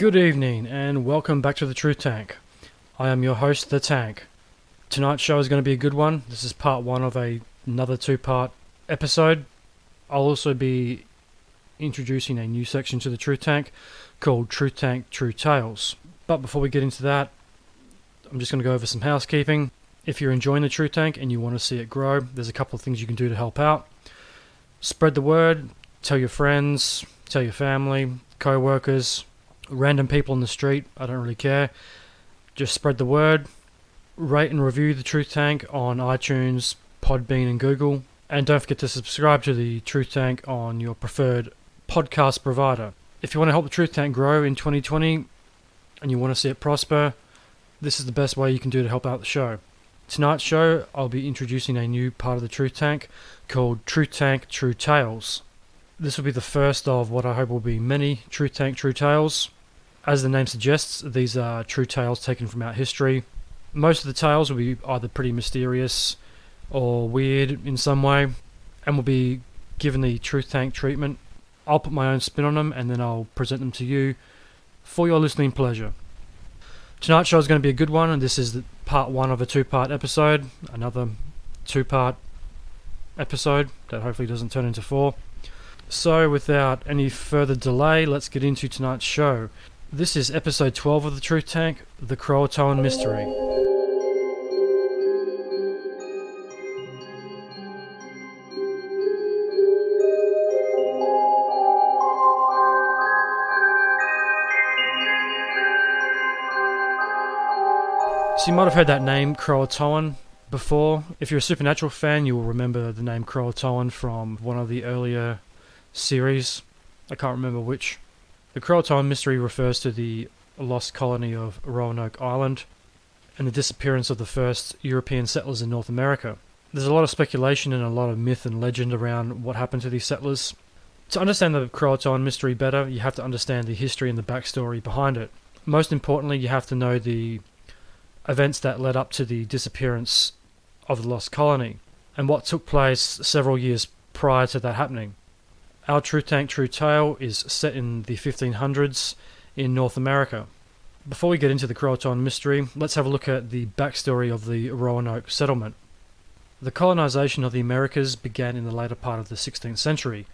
Good evening and welcome back to the Truth Tank. I am your host, The Tank. Tonight's show is going to be a good one. This is part one of another two-part episode. I'll also be introducing a new section to the Truth Tank called Truth Tank True Tales. But before we get into that, I'm just going to go over some housekeeping. If you're enjoying the Truth Tank and you want to see it grow, there's a couple of things you can do to help out. Spread the word, tell your friends, tell your family, co-workers, random people in the street, I don't really care. Just spread the word. Rate and review the Truth Tank on iTunes, Podbean and Google. And don't forget to subscribe to the Truth Tank on your preferred podcast provider. If you want to help the Truth Tank grow in 2020 and you want to see it prosper, this is the best way you can do to help out the show. Tonight's show, I'll be introducing a new part of the Truth Tank called Truth Tank True Tales. This will be the first of what I hope will be many Truth Tank True Tales. As the name suggests, these are true tales taken from our history. Most of the tales will be either pretty mysterious or weird in some way, and will be given the Truth Tank treatment. I'll put my own spin on them and then I'll present them to you for your listening pleasure. Tonight's show is going to be a good one, and this is the part one of a two-part episode. Another two-part episode that hopefully doesn't turn into four. So without any further delay, let's get into tonight's show. This is episode 12 of the Truth Tank, the Croatoan Mystery. So you might have heard that name, Croatoan, before. If you're a Supernatural fan, you will remember the name Croatoan from one of the earlier series. I can't remember which. The Croatoan Mystery refers to the Lost Colony of Roanoke Island and the disappearance of the first European settlers in North America. There's a lot of speculation and a lot of myth and legend around what happened to these settlers. To understand the Croatoan Mystery better, you have to understand the history and the backstory behind it. Most importantly, you have to know the events that led up to the disappearance of the Lost Colony and what took place several years prior to that happening. Our Truth Tank True Tale is set in the 1500s in North America. Before we get into the Croatoan Mystery, let's have a look at the backstory of the Roanoke settlement. The colonisation of the Americas began in the later part of the 16th century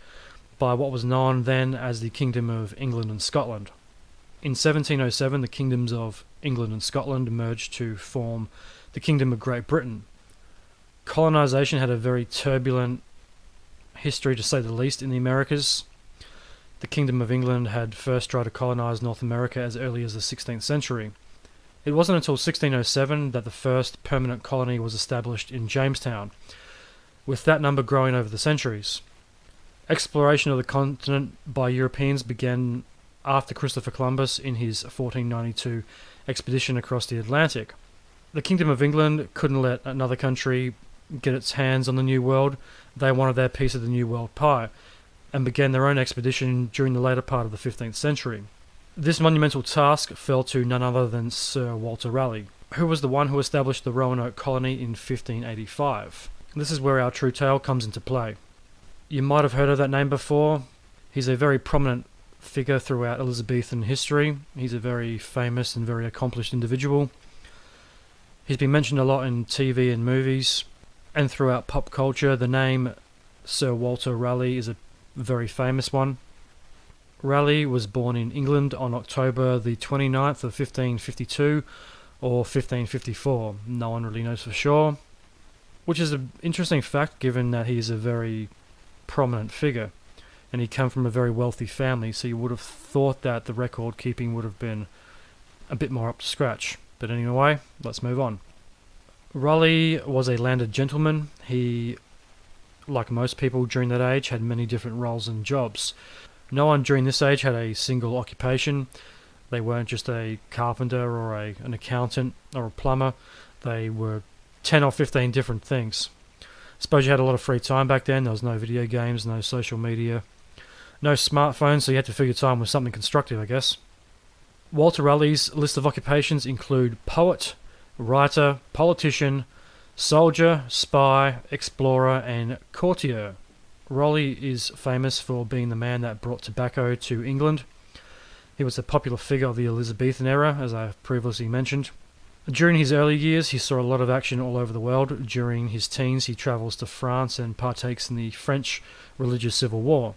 by what was known then as the Kingdom of England and Scotland. In 1707, the kingdoms of England and Scotland merged to form the Kingdom of Great Britain. Colonisation had a very turbulent history, to say the least, in the Americas. The Kingdom of England had first tried to colonise North America as early as the 16th century. It wasn't until 1607 that the first permanent colony was established in Jamestown, with that number growing over the centuries. Exploration of the continent by Europeans began after Christopher Columbus in his 1492 expedition across the Atlantic. The Kingdom of England couldn't let another country get its hands on the New World. They wanted their piece of the New World pie, and began their own expedition during the later part of the 15th century. This monumental task fell to none other than Sir Walter Raleigh, who was the one who established the Roanoke colony in 1585. This is where our true tale comes into play. You might have heard of that name before. He's a very prominent figure throughout Elizabethan history. He's a very famous and very accomplished individual. He's been mentioned a lot in TV and movies, and throughout pop culture. The name Sir Walter Raleigh is a very famous one. Raleigh was born in England on October the 29th of 1552 or 1554. No one really knows for sure, which is an interesting fact given that he is a very prominent figure and he came from a very wealthy family, so you would have thought that the record keeping would have been a bit more up to scratch. But anyway, let's move on. Raleigh was a landed gentleman. He, like most people during that age, had many different roles and jobs. No one during this age had a single occupation. They weren't just a carpenter or an accountant or a plumber. They were 10 or 15 different things. Suppose you had a lot of free time back then. There was no video games, no social media, no smartphones, so you had to fill your time with something constructive, I guess. Walter Raleigh's list of occupations include poet, writer, politician, soldier, spy, explorer, and courtier. Raleigh is famous for being the man that brought tobacco to England. He was a popular figure of the Elizabethan era, as I previously mentioned. During his early years, he saw a lot of action all over the world. During his teens, he travels to France and partakes in the French religious civil war.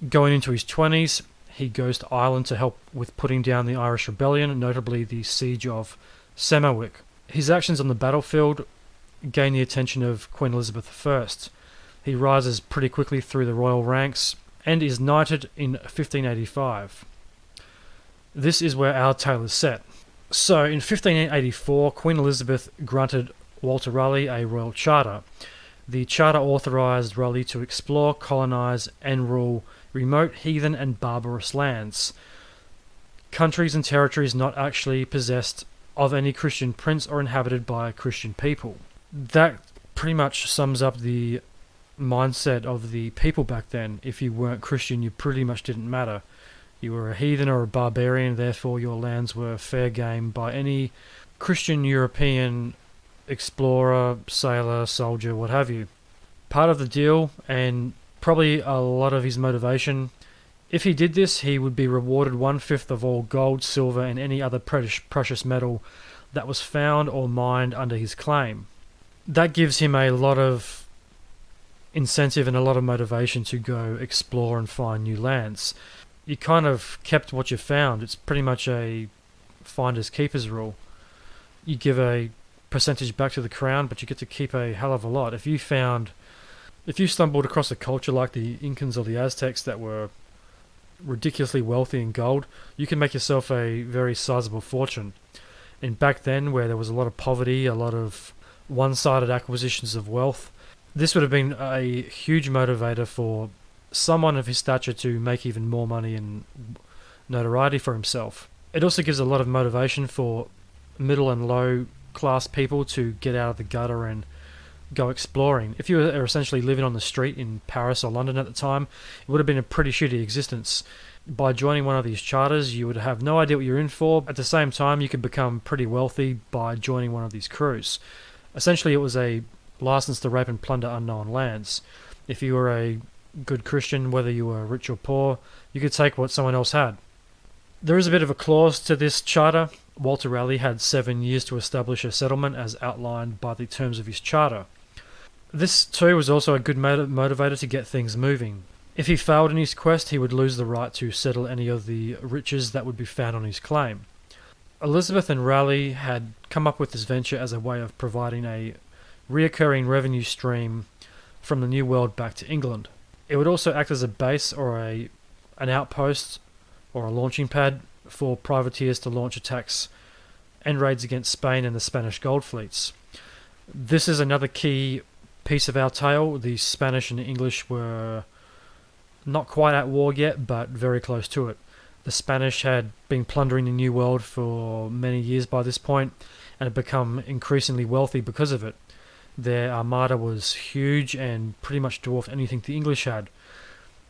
Going into his 20s, he goes to Ireland to help with putting down the Irish rebellion, notably the siege of Semawick. His actions on the battlefield gain the attention of Queen Elizabeth I. He rises pretty quickly through the royal ranks and is knighted in 1585. This is where our tale is set. So, in 1584, Queen Elizabeth granted Walter Raleigh a royal charter. The charter authorised Raleigh to explore, colonise and rule remote, heathen and barbarous lands, countries and territories not actually possessed of any Christian prince or inhabited by Christian people. That pretty much sums up the mindset of the people back then. If you weren't Christian, you pretty much didn't matter. You were a heathen or a barbarian, therefore your lands were fair game by any Christian European explorer, sailor, soldier, what have you. Part of the deal, and probably a lot of his motivation, if he did this, he would be rewarded 1/5 of all gold, silver, and any other precious metal that was found or mined under his claim. That gives him a lot of incentive and a lot of motivation to go explore and find new lands. You kind of kept what you found. It's pretty much a finders keepers rule. You give a percentage back to the crown, but you get to keep a hell of a lot. If you stumbled across a culture like the Incans or the Aztecs that were ridiculously wealthy in gold, you can make yourself a very sizable fortune. And back then, where there was a lot of poverty, a lot of one-sided acquisitions of wealth, this would have been a huge motivator for someone of his stature to make even more money and notoriety for himself. It also gives a lot of motivation for middle and low class people to get out of the gutter and go exploring. If you were essentially living on the street in Paris or London at the time, it would have been a pretty shitty existence. By joining one of these charters, you would have no idea what you're in for. At the same time, you could become pretty wealthy by joining one of these crews. Essentially, it was a license to rape and plunder unknown lands. If you were a good Christian, whether you were rich or poor, you could take what someone else had. There is a bit of a clause to this charter. Walter Raleigh had 7 years to establish a settlement as outlined by the terms of his charter. This too was also a good motivator to get things moving. If he failed in his quest, he would lose the right to settle any of the riches that would be found on his claim. Elizabeth and Raleigh had come up with this venture as a way of providing a reoccurring revenue stream from the New World back to England. It would also act as a base or an outpost or a launching pad for privateers to launch attacks and raids against Spain and the Spanish gold fleets. This is another key piece of our tale. The Spanish and English were not quite at war yet, but very close to it. The Spanish had been plundering the New World for many years by this point and had become increasingly wealthy because of it. Their armada was huge and pretty much dwarfed anything the English had.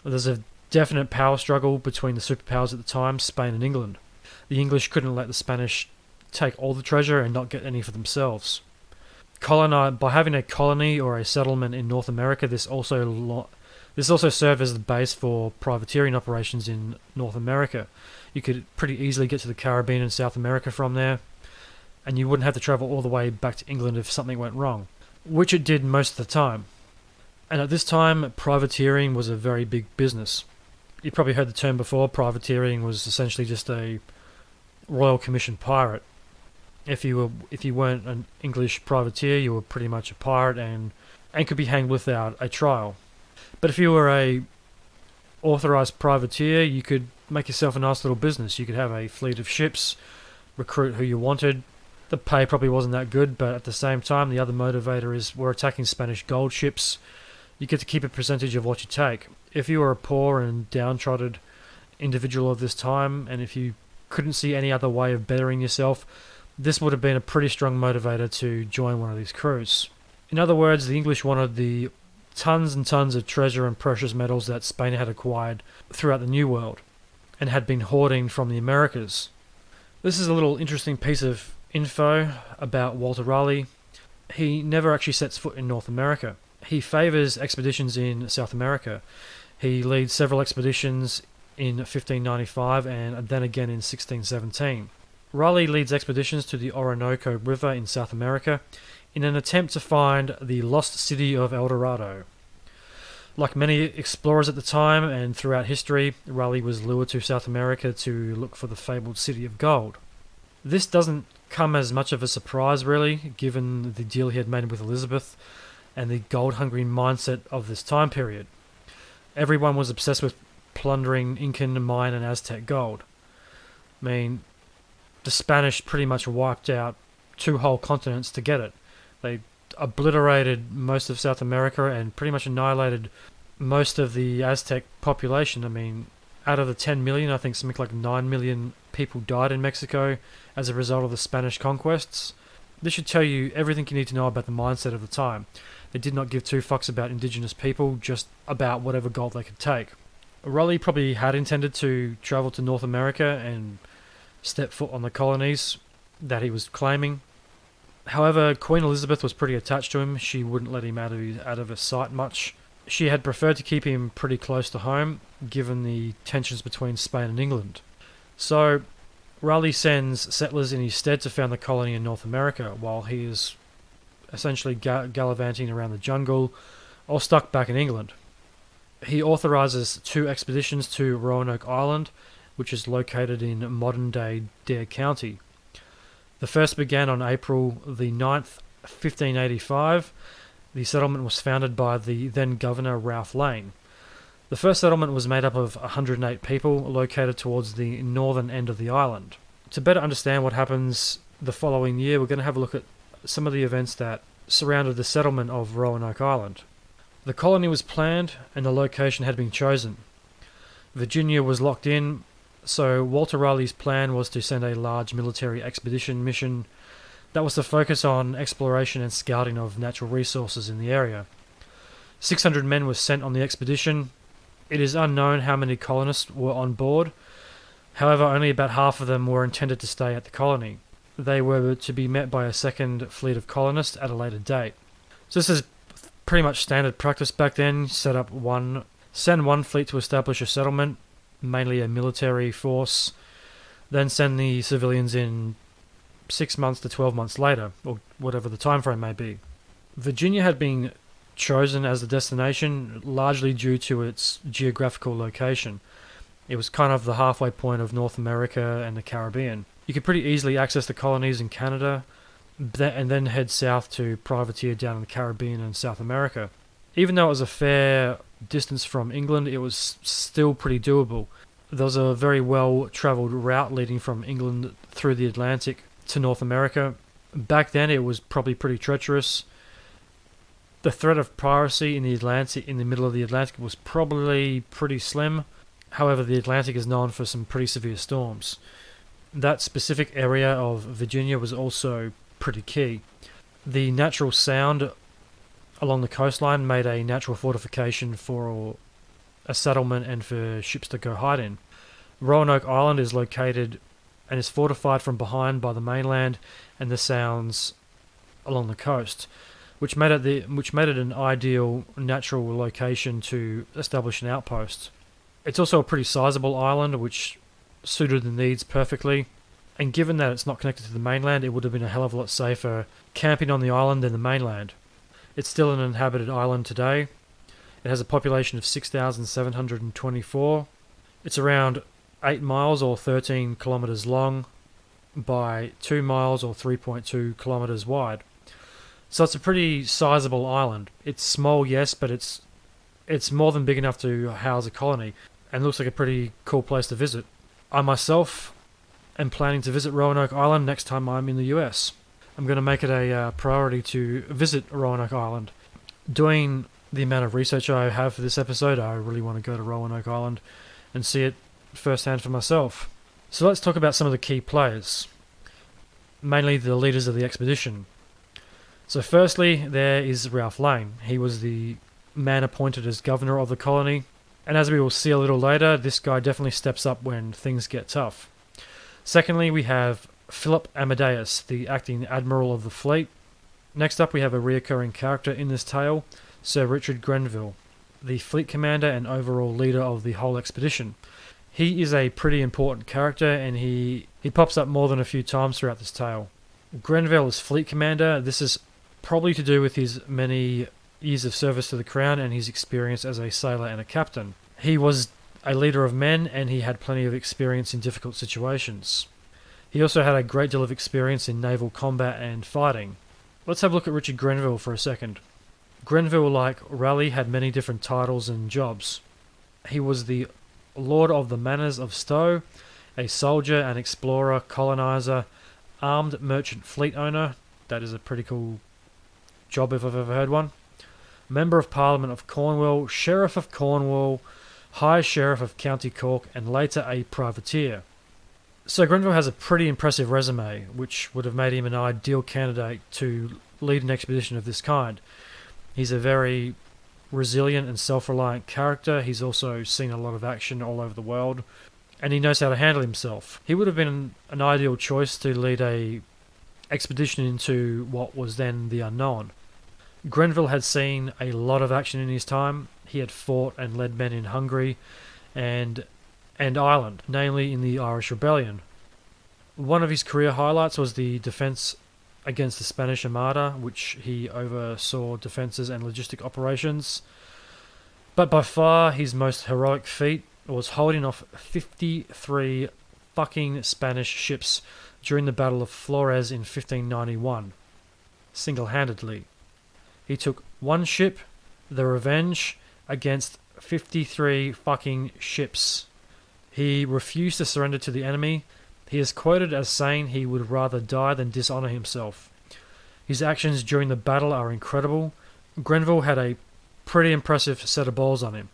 There's a definite power struggle between the superpowers at the time, Spain and England. The English couldn't let the Spanish take all the treasure and not get any for themselves. By having a colony or a settlement in North America, this also served as the base for privateering operations in North America. You could pretty easily get to the Caribbean and South America from there, and you wouldn't have to travel all the way back to England if something went wrong, which it did most of the time. And at this time, privateering was a very big business. You probably heard the term before. Privateering was essentially just a Royal Commission pirate. If you weren't an English privateer, you were pretty much a pirate and could be hanged without a trial. But if you were a authorised privateer, you could make yourself a nice little business. You could have a fleet of ships, recruit who you wanted. The pay probably wasn't that good, but at the same time, the other motivator is we're attacking Spanish gold ships. You get to keep a percentage of what you take. If you were a poor and downtrodden individual of this time, and if you couldn't see any other way of bettering yourself, this would have been a pretty strong motivator to join one of these crews. In other words, the English wanted the tons and tons of treasure and precious metals that Spain had acquired throughout the New World and had been hoarding from the Americas. This is a little interesting piece of info about Walter Raleigh. He never actually sets foot in North America. He favours expeditions in South America. He leads several expeditions in 1595 and then again in 1617. Raleigh leads expeditions to the Orinoco River in South America in an attempt to find the lost city of El Dorado. Like many explorers at the time and throughout history, Raleigh was lured to South America to look for the fabled city of gold. This doesn't come as much of a surprise, really, given the deal he had made with Elizabeth and the gold-hungry mindset of this time period. Everyone was obsessed with plundering Incan, Mayan, and Aztec gold. I mean, the Spanish pretty much wiped out 2 whole continents to get it. They obliterated most of South America and pretty much annihilated most of the Aztec population. I mean, out of the 10 million, I think something like 9 million people died in Mexico as a result of the Spanish conquests. This should tell you everything you need to know about the mindset of the time. They did not give 2 fucks about indigenous people, just about whatever gold they could take. Raleigh probably had intended to travel to North America and step foot on the colonies that he was claiming. However, Queen Elizabeth was pretty attached to him. She wouldn't let him out of her sight much. She had preferred to keep him pretty close to home, given the tensions between Spain and England. So, Raleigh sends settlers in his stead to found the colony in North America, while he is essentially gallivanting around the jungle, or stuck back in England. He authorises 2 expeditions to Roanoke Island, which is located in modern-day Dare County. The first began on April the 9th, 1585. The settlement was founded by the then Governor Ralph Lane. The first settlement was made up of 108 people located towards the northern end of the island. To better understand what happens the following year, we're going to have a look at some of the events that surrounded the settlement of Roanoke Island. The colony was planned and the location had been chosen. Virginia was locked in, so Walter Raleigh's plan was to send a large military expedition mission that was to focus on exploration and scouting of natural resources in the area. 600 men were sent on the expedition. It is unknown how many colonists were on board. However, only about half of them were intended to stay at the colony. They were to be met by a second fleet of colonists at a later date. So this is pretty much standard practice back then. Send one fleet to establish a settlement, mainly a military force, then send the civilians in 6 months to 12 months later, or whatever the time frame may be. Virginia had been chosen as the destination largely due to its geographical location. It was kind of the halfway point of North America and the Caribbean. You could pretty easily access the colonies in Canada and then head south to privateer down in the Caribbean and South America. Even though it was a fair distance from England, it was still pretty doable. There was a very well-travelled route leading from England through the Atlantic to North America. Back then it was probably pretty treacherous. The threat of piracy in the middle of the Atlantic was probably pretty slim. However, the Atlantic is known for some pretty severe storms. That specific area of Virginia was also pretty key. The natural sound along the coastline made a natural fortification for a settlement and for ships to go hide in. Roanoke Island is located and is fortified from behind by the mainland and the sounds along the coast, which made it an ideal natural location to establish an outpost. It's also a pretty sizable island, which suited the needs perfectly, and given that it's not connected to the mainland, it would have been a hell of a lot safer camping on the island than the mainland. It's still an inhabited island today. It has a population of 6,724. It's around 8 miles or 13 kilometres long by 2 miles or 3.2 kilometres wide. So it's a pretty sizable island. It's small, yes, but it's more than big enough to house a colony, and looks like a pretty cool place to visit. I myself am planning to visit Roanoke Island next time I'm in the US. I'm going to make it a priority to visit Roanoke Island. Doing the amount of research I have for this episode, I really want to go to Roanoke Island and see it firsthand for myself. So let's talk about some of the key players, mainly the leaders of the expedition. So firstly, there is Ralph Lane. He was the man appointed as governor of the colony, and as we will see a little later, this guy definitely steps up when things get tough. Secondly, we have Philip Amadeus, the acting admiral of the fleet. Next up, we have a reoccurring character in this tale, Sir Richard Grenville, the fleet commander and overall leader of the whole expedition. He is a pretty important character, and he pops up more than a few times throughout this tale. Grenville is fleet commander. This is probably to do with his many years of service to the crown and his experience as a sailor and a captain. He was a leader of men, and he had plenty of experience in difficult situations. He also had a great deal of experience in naval combat and fighting. Let's have a look at Richard Grenville for a second. Grenville, like Raleigh, had many different titles and jobs. He was the Lord of the Manors of Stowe, a soldier, an explorer, colonizer, armed merchant fleet owner. That is a pretty cool job if I've ever heard one. Member of Parliament of Cornwall, Sheriff of Cornwall, High Sheriff of County Cork, and later a privateer. So Grenville has a pretty impressive resume, which would have made him an ideal candidate to lead an expedition of this kind. He's a very resilient and self-reliant character. He's also seen a lot of action all over the world, and he knows how to handle himself. He would have been an ideal choice to lead a expedition into what was then the unknown. Grenville had seen a lot of action in his time. He had fought and led men in Hungary and Ireland, namely in the Irish Rebellion. One of his career highlights was the defence against the Spanish Armada, which he oversaw defences and logistic operations. But by far his most heroic feat was holding off 53 fucking Spanish ships during the Battle of Flores in 1591, single-handedly. He took one ship, the Revenge, against 53 fucking ships. He refused to surrender to the enemy. He is quoted as saying he would rather die than dishonour himself. His actions during the battle are incredible. Grenville had a pretty impressive set of balls on him,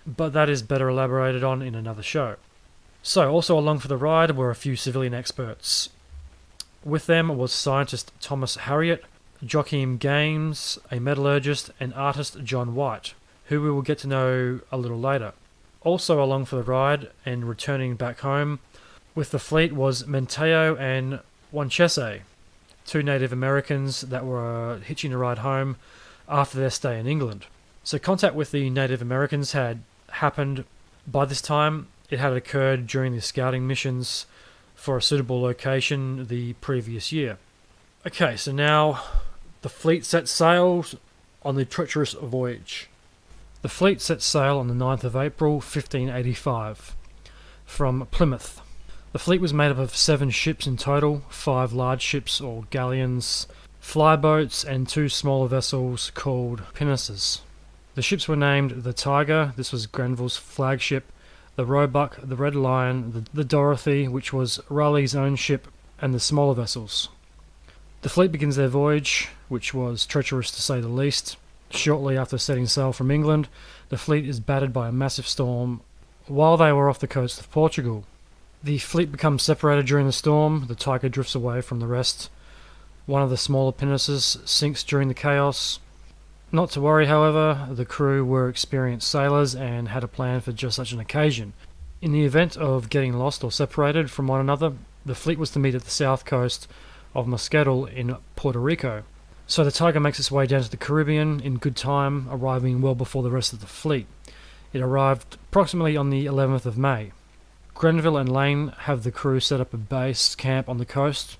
but that is better elaborated on in another show. So, also along for the ride were a few civilian experts. With them was scientist Thomas Harriot, Joachim Games, a metallurgist, and artist John White, who we will get to know a little later. Also along for the ride and returning back home with the fleet was Menteo and Wanchese, two Native Americans that were hitching a ride home after their stay in England. So contact with the Native Americans had happened by this time. It had occurred during the scouting missions for a suitable location the previous year. Okay, so now the fleet set sail on the treacherous voyage. The fleet set sail on the 9th of April 1585 from Plymouth. The fleet was made up of 7 ships in total, 5 large ships or galleons, flyboats, and 2 smaller vessels called pinnaces. The ships were named the Tiger, this was Grenville's flagship, the Roebuck, the Red Lion, the Dorothy, which was Raleigh's own ship, and the smaller vessels. The fleet begins their voyage, which was treacherous to say the least. Shortly after setting sail from England, the fleet is battered by a massive storm while they were off the coast of Portugal. The fleet becomes separated during the storm. The Tiger drifts away from the rest. One of the smaller pinnaces sinks during the chaos. Not to worry, however, the crew were experienced sailors and had a plan for just such an occasion. In the event of getting lost or separated from one another, the fleet was to meet at the south coast of Mosquedal in Puerto Rico. So the Tiger makes its way down to the Caribbean in good time, arriving well before the rest of the fleet. It arrived approximately on the 11th of May. Grenville and Lane have the crew set up a base camp on the coast.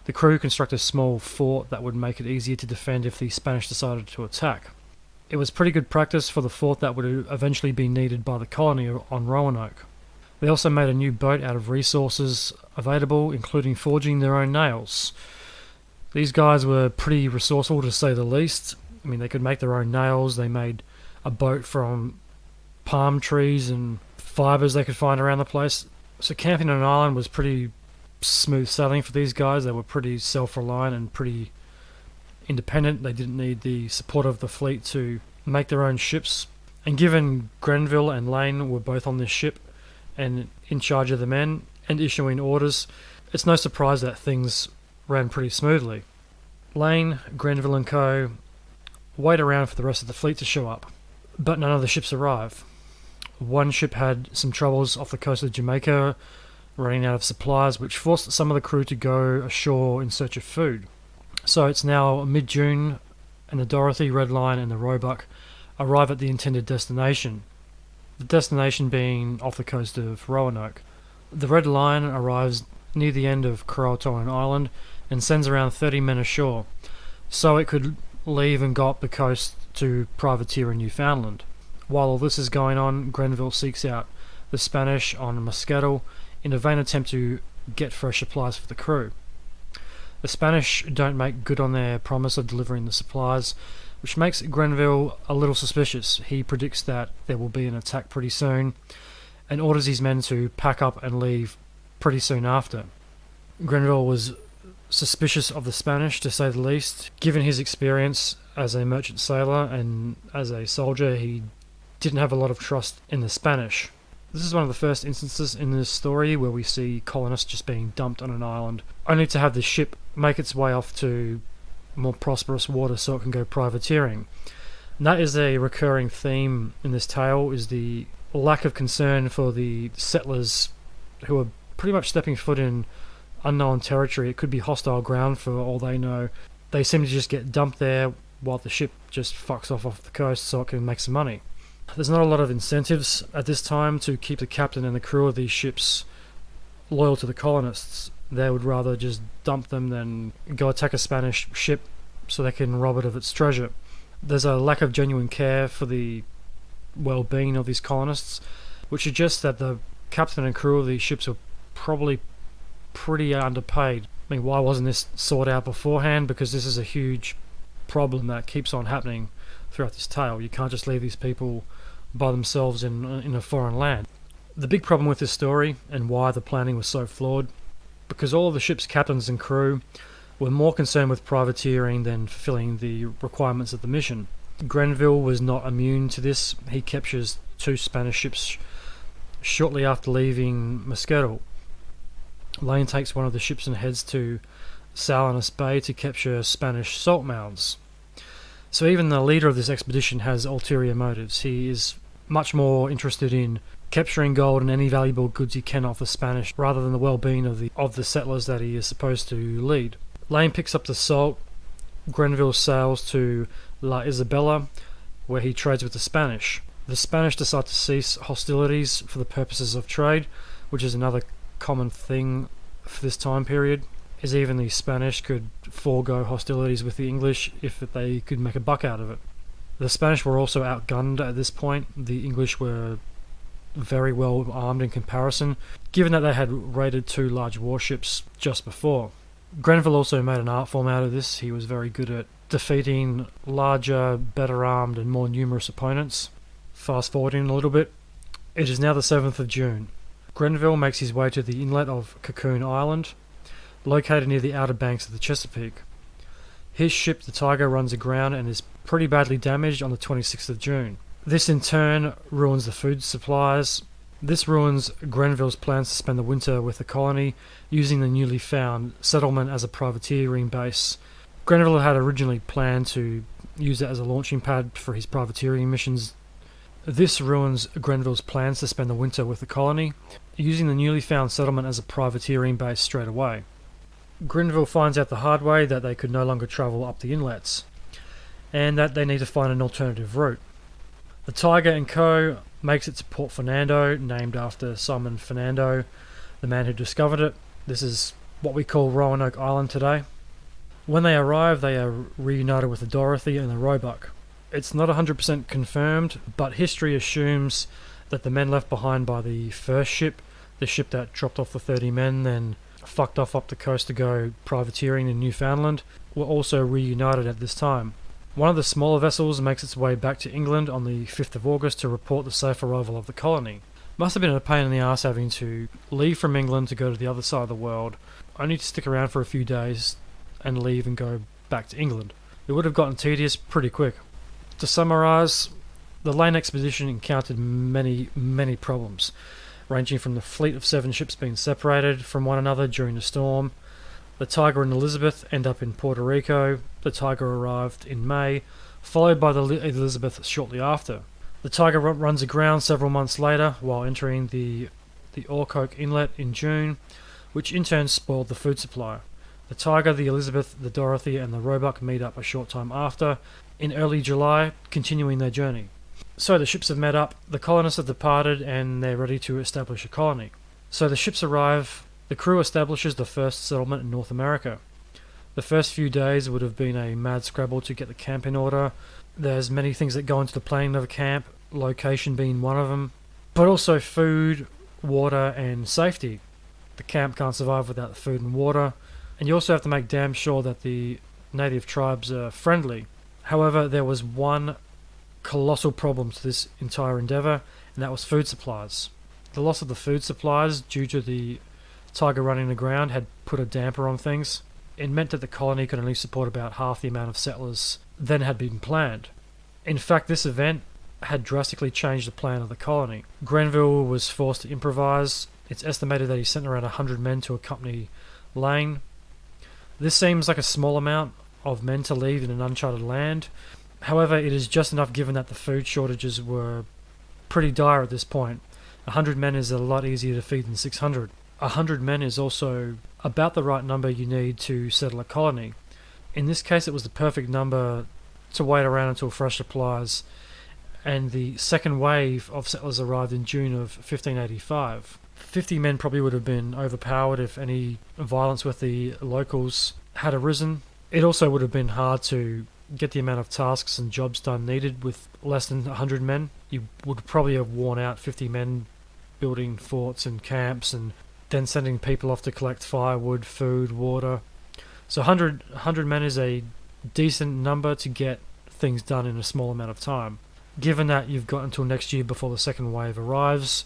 The crew construct a small fort that would make it easier to defend if the Spanish decided to attack. It was pretty good practice for the fort that would eventually be needed by the colony on Roanoke. They also made a new boat out of resources available, including forging their own nails. These guys were pretty resourceful, to say the least. I mean, they could make their own nails. They made a boat from palm trees and fibres they could find around the place. So camping on an island was pretty smooth sailing for these guys. They were pretty self-reliant and pretty independent. They didn't need the support of the fleet to make their own ships. And given Grenville and Lane were both on this ship and in charge of the men and issuing orders, it's no surprise that things ran pretty smoothly. Lane, Grenville and co. wait around for the rest of the fleet to show up, but none of the ships arrive. One ship had some troubles off the coast of Jamaica, running out of supplies, which forced some of the crew to go ashore in search of food. So it's now mid-June, and the Dorothy, Red Lion and the Roebuck arrive at the intended destination. the destination being off the coast of Roanoke. The Red Line arrives near the end of Croatoan Island and sends around 30 men ashore, so it could leave and go up the coast to privateer in Newfoundland. While all this is going on, Grenville seeks out the Spanish on Mosquito in a vain attempt to get fresh supplies for the crew. The Spanish don't make good on their promise of delivering the supplies, which makes Grenville a little suspicious. He predicts that there will be an attack pretty soon and orders his men to pack up and leave pretty soon after. Grenville was suspicious of the Spanish, to say the least. Given his experience as a merchant sailor and as a soldier, he didn't have a lot of trust in the Spanish. This is one of the first instances in this story where we see colonists just being dumped on an island, only to have the ship make its way off to more prosperous water so it can go privateering. And that is a recurring theme in this tale, is the lack of concern for the settlers who are pretty much stepping foot in unknown territory. It could be hostile ground for all they know. They seem to just get dumped there while the ship just fucks off the coast so it can make some money. There's not a lot of incentives at this time to keep the captain and the crew of these ships loyal to the colonists. They would rather just dump them than go attack a Spanish ship so they can rob it of its treasure. There's a lack of genuine care for the well-being of these colonists, which suggests that the captain and crew of these ships were probably pretty underpaid. I mean, why wasn't this sorted out beforehand? Because this is a huge problem that keeps on happening throughout this tale. You can't just leave these people by themselves in a foreign land. The big problem with this story, and why the planning was so flawed, because all of the ship's captains and crew were more concerned with privateering than fulfilling the requirements of the mission. Grenville was not immune to this. He captures 2 Spanish ships shortly after leaving Mosquito. Lane takes one of the ships and heads to Salinas Bay to capture Spanish salt mounds. So even the leader of this expedition has ulterior motives. He is much more interested in capturing gold and any valuable goods he can off the Spanish, rather than the well-being of the settlers that he is supposed to lead. Lane picks up the salt. Grenville sails to La Isabela, where he trades with the Spanish. The Spanish decide to cease hostilities for the purposes of trade, which is another common thing for this time period, is even the Spanish could forego hostilities with the English if they could make a buck out of it. The Spanish were also outgunned at this point. The English were very well armed in comparison, given that they had raided 2 large warships just before. Grenville also made an art form out of this. He was very good at defeating larger, better armed and more numerous opponents. Fast forwarding a little bit, it is now the 7th of June. Grenville makes his way to the inlet of Cocoon Island, located near the outer banks of the Chesapeake. His ship, the Tiger, runs aground and is pretty badly damaged on the 26th of June. This in turn ruins the food supplies. This ruins Grenville's plans to spend the winter with the colony, using the newly found settlement as a privateering base. Grenville had originally planned to use it as a launching pad for his privateering missions. This ruins Grenville's plans to spend the winter with the colony, using the newly found settlement as a privateering base straight away. Grenville finds out the hard way that they could no longer travel up the inlets, and that they need to find an alternative route. The Tiger and Co. makes it to Port Fernando, named after Simon Fernando, the man who discovered it. This is what we call Roanoke Island today. When they arrive, they are reunited with the Dorothy and the Roebuck. It's not 100% confirmed, but history assumes that the men left behind by the first ship, the ship that dropped off the 30 men, then fucked off up the coast to go privateering in Newfoundland, were also reunited at this time. One of the smaller vessels makes its way back to England on the 5th of August to report the safe arrival of the colony. Must have been a pain in the ass having to leave from England to go to the other side of the world, only to stick around for a few days and leave and go back to England. It would have gotten tedious pretty quick. To summarise, the Lane expedition encountered many problems, ranging from the fleet of 7 ships being separated from one another during the storm. The Tiger and Elizabeth end up in Puerto Rico. The Tiger arrived in May, followed by the Elizabeth shortly after. The Tiger runs aground several months later while entering the Orcoke Inlet in June, which in turn spoiled the food supply. The Tiger, the Elizabeth, the Dorothy and the Roebuck meet up a short time after, in early July, continuing their journey. So the ships have met up, the colonists have departed, and they're ready to establish a colony. So the ships arrive, the crew establishes the first settlement in North America. The first few days would have been a mad scrabble to get the camp in order. There's many things that go into the planning of a camp, location being one of them, but also food, water, and safety. The camp can't survive without the food and water, and you also have to make damn sure that the native tribes are friendly. However, there was one colossal problem to this entire endeavour, and that was food supplies. The loss of the food supplies due to the tiger running aground had put a damper on things. It meant that the colony could only support about half the amount of settlers than had been planned. In fact, this event had drastically changed the plan of the colony. Grenville was forced to improvise. It's estimated that he sent around 100 men to accompany Lane. This seems like a small amount of men to leave in an uncharted land. However, it is just enough given that the food shortages were pretty dire at this point. 100 men is a lot easier to feed than 600. 100 men is also about the right number you need to settle a colony. In this case, it was the perfect number to wait around until fresh supplies, and the second wave of settlers arrived in June of 1585. 50 men probably would have been overpowered if any violence with the locals had arisen. It also would have been hard to get the amount of tasks and jobs done needed with less than 100 men. You would probably have worn out 50 men building forts and camps and then sending people off to collect firewood, food, water. So 100 men is a decent number to get things done in a small amount of time. Given that you've got until next year before the second wave arrives,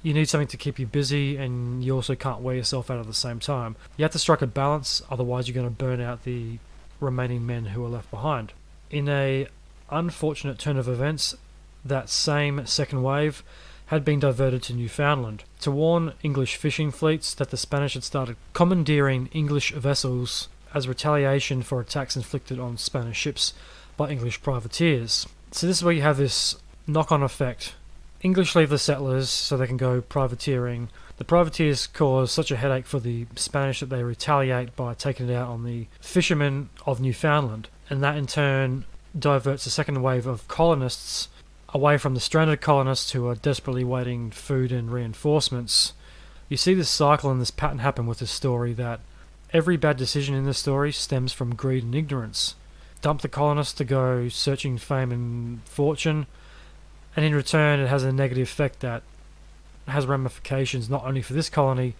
you need something to keep you busy, and you also can't wear yourself out at the same time. You have to strike a balance, otherwise you're going to burn out the remaining men who are left behind. In a unfortunate turn of events, that same second wave had been diverted to Newfoundland to warn English fishing fleets that the Spanish had started commandeering English vessels as retaliation for attacks inflicted on Spanish ships by English privateers. So this is where you have this knock-on effect. English leave the settlers so they can go privateering. The privateers cause such a headache for the Spanish that they retaliate by taking it out on the fishermen of Newfoundland, and that in turn diverts a second wave of colonists away from the stranded colonists who are desperately waiting food and reinforcements. You see this cycle and this pattern happen with this story, that every bad decision in this story stems from greed and ignorance. Dump the colonists to go searching fame and fortune, and in return it has a negative effect that has ramifications not only for this colony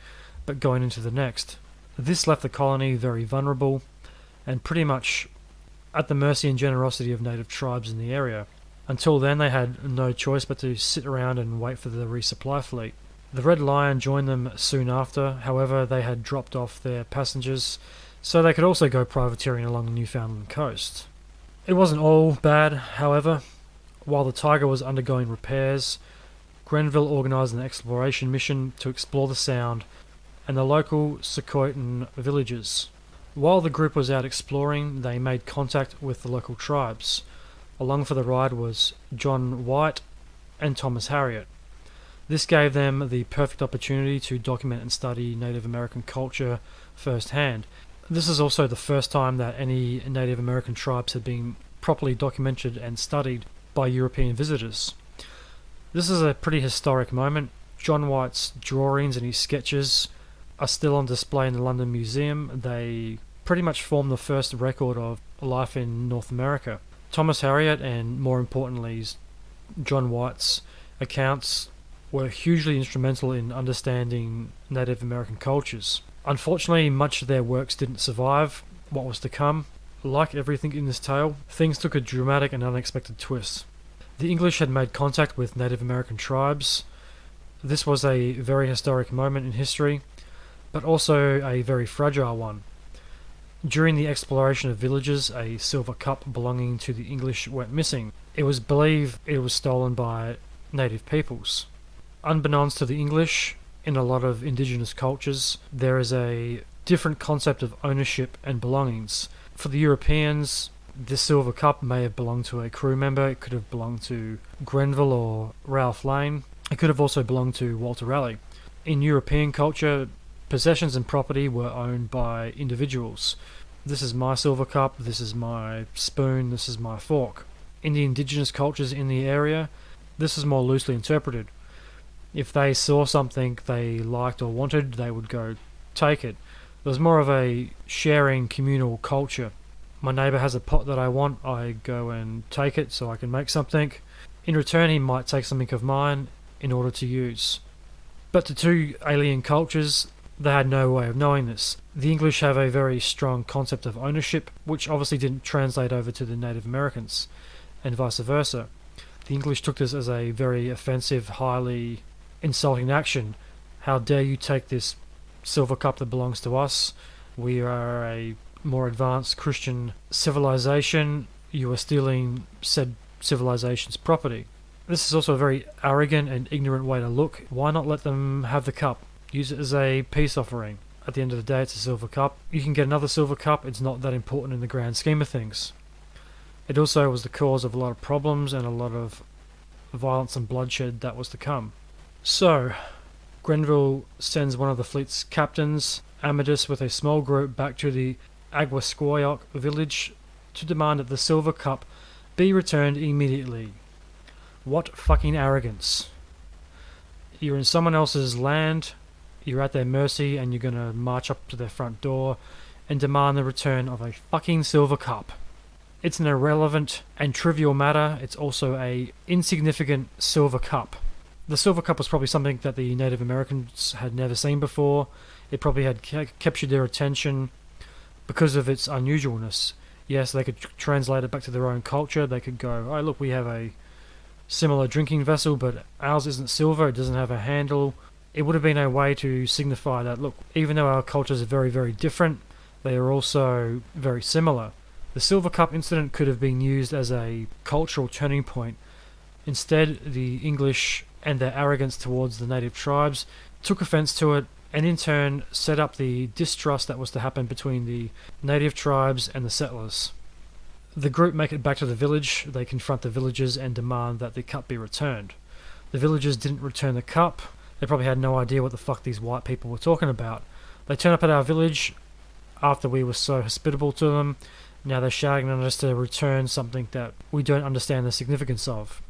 but going into the next. This left the colony very vulnerable and pretty much at the mercy and generosity of native tribes in the area. Until then, they had no choice but to sit around and wait for the resupply fleet. The Red Lion joined them soon after. However, they had dropped off their passengers, so they could also go privateering along the Newfoundland coast. It wasn't all bad, however. While the Tiger was undergoing repairs, Grenville organised an exploration mission to explore the Sound and the local Croatoan villages. While the group was out exploring, they made contact with the local tribes. Along for the ride was John White and Thomas Harriot. This gave them the perfect opportunity to document and study Native American culture firsthand. This is also the first time that any Native American tribes had been properly documented and studied by European visitors. This is a pretty historic moment. John White's drawings and his sketches are still on display in the London Museum. They pretty much form the first record of life in North America. Thomas Harriot, and more importantly John White's accounts, were hugely instrumental in understanding Native American cultures. Unfortunately, much of their works didn't survive what was to come. Like everything in this tale, things took a dramatic and unexpected twist. The English had made contact with Native American tribes. This was a very historic moment in history, but also a very fragile one. During the exploration of villages, a silver cup belonging to the English went missing. It was believed it was stolen by native peoples. Unbeknownst to the English, in a lot of indigenous cultures, there is a different concept of ownership and belongings. For the Europeans, this silver cup may have belonged to a crew member. It could have belonged to Grenville or Ralph Lane. It could have also belonged to Walter Raleigh. In European culture, possessions and property were owned by individuals. This is my silver cup, this is my spoon, this is my fork. in the indigenous cultures in the area, this is more loosely interpreted. If they saw something they liked or wanted, they would go take it. There was more of a sharing communal culture. My neighbour has a pot that I want, I go and take it so I can make something. In return, he might take something of mine in order to use. But to two alien cultures, they had no way of knowing this. The English have a very strong concept of ownership, which obviously didn't translate over to the Native Americans, and vice versa. The English took this as a very offensive, highly insulting action. How dare you take this silver cup that belongs to us? We are a more advanced Christian civilization. You are stealing said civilization's property. This is also a very arrogant and ignorant way to look. Why not let them have the cup? Use it as a peace offering. At the end of the day, it's a silver cup. You can get another silver cup. It's not that important in the grand scheme of things. It also was the cause of a lot of problems and a lot of violence and bloodshed that was to come. So, Grenville sends one of the fleet's captains, Amadis, with a small group back to the Aguasquioc village to demand that the silver cup be returned immediately. What fucking arrogance. You're in someone else's land, you're at their mercy, and you're gonna march up to their front door and demand the return of a fucking silver cup. It's an irrelevant and trivial matter. It's also a insignificant silver cup. The silver cup was probably something that the Native Americans had never seen before. It probably had captured their attention because of its unusualness. Yes, they could translate it back to their own culture. They could go, oh look, we have a similar drinking vessel, but ours isn't silver, it doesn't have a handle. It would have been a way to signify that, look, even though our cultures are very, very different, they are also very similar. The silver cup incident could have been used as a cultural turning point. Instead, the English and their arrogance towards the native tribes took offense to it, and in turn set up the distrust that was to happen between the native tribes and the settlers. The group make it back to the village. They confront the villagers and demand that the cup be returned. The villagers didn't return the cup. They probably had no idea what the fuck these white people were talking about. They turn up at our village after we were so hospitable to them. Now they're shouting at us to return something that we don't understand the significance of.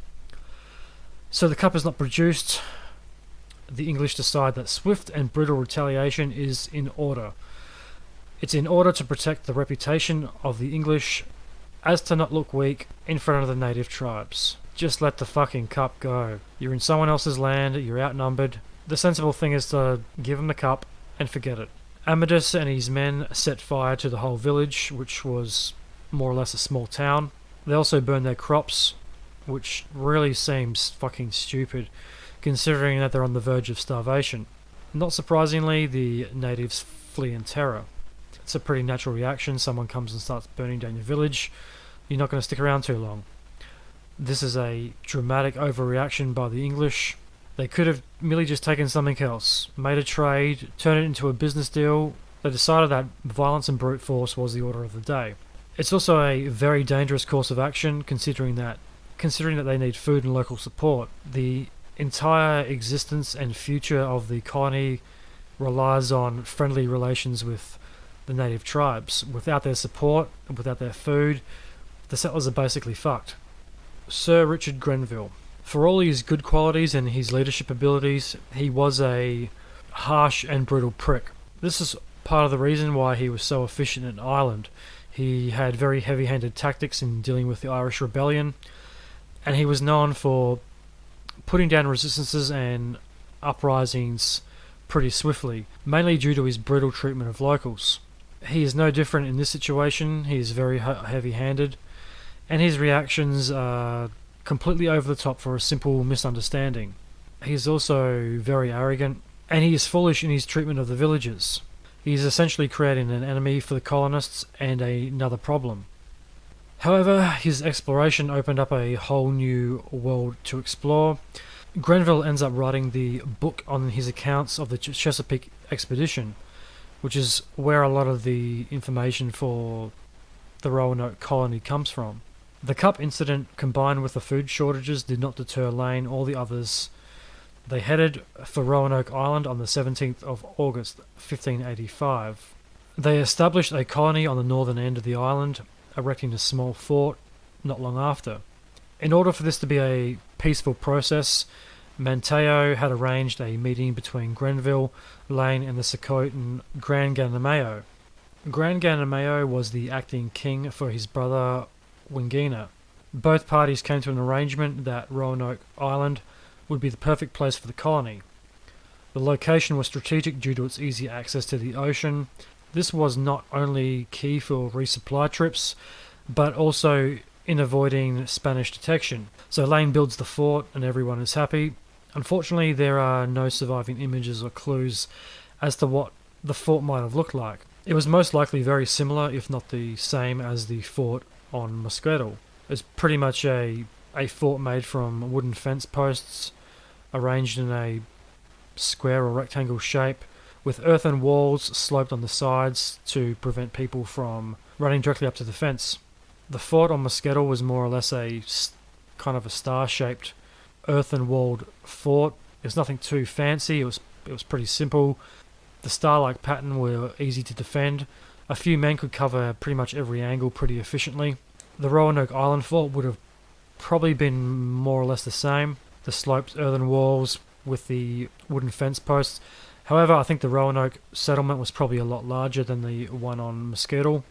So the cup is not produced. The English decide that swift and brutal retaliation is in order. It's in order to protect the reputation of the English as to not look weak in front of the native tribes. Just let the fucking cup go. You're in someone else's land, you're outnumbered. The sensible thing is to give them the cup and forget it. Amadis and his men set fire to the whole village, which was more or less a small town. They also burned their crops, which really seems fucking stupid, considering that they're on the verge of starvation. Not surprisingly, the natives flee in terror. It's a pretty natural reaction. Someone comes and starts burning down your village. You're not going to stick around too long. This is a dramatic overreaction by the English. They could have merely just taken something else, made a trade, turned it into a business deal. They decided that violence and brute force was the order of the day. It's also a very dangerous course of action, considering that they need food and local support. The entire existence and future of the colony relies on friendly relations with the native tribes. Without their support, without their food, the settlers are basically fucked. Sir Richard Grenville. For all his good qualities and his leadership abilities, he was a harsh and brutal prick. This is part of the reason why he was so efficient in Ireland. He had very heavy-handed tactics in dealing with the Irish Rebellion, and he was known for putting down resistances and uprisings pretty swiftly, mainly due to his brutal treatment of locals. He is no different in this situation. He is very heavy-handed, and his reactions are completely over the top for a simple misunderstanding. He is also very arrogant, and he is foolish in his treatment of the villagers. He is essentially creating an enemy for the colonists and another problem. However, his exploration opened up a whole new world to explore. Grenville ends up writing the book on his accounts of the Chesapeake expedition, which is where a lot of the information for the Roanoke colony comes from. The cup incident, combined with the food shortages, did not deter Lane or the others. They headed for Roanoke Island on the 17th of August, 1585. They established a colony on the northern end of the island, erecting a small fort not long after. In order for this to be a peaceful process, Manteo had arranged a meeting between Grenville, Lane and the Socotan Grand Ganameo. Grand Ganameo was the acting king for his brother Wingina. Both parties came to an arrangement that Roanoke Island would be the perfect place for the colony. The location was strategic due to its easy access to the ocean. This was not only key for resupply trips, but also in avoiding Spanish detection. So Lane builds the fort and everyone is happy. Unfortunately, there are no surviving images or clues as to what the fort might have looked like. It was most likely very similar, if not the same, as the fort on Mosquito. It's pretty much a fort made from wooden fence posts arranged in a square or rectangle shape with earthen walls sloped on the sides to prevent people from running directly up to the fence. The fort on Mosquito was more or less a kind of a star-shaped earthen walled fort. It's nothing too fancy. It was pretty simple. The star-like pattern were easy to defend. A few men could cover pretty much every angle pretty efficiently. The Roanoke Island fort would have probably been more or less the same. The sloped earthen walls with the wooden fence posts. However, I think the Roanoke settlement was probably a lot larger than the one on Mosquito.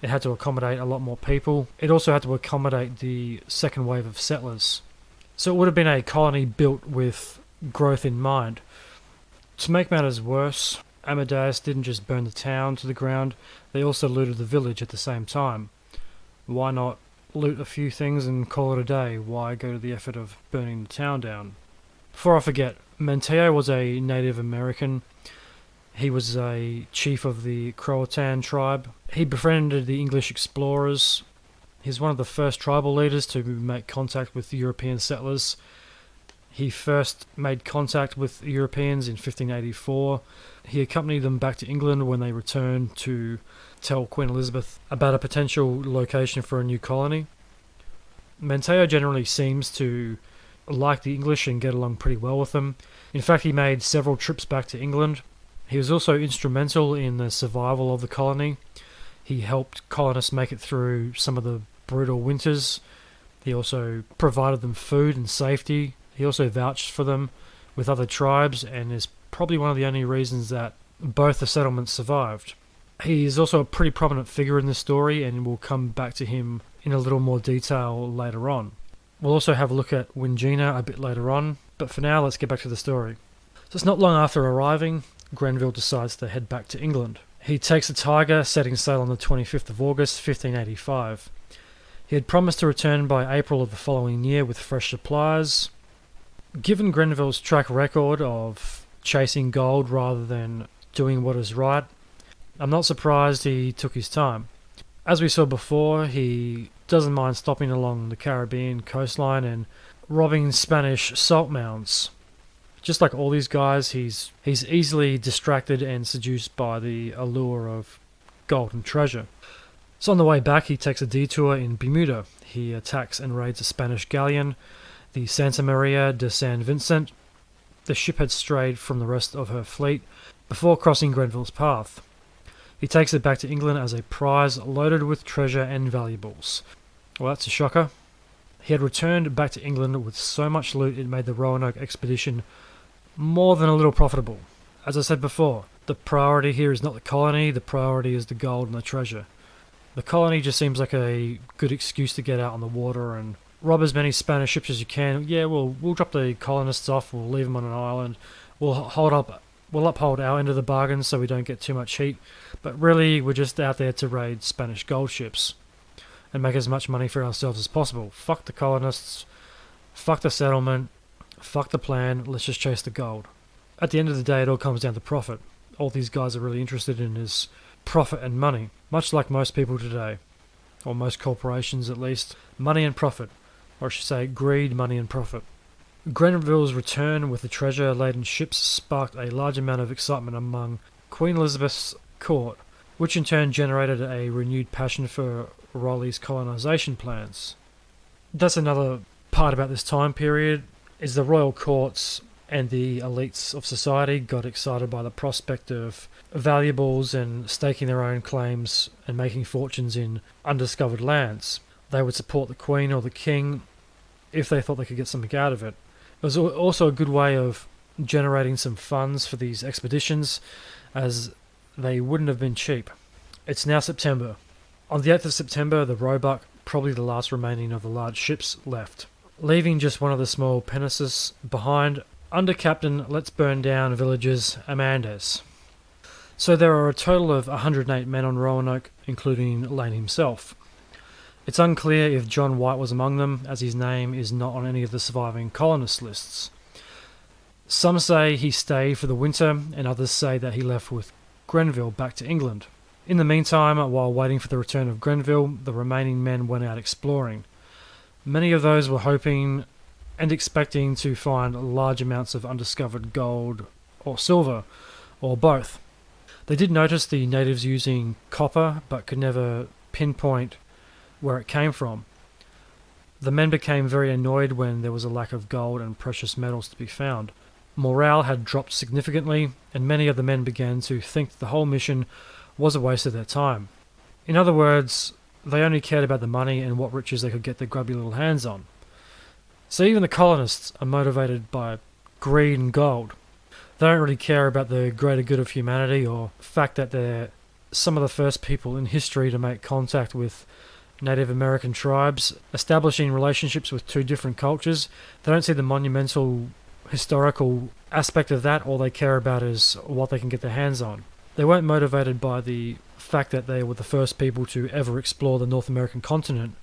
It had to accommodate a lot more people. It also had to accommodate the second wave of settlers. So it would have been a colony built with growth in mind. To make matters worse, Amadeus didn't just burn the town to the ground, they also looted the village at the same time. Why not loot a few things and call it a day? Why go to the effort of burning the town down? Before I forget, Manteo was a Native American. He was a chief of the Croatoan tribe. He befriended the English explorers. He's one of the first tribal leaders to make contact with European settlers. He first made contact with Europeans in 1584. He accompanied them back to England when they returned to tell Queen Elizabeth about a potential location for a new colony. Manteo generally seems to like the English and get along pretty well with them. In fact, he made several trips back to England. He was also instrumental in the survival of the colony. He helped colonists make it through some of the brutal winters. He also provided them food and safety. He also vouched for them with other tribes and is probably one of the only reasons that both the settlements survived. He is also a pretty prominent figure in this story, and we'll come back to him in a little more detail later on. We'll also have a look at Wingina a bit later on, but for now let's get back to the story. So it's not long after arriving, Grenville decides to head back to England. He takes the Tiger, setting sail on the 25th of August, 1585. He had promised to return by April of the following year with fresh supplies. Given Grenville's track record of chasing gold rather than doing what is right, I'm not surprised he took his time. As we saw before, he doesn't mind stopping along the Caribbean coastline and robbing Spanish salt mounds. Just like all these guys, he's easily distracted and seduced by the allure of gold and treasure. So on the way back, he takes a detour in Bermuda. He attacks and raids a Spanish galleon, the Santa Maria de San Vicente. The ship had strayed from the rest of her fleet before crossing Grenville's path. He takes it back to England as a prize loaded with treasure and valuables. Well, that's a shocker. He had returned back to England with so much loot it made the Roanoke expedition more than a little profitable. As I said before, the priority here is not the colony, the priority is the gold and the treasure. The colony just seems like a good excuse to get out on the water and rob as many Spanish ships as you can. Yeah, we'll drop the colonists off, we'll leave them on an island, we'll uphold our end of the bargain so we don't get too much heat, but really we're just out there to raid Spanish gold ships and make as much money for ourselves as possible. Fuck the colonists, fuck the settlement, fuck the plan, let's just chase the gold. At the end of the day, it all comes down to profit. All these guys are really interested in is profit and money, much like most people today, or most corporations at least. Money and profit, or I should say greed, money and profit. Grenville's return with the treasure-laden ships sparked a large amount of excitement among Queen Elizabeth's court, which in turn generated a renewed passion for Raleigh's colonisation plans. That's another part about this time period, is the royal courts and the elites of society got excited by the prospect of valuables and staking their own claims and making fortunes in undiscovered lands. they would support the Queen or the King if they thought they could get something out of it. It was also a good way of generating some funds for these expeditions, as they wouldn't have been cheap. It's now September. On the 8th of September, the Roebuck, probably the last remaining of the large ships, left, leaving just one of the small pinnaces behind under Captain Let's Burn Down Villages Amandes. So there are a total of 108 men on Roanoke, including Lane himself. It's unclear if John White was among them, as his name is not on any of the surviving colonist lists. Some say he stayed for the winter, and others say that he left with Grenville back to England. In the meantime, while waiting for the return of Grenville, the remaining men went out exploring. Many of those were hoping and expecting to find large amounts of undiscovered gold or silver, or both. They did notice the natives using copper, but could never pinpoint where it came from. The men became very annoyed when there was a lack of gold and precious metals to be found. Morale had dropped significantly, and many of the men began to think that the whole mission was a waste of their time. In other words, they only cared about the money and what riches they could get their grubby little hands on. So even the colonists are motivated by greed and gold. They don't really care about the greater good of humanity or the fact that they're some of the first people in history to make contact with Native American tribes, establishing relationships with two different cultures. They don't see the monumental historical aspect of that. All they care about is what they can get their hands on. They weren't motivated by the fact that they were the first people to ever explore the North American continent.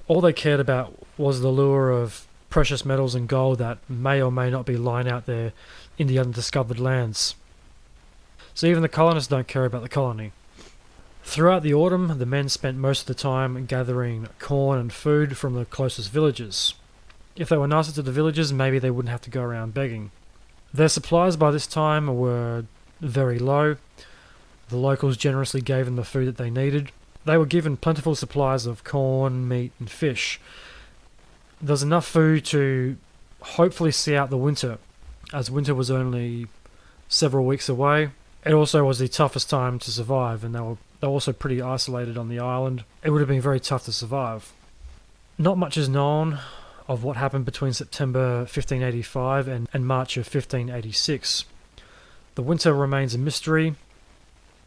All they cared about was the lure of precious metals and gold that may or may not be lying out there in the undiscovered lands. So even the colonists don't care about the colony. Throughout the autumn, the men spent most of the time gathering corn and food from the closest villages. If they were nicer to the villagers, maybe they wouldn't have to go around begging. Their supplies by this time were very low. The locals generously gave them the food that they needed. They were given plentiful supplies of corn, meat, and fish. There was enough food to hopefully see out the winter, as winter was only several weeks away. It also was the toughest time to survive, and they were also pretty isolated on the island. It would have been very tough to survive. Not much is known of what happened between September 1585 and March of 1586. The winter remains a mystery.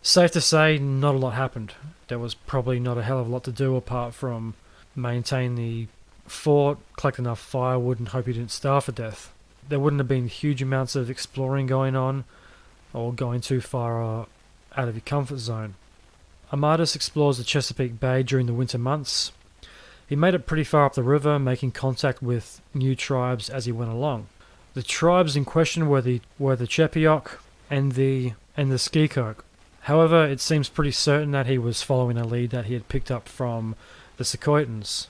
Safe to say, not a lot happened. There was probably not a hell of a lot to do apart from maintain the fort, collect enough firewood, and hope you didn't starve to death. There wouldn't have been huge amounts of exploring going on, or going too far out of your comfort zone. Amadis explores the Chesapeake Bay during the winter months. He made it pretty far up the river, making contact with new tribes as he went along. The tribes in question were the Chepiok and the Skikok. However, it seems pretty certain that he was following a lead that he had picked up from the Secoitans.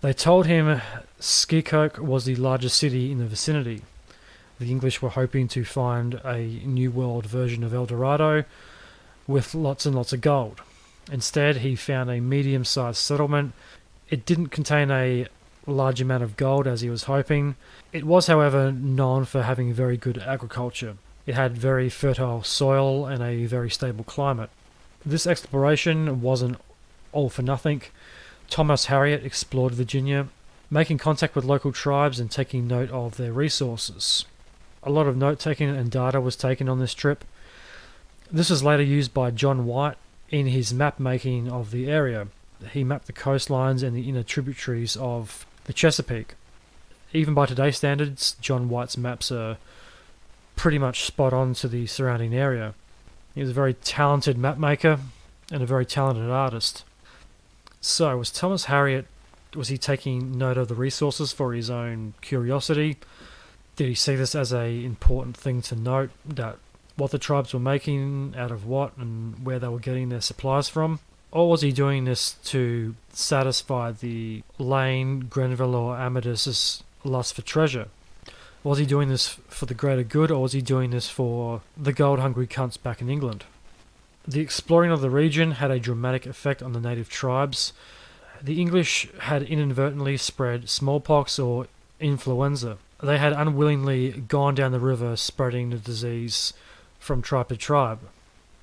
They told him Skikok was the largest city in the vicinity. The English were hoping to find a New World version of El Dorado with lots and lots of gold. Instead, he found a medium-sized settlement. It didn't contain a large amount of gold as he was hoping. It was, however, known for having very good agriculture. It had very fertile soil and a very stable climate. This exploration wasn't all for nothing. Thomas Harriot explored Virginia, making contact with local tribes and taking note of their resources. A lot of note-taking and data was taken on this trip. This was later used by John White in his map-making of the area. He mapped the coastlines and the inner tributaries of the Chesapeake. Even by today's standards, John White's maps are pretty much spot on to the surrounding area. He was a very talented mapmaker and a very talented artist. So, was Thomas Harriot, was he taking note of the resources for his own curiosity? Did he see this as an important thing to note, that what the tribes were making, out of what, and where they were getting their supplies from? Or was he doing this to satisfy the Lane, Grenville, or Amadis's lust for treasure? Was he doing this for the greater good, or was he doing this for the gold-hungry cunts back in England? The exploring of the region had a dramatic effect on the native tribes. The English had inadvertently spread smallpox or influenza. They had unwillingly gone down the river spreading the disease from tribe to tribe.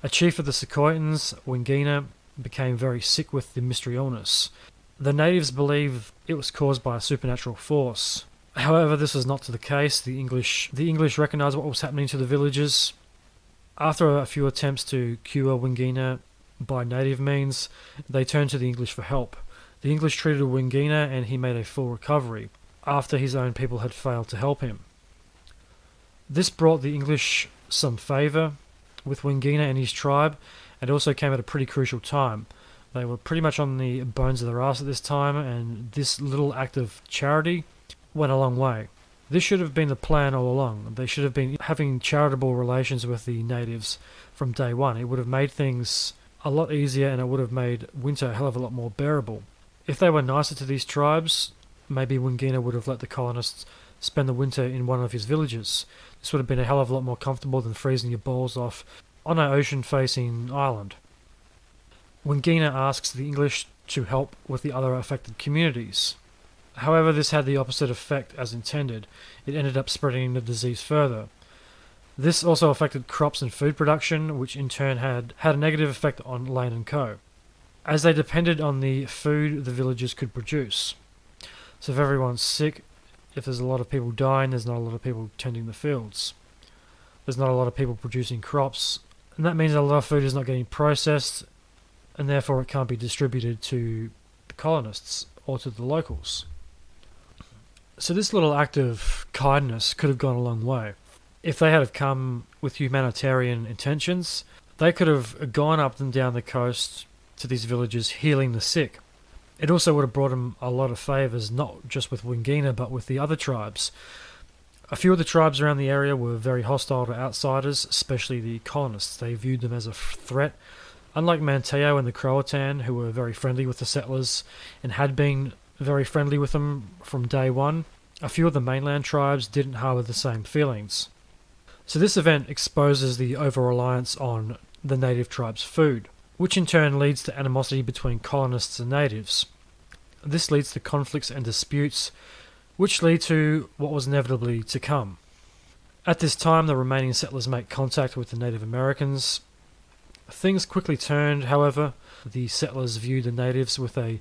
A chief of the Secoitans, Wingina, became very sick with the mystery illness. The natives believe it was caused by a supernatural force. However, this was not to the case. The English recognised what was happening to the villagers. After a few attempts to cure Wingina by native means, they turned to the English for help. The English treated Wingina and he made a full recovery, after his own people had failed to help him. This brought the English some favour with Wingina and his tribe, and also came at a pretty crucial time. They were pretty much on the bones of their ass at this time, and this little act of charity went a long way. This should have been the plan all along. They should have been having charitable relations with the natives from day one. It would have made things a lot easier, and it would have made winter a hell of a lot more bearable. If they were nicer to these tribes, maybe Wingina would have let the colonists spend the winter in one of his villages. This would have been a hell of a lot more comfortable than freezing your balls off on an ocean-facing island. Wingina asks the English to help with the other affected communities. However, this had the opposite effect as intended. It ended up spreading the disease further. This also affected crops and food production, which in turn had a negative effect on Lane and Co., as they depended on the food the villagers could produce. So if everyone's sick, if there's a lot of people dying, there's not a lot of people tending the fields. There's not a lot of people producing crops, and that means a lot of food is not getting processed, and therefore it can't be distributed to the colonists or to the locals. So this little act of kindness could have gone a long way. If they had come with humanitarian intentions, they could have gone up and down the coast to these villages healing the sick. It also would have brought them a lot of favours, not just with Wingina, but with the other tribes. A few of the tribes around the area were very hostile to outsiders, especially the colonists. They viewed them as a threat. Unlike Manteo and the Croatoan, who were very friendly with the settlers and had been very friendly with them from day one, a few of the mainland tribes didn't harbour the same feelings. So this event exposes the over-reliance on the native tribes' food, which in turn leads to animosity between colonists and natives. This leads to conflicts and disputes, which lead to what was inevitably to come. At this time, the remaining settlers make contact with the Native Americans. Things quickly turned, however. The settlers viewed the natives with a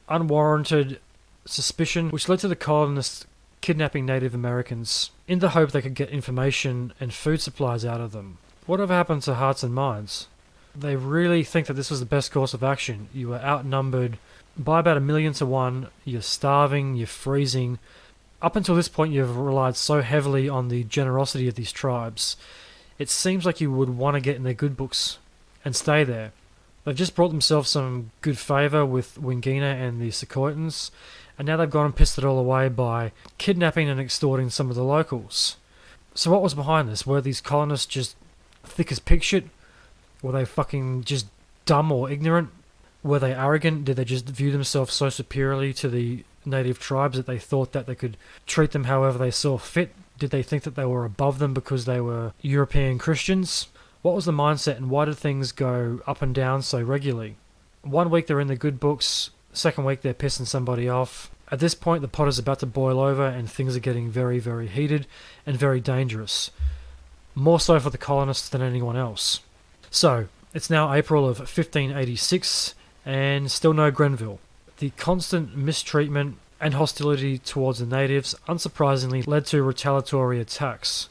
unwarranted suspicion, which led to the colonists kidnapping Native Americans in the hope they could get information and food supplies out of them. Whatever happened to hearts and minds? They really think that this was the best course of action. You were outnumbered by about 1,000,000 to 1. You're starving, you're freezing. Up until this point, you've relied so heavily on the generosity of these tribes. It seems like you would want to get in their good books and stay there. They've just brought themselves some good favour with Wingina and the Secoitans, and now they've gone and pissed it all away by kidnapping and extorting some of the locals. So what was behind this? Were these colonists just thick as pig shit? Were they fucking just dumb or ignorant? Were they arrogant? Did they just view themselves so superiorly to the native tribes that they thought that they could treat them however they saw fit? Did they think that they were above them because they were European Christians? What was the mindset, and why did things go up and down so regularly? 1 week they're in the good books, second week they're pissing somebody off. At this point the pot is about to boil over and things are getting very, very heated and very dangerous. More so for the colonists than anyone else. So, it's now April of 1586 and still no Grenville. The constant mistreatment and hostility towards the natives unsurprisingly led to retaliatory attacks,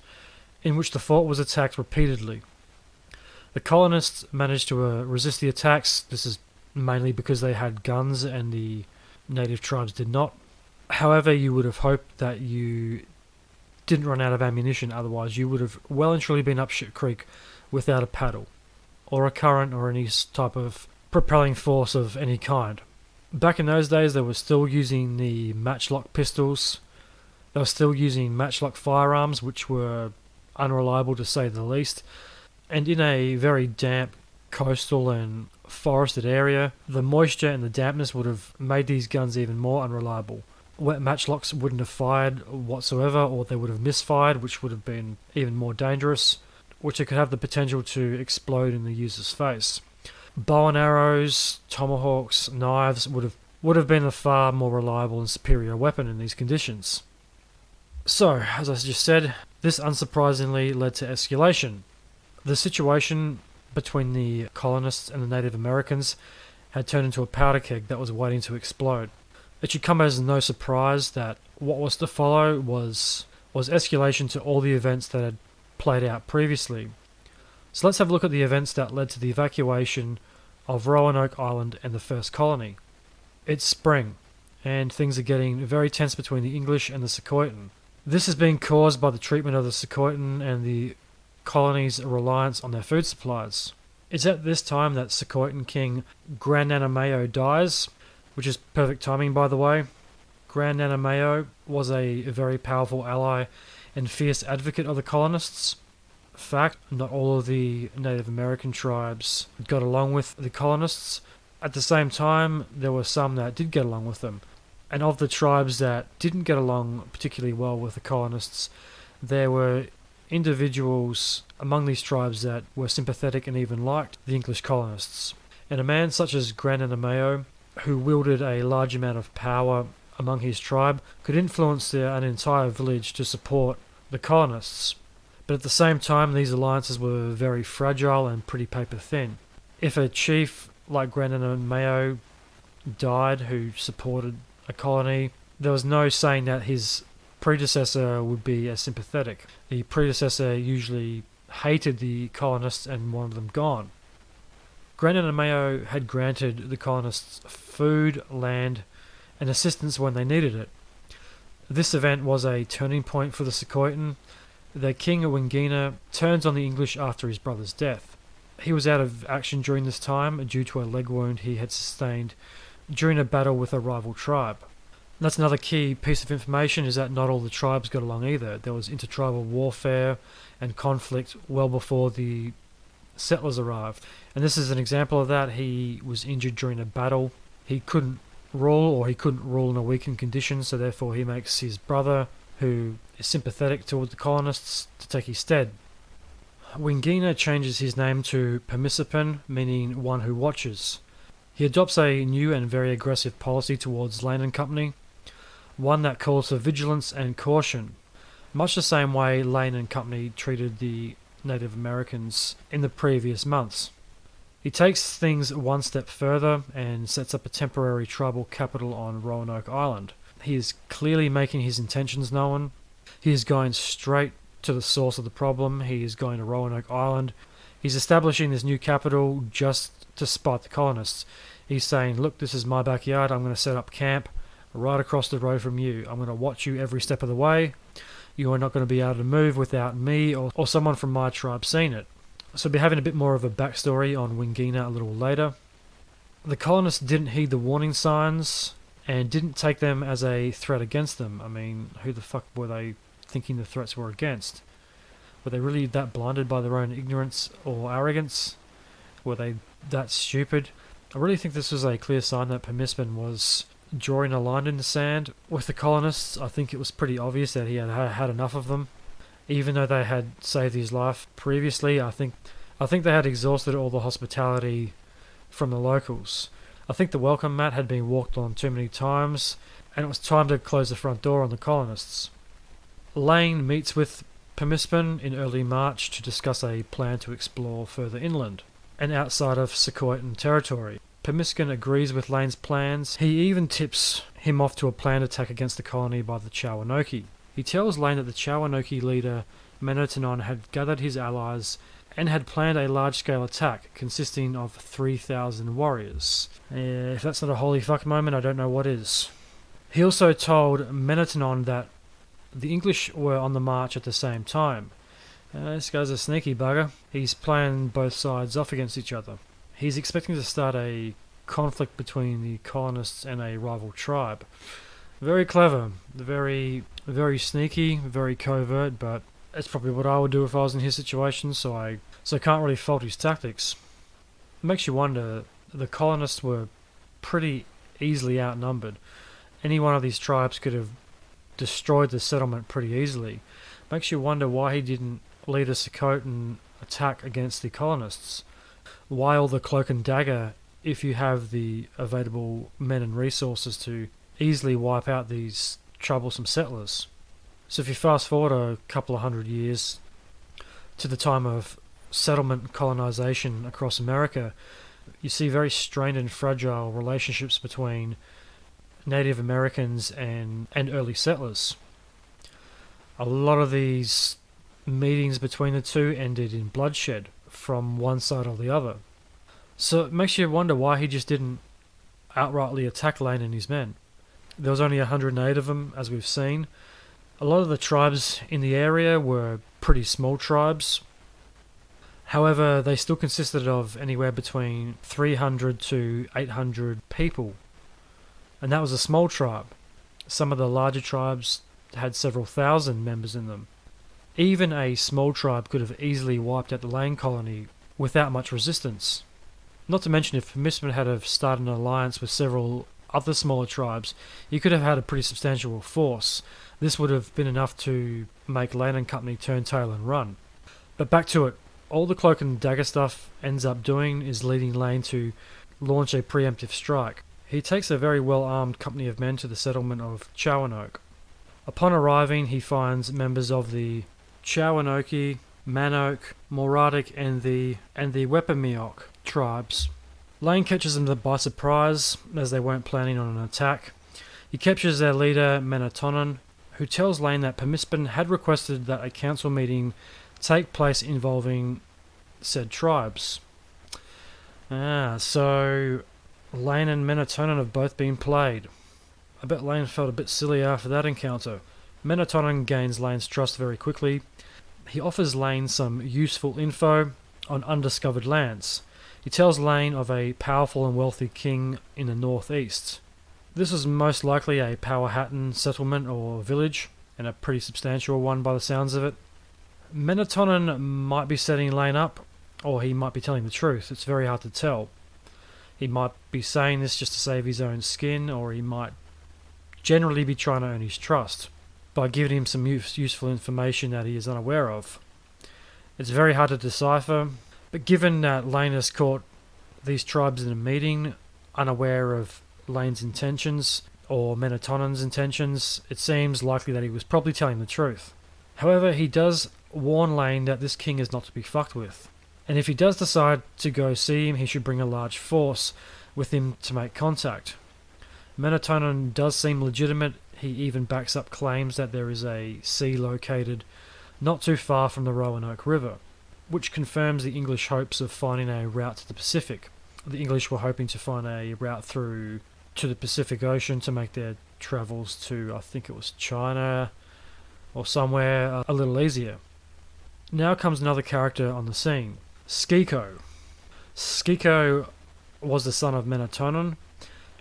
in which the fort was attacked repeatedly. The colonists managed to resist the attacks. This is mainly because they had guns and the native tribes did not. However, you would have hoped that you didn't run out of ammunition, otherwise you would have well and truly been up shit creek without a paddle, or a current, or any type of propelling force of any kind. Back in those days, they were still using the matchlock pistols. They were still using matchlock firearms, which were unreliable to say the least. And in a very damp coastal and forested area, the moisture and the dampness would have made these guns even more unreliable. Wet matchlocks wouldn't have fired whatsoever, or they would have misfired, which would have been even more dangerous, which it could have the potential to explode in the user's face. Bow and arrows, tomahawks, knives would have been a far more reliable and superior weapon in these conditions. So, as I just said, this unsurprisingly led to escalation. The situation between the colonists and the Native Americans had turned into a powder keg that was waiting to explode. It should come as no surprise that what was to follow was escalation to all the events that had played out previously. So let's have a look at the events that led to the evacuation of Roanoke Island and the first colony. It's spring, and things are getting very tense between the English and the Secoitan. This has been caused by the treatment of the Secoitan and the colony's reliance on their food supplies. It's at this time that Secoitan king Grannanameo dies, which is perfect timing, by the way. Grannanameo was a very powerful ally and fierce advocate of the colonists. Fact, not all of the Native American tribes got along with the colonists. At the same time, there were some that did get along with them. And of the tribes that didn't get along particularly well with the colonists, there were individuals among these tribes that were sympathetic and even liked the English colonists. And a man such as Grannanameo, who wielded a large amount of power among his tribe, could influence an entire village to support the colonists. But at the same time, these alliances were very fragile and pretty paper thin. If a chief like Grannanameo died who supported a colony, there was no saying that his predecessor would be as sympathetic. The predecessor usually hated the colonists and wanted them gone. Grannanameo had granted the colonists food, land, and assistance when they needed it. This event was a turning point for the Secoitan. The king of Wingina turns on the English after his brother's death. He was out of action during this time due to a leg wound he had sustained during a battle with a rival tribe. That's another key piece of information, is that not all the tribes got along either. There was intertribal warfare and conflict well before the settlers arrived. And this is an example of that. He was injured during a battle. He couldn't rule in a weakened condition, so therefore he makes his brother, who is sympathetic towards the colonists, to take his stead. Wingina changes his name to Permissipan, meaning one who watches. He adopts a new and very aggressive policy towards Lane and Company, one that calls for vigilance and caution, much the same way Lane and Company treated the Native Americans in the previous months. He takes things one step further and sets up a temporary tribal capital on Roanoke Island. He is clearly making his intentions known. He is going straight to the source of the problem. He is going to Roanoke Island. He's establishing this new capital just to spite the colonists. He's saying, look, this is my backyard. I'm going to set up camp right across the road from you. I'm going to watch you every step of the way. You are not going to be able to move without me or someone from my tribe seeing it. So we'll be having a bit more of a backstory on Wingina a little later. The colonists didn't heed the warning signs and didn't take them as a threat against them. I mean, who the fuck were they thinking the threats were against? Were they really that blinded by their own ignorance or arrogance? Were they that stupid? I really think this was a clear sign that Permissipan was drawing a line in the sand with the colonists. I think it was pretty obvious that he had enough of them. Even though they had saved his life previously, I think they had exhausted all the hospitality from the locals. I think the welcome mat had been walked on too many times, and it was time to close the front door on the colonists. Lane meets with Permissipan in early March to discuss a plan to explore further inland and outside of Secoitan territory. Permissipan agrees with Lane's plans. He even tips him off to a planned attack against the colony by the Chowanoke. He tells Lane that the Chowanoke leader Menetanon had gathered his allies and had planned a large-scale attack consisting of 3,000 warriors. If that's not a holy fuck moment, I don't know what is. He also told Menetanon that the English were on the march at the same time. This guy's a sneaky bugger. He's playing both sides off against each other. He's expecting to start a conflict between the colonists and a rival tribe. Very clever, very, very sneaky, very covert, but that's probably what I would do if I was in his situation, so I can't really fault his tactics. It makes you wonder, the colonists were pretty easily outnumbered. Any one of these tribes could have destroyed the settlement pretty easily. Makes you wonder why he didn't lead a Secoitan attack against the colonists. Why all the cloak and dagger if you have the available men and resources to easily wipe out these troublesome settlers? So if you fast forward a couple of hundred years to the time of settlement and colonisation across America, you see very strained and fragile relationships between Native Americans and early settlers. A lot of these meetings between the two ended in bloodshed from one side or the other. So it makes you wonder why he just didn't outrightly attack Lane and his men. There was only 108 of them, as we've seen. A lot of the tribes in the area were pretty small tribes. However, they still consisted of anywhere between 300 to 800 people. And that was a small tribe. Some of the larger tribes had several thousand members in them. Even a small tribe could have easily wiped out the Lane colony without much resistance. Not to mention, if Permisman had have started an alliance with several other smaller tribes, he could have had a pretty substantial force. This would have been enough to make Lane and Company turn tail and run. But back to it. All the cloak and dagger stuff ends up doing is leading Lane to launch a preemptive strike. He takes a very well-armed company of men to the settlement of Roanoke. Upon arriving, he finds members of the Roanoke, Manoke, Moratic, and the Wepemiok tribes. Lane catches them by surprise, as they weren't planning on an attack. He captures their leader, Menatonon, who tells Lane that Permisman had requested that a council meeting take place involving said tribes. So Lane and Menatonon have both been played. I bet Lane felt a bit silly after that encounter. Menatonon gains Lane's trust very quickly. He offers Lane some useful info on undiscovered lands. He tells Lane of a powerful and wealthy king in the northeast. This was most likely a Powhatan settlement or village, and a pretty substantial one by the sounds of it. Menatonon might be setting Lane up, or he might be telling the truth. It's very hard to tell. He might be saying this just to save his own skin, or he might generally be trying to earn his trust by giving him some useful information that he is unaware of. It's very hard to decipher, but given that Lane has caught these tribes in a meeting, unaware of Lane's intentions or Menatonon's intentions, it seems likely that he was probably telling the truth. However, he does warn Lane that this king is not to be fucked with, and if he does decide to go see him, he should bring a large force with him to make contact. Menatonon does seem legitimate. He even backs up claims that there is a sea located not too far from the Roanoke River, which confirms the English hopes of finding a route to the Pacific. The English were hoping to find a route through to the Pacific Ocean to make their travels to, I think it was China or somewhere, a little easier. Now comes another character on the scene, Skiko. Skiko was the son of Menatonon.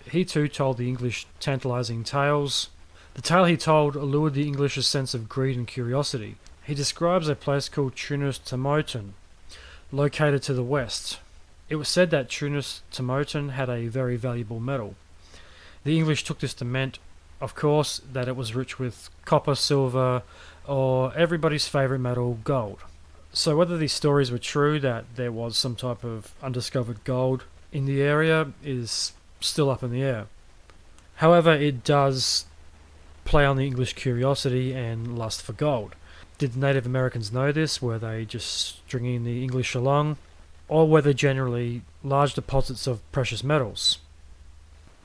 He too told the English tantalizing tales. The tale he told allured the English's sense of greed and curiosity. He describes a place called Tunis Tamoton, located to the west. It was said that Tunis Tamoton had a very valuable metal. The English took this to meant, of course, that it was rich with copper, silver, or everybody's favourite metal, gold. So whether these stories were true, that there was some type of undiscovered gold in the area, is still up in the air. However, it does play on the English curiosity and lust for gold. Did the Native Americans know this? Were they just stringing the English along? Or were there generally large deposits of precious metals?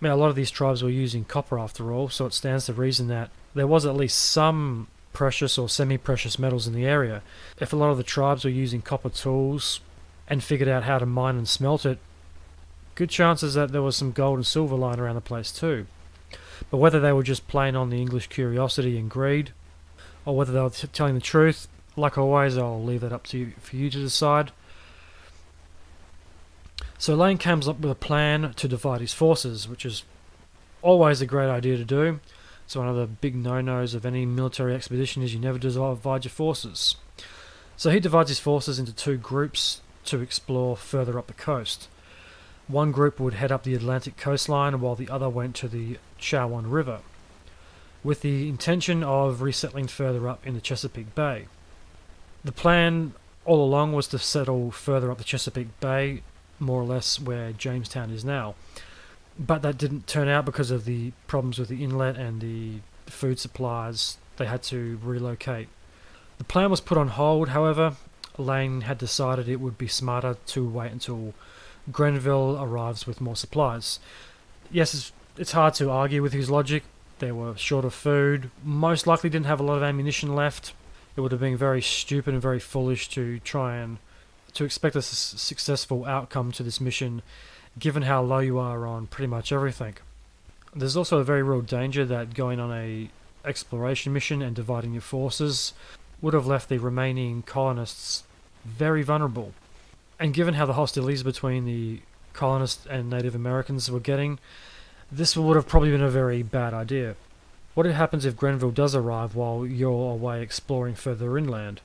I mean, a lot of these tribes were using copper after all, so it stands to reason that there was at least some precious or semi-precious metals in the area. If a lot of the tribes were using copper tools and figured out how to mine and smelt it, good chances that there was some gold and silver lying around the place too. But whether they were just playing on the English curiosity and greed, or whether they were telling the truth, like always, I'll leave that up to you for you to decide. So Lane comes up with a plan to divide his forces, which is always a great idea to do. It's one of the big no-nos of any military expedition is you never divide your forces. So he divides his forces into two groups to explore further up the coast. One group would head up the Atlantic coastline while the other went to the Chowan River, with the intention of resettling further up in the Chesapeake Bay. The plan all along was to settle further up the Chesapeake Bay, more or less where Jamestown is now. But that didn't turn out because of the problems with the inlet and the food supplies. They had to relocate. The plan was put on hold, however. Lane had decided it would be smarter to wait until Grenville arrives with more supplies. Yes, it's hard to argue with his logic. They were short of food, most likely didn't have a lot of ammunition left. It would have been very stupid and very foolish to try and to expect a successful outcome to this mission, given how low you are on pretty much everything. There's also a very real danger that going on a exploration mission and dividing your forces would have left the remaining colonists very vulnerable. And given how the hostilities between the colonists and Native Americans were getting, this would have probably been a very bad idea. What happens if Grenville does arrive while you're away exploring further inland?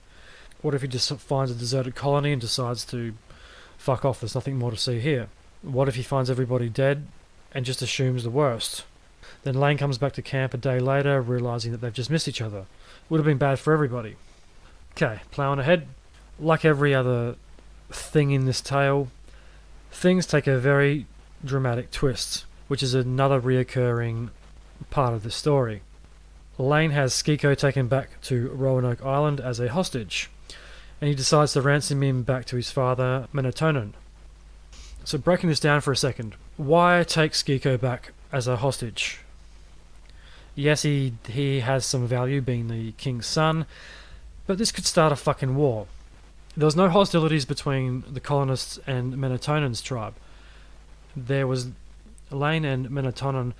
What if he just finds a deserted colony and decides to fuck off, there's nothing more to see here? What if he finds everybody dead and just assumes the worst? Then Lane comes back to camp a day later, realising that they've just missed each other. Would have been bad for everybody. Okay, ploughing ahead. Like every other thing in this tale, things take a very dramatic twist, which is another reoccurring part of the story. Lane has Skiko taken back to Roanoke Island as a hostage, and he decides to ransom him back to his father, Menatonon. So breaking this down for a second, why take Skiko back as a hostage? Yes, he has some value being the king's son, but this could start a fucking war. There was no hostilities between the colonists and Menatonon's tribe. There was Lane and Menatonon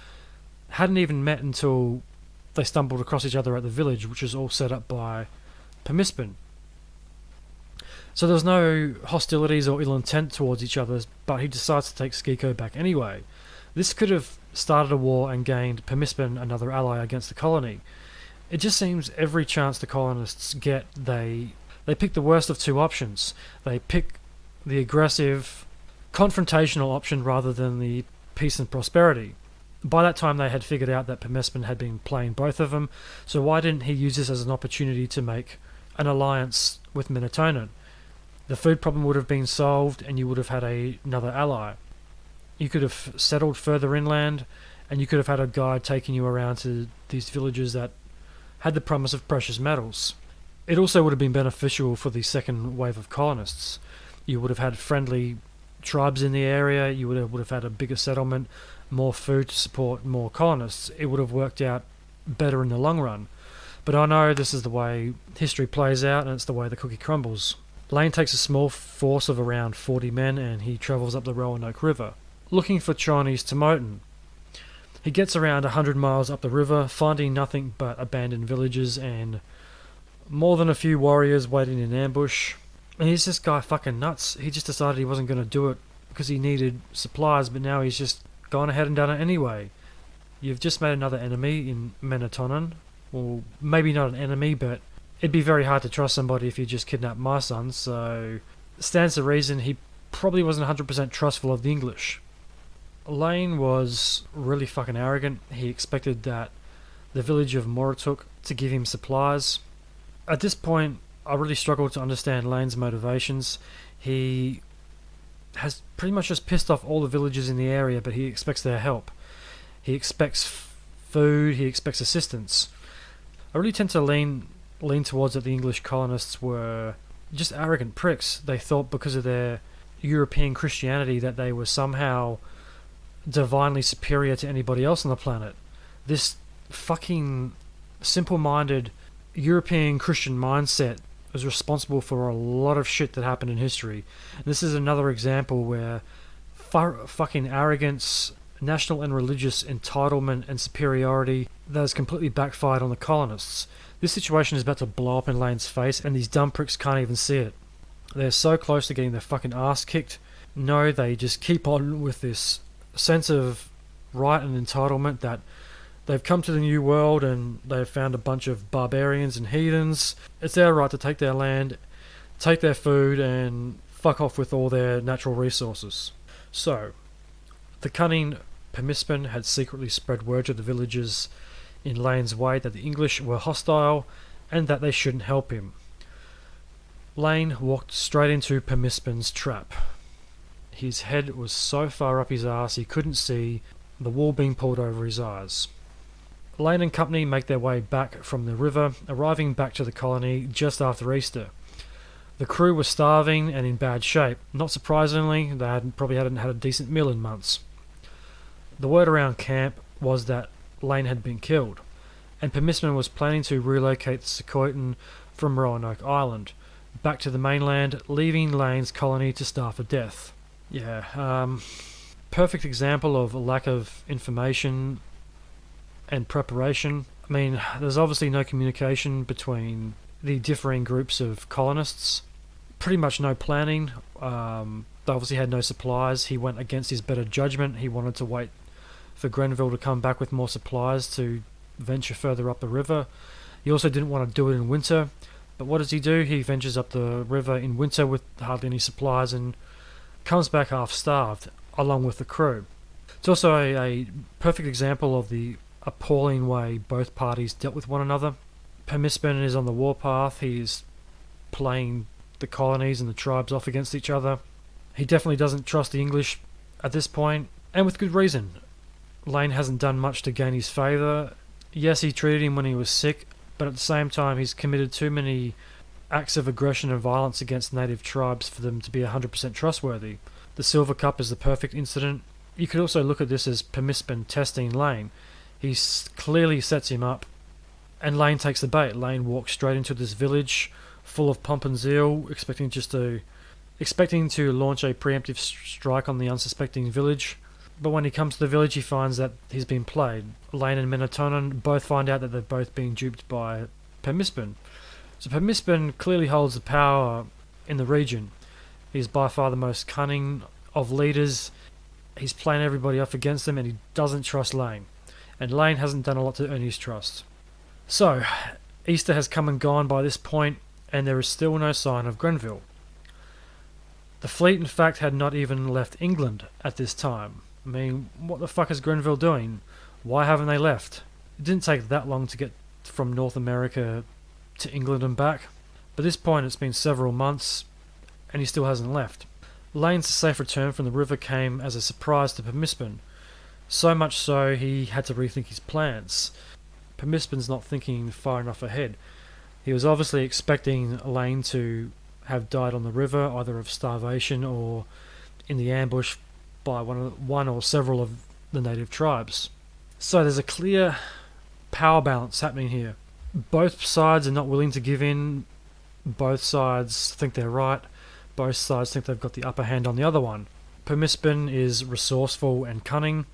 hadn't even met until they stumbled across each other at the village, which was all set up by Permispin. So there was no hostilities or ill intent towards each other, but he decides to take Skiko back anyway. This could have started a war and gained Permispin another ally against the colony. It just seems every chance the colonists get, they pick the worst of two options. They pick the aggressive, confrontational option rather than the peace and prosperity. By that time they had figured out that Permispin had been playing both of them, so why didn't he use this as an opportunity to make an alliance with Menatonon? The food problem would have been solved and you would have had another ally. You could have settled further inland and you could have had a guide taking you around to these villages that had the promise of precious metals. It also would have been beneficial for the second wave of colonists. You would have had friendly tribes in the area, you would have had a bigger settlement, more food to support more colonists. It would have worked out better in the long run. But I know this is the way history plays out and it's the way the cookie crumbles. Lane takes a small force of around 40 men and he travels up the Roanoke River, looking for Chinese Tomotan. He gets around 100 miles up the river, finding nothing but abandoned villages and more than a few warriors waiting in ambush. And he's this guy fucking nuts. He just decided he wasn't going to do it because he needed supplies, but now he's just gone ahead and done it anyway. You've just made another enemy in Menatonon. Well, maybe not an enemy, but it'd be very hard to trust somebody if you just kidnapped my son, so stands to reason he probably wasn't 100% trustful of the English. Lane was really fucking arrogant. He expected that the village of Moratook to give him supplies. At this point, I really struggled to understand Lane's motivations. He has pretty much just pissed off all the villagers in the area, but he expects their help. He expects food, he expects assistance. I really tend to lean towards that the English colonists were just arrogant pricks. They thought because of their European Christianity that they were somehow divinely superior to anybody else on the planet. This fucking simple-minded European Christian mindset was responsible for a lot of shit that happened in history. And this is another example where fucking arrogance, national and religious entitlement and superiority that has completely backfired on the colonists. This situation is about to blow up in Lane's face and these dumb pricks can't even see it. They're so close to getting their fucking ass kicked. No, they just keep on with this sense of right and entitlement that they've come to the new world and they've found a bunch of barbarians and heathens. It's their right to take their land, take their food, and fuck off with all their natural resources. So, the cunning Permispin had secretly spread word to the villagers in Lane's way that the English were hostile and that they shouldn't help him. Lane walked straight into Permispin's trap. His head was so far up his ass he couldn't see, the wool being pulled over his eyes. Lane and company make their way back from the river, arriving back to the colony just after Easter. The crew were starving and in bad shape. Not surprisingly, they probably hadn't had a decent meal in months. The word around camp was that Lane had been killed, and Permisman was planning to relocate the Croatoan from Roanoke Island back to the mainland, leaving Lane's colony to starve to death. Yeah, perfect example of a lack of information and preparation. I mean, there's obviously no communication between the differing groups of colonists. Pretty much no planning. They obviously had no supplies. He went against his better judgment. He wanted to wait for Grenville to come back with more supplies to venture further up the river. He also didn't want to do it in winter. But what does he do? He ventures up the river in winter with hardly any supplies and comes back half-starved, along with the crew. It's also a perfect example of the appalling way both parties dealt with one another. Permispen is on the warpath. He's playing the colonies and the tribes off against each other. He definitely doesn't trust the English at this point, and with good reason. Lane hasn't done much to gain his favour. Yes, he treated him when he was sick, but at the same time he's committed too many acts of aggression and violence against native tribes for them to be 100% trustworthy. The Silver Cup is the perfect incident. You could also look at this as Permispen testing Lane. He clearly sets him up, and Lane takes the bait. Lane walks straight into this village, full of pomp and zeal, expecting to launch a preemptive strike on the unsuspecting village. But when he comes to the village, he finds that he's been played. Lane and Menatonen both find out that they've both been duped by Permispen. So Permispen clearly holds the power in the region. He's by far the most cunning of leaders. He's playing everybody off against him, and he doesn't trust Lane. And Lane hasn't done a lot to earn his trust. So, Easter has come and gone by this point, and there is still no sign of Grenville. The fleet, in fact, had not even left England at this time. I mean, what the fuck is Grenville doing? Why haven't they left? It didn't take that long to get from North America to England and back. By this point, it's been several months, and he still hasn't left. Lane's safe return from the river came as a surprise to Permispen. So much so, he had to rethink his plans. Permispen's not thinking far enough ahead. He was obviously expecting Lane to have died on the river, either of starvation or in the ambush by one or several of the native tribes. So there's a clear power balance happening here. Both sides are not willing to give in. Both sides think they're right. Both sides think they've got the upper hand on the other one. Permispen is resourceful and cunning.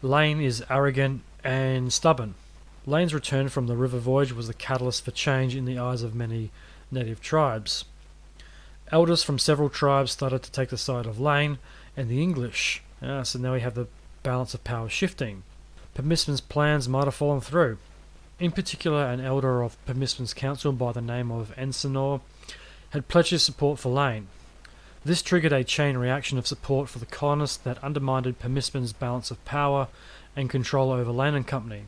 Lane is arrogant and stubborn. Lane's return from the river voyage was the catalyst for change in the eyes of many native tribes. Elders from several tribes started to take the side of Lane and the English. So now we have the balance of power shifting. Permispen's plans might have fallen through. In particular, an elder of Permispen's council by the name of Ensenor had pledged his support for Lane. This triggered a chain reaction of support for the colonists that undermined Permispen's balance of power and control over Lane and Company.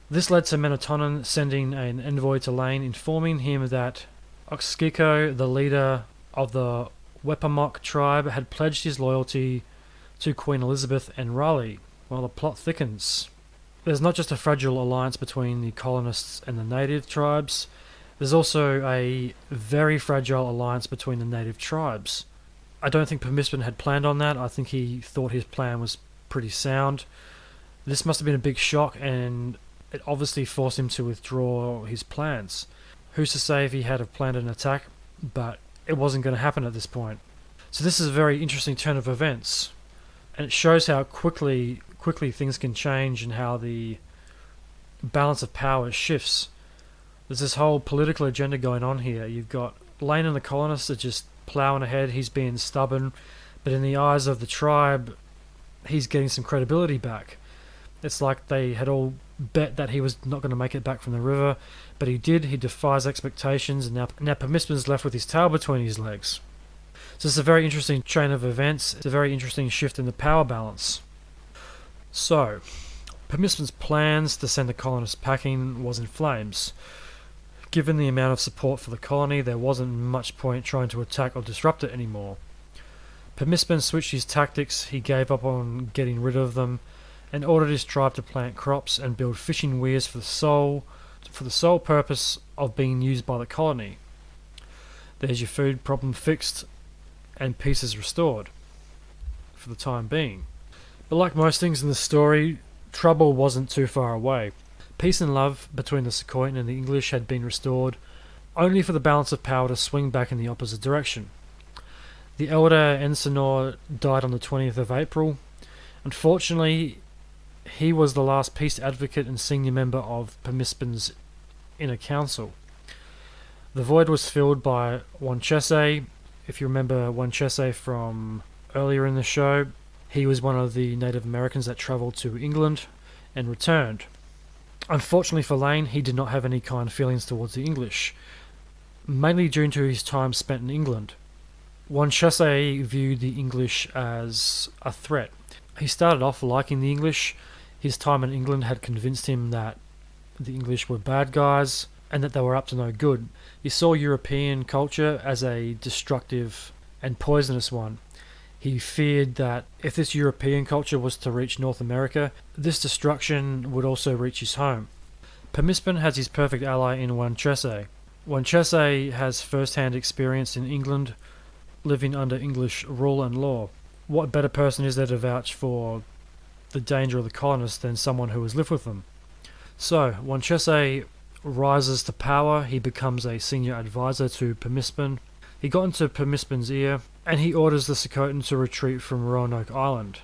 This led to Menatonen sending an envoy to Lane informing him that Oxkiko, the leader of the Wepamok tribe, had pledged his loyalty to Queen Elizabeth and Raleigh. Well, the plot thickens. There's not just a fragile alliance between the colonists and the native tribes, there's also a very fragile alliance between the native tribes. I don't think Permispen had planned on that. I think he thought his plan was pretty sound. This must have been a big shock, and it obviously forced him to withdraw his plans. Who's to say if he had have planned an attack, but it wasn't going to happen at this point. So this is a very interesting turn of events, and it shows how quickly things can change and how the balance of power shifts. There's this whole political agenda going on here. You've got Lane and the colonists are just ploughing ahead. He's being stubborn, but in the eyes of the tribe, he's getting some credibility back. It's like they had all bet that he was not going to make it back from the river, but he did. He defies expectations, and now Permispen's left with his tail between his legs. So it's a very interesting chain of events. It's a very interesting shift in the power balance. So, Permispen's plans to send the colonists packing was in flames. Given the amount of support for the colony, there wasn't much point trying to attack or disrupt it anymore. Permispen switched his tactics. He gave up on getting rid of them and ordered his tribe to plant crops and build fishing weirs for the sole purpose of being used by the colony. There's your food problem fixed and peace is restored for the time being. But like most things in the story, trouble wasn't too far away. Peace and love between the Secoitan and the English had been restored, only for the balance of power to swing back in the opposite direction. The elder Ensenor died on the 20th of April. Unfortunately, he was the last peace advocate and senior member of Permispen's inner council. The void was filled by Wanchese. If you remember Wanchese from earlier in the show, he was one of the Native Americans that travelled to England and returned. Unfortunately for Lane, he did not have any kind feelings towards the English, mainly due to his time spent in England. Wanchese viewed the English as a threat. He started off liking the English. His time in England had convinced him that the English were bad guys and that they were up to no good. He saw European culture as a destructive and poisonous one. He feared that if this European culture was to reach North America, this destruction would also reach his home. Permispen has his perfect ally in Wanchese. Wanchese has first-hand experience in England, living under English rule and law. What better person is there to vouch for the danger of the colonists than someone who has lived with them? So, Wanchese rises to power. He becomes a senior advisor to Permispen. He got into Permispen's ear, and he orders the Secoitan to retreat from Roanoke Island.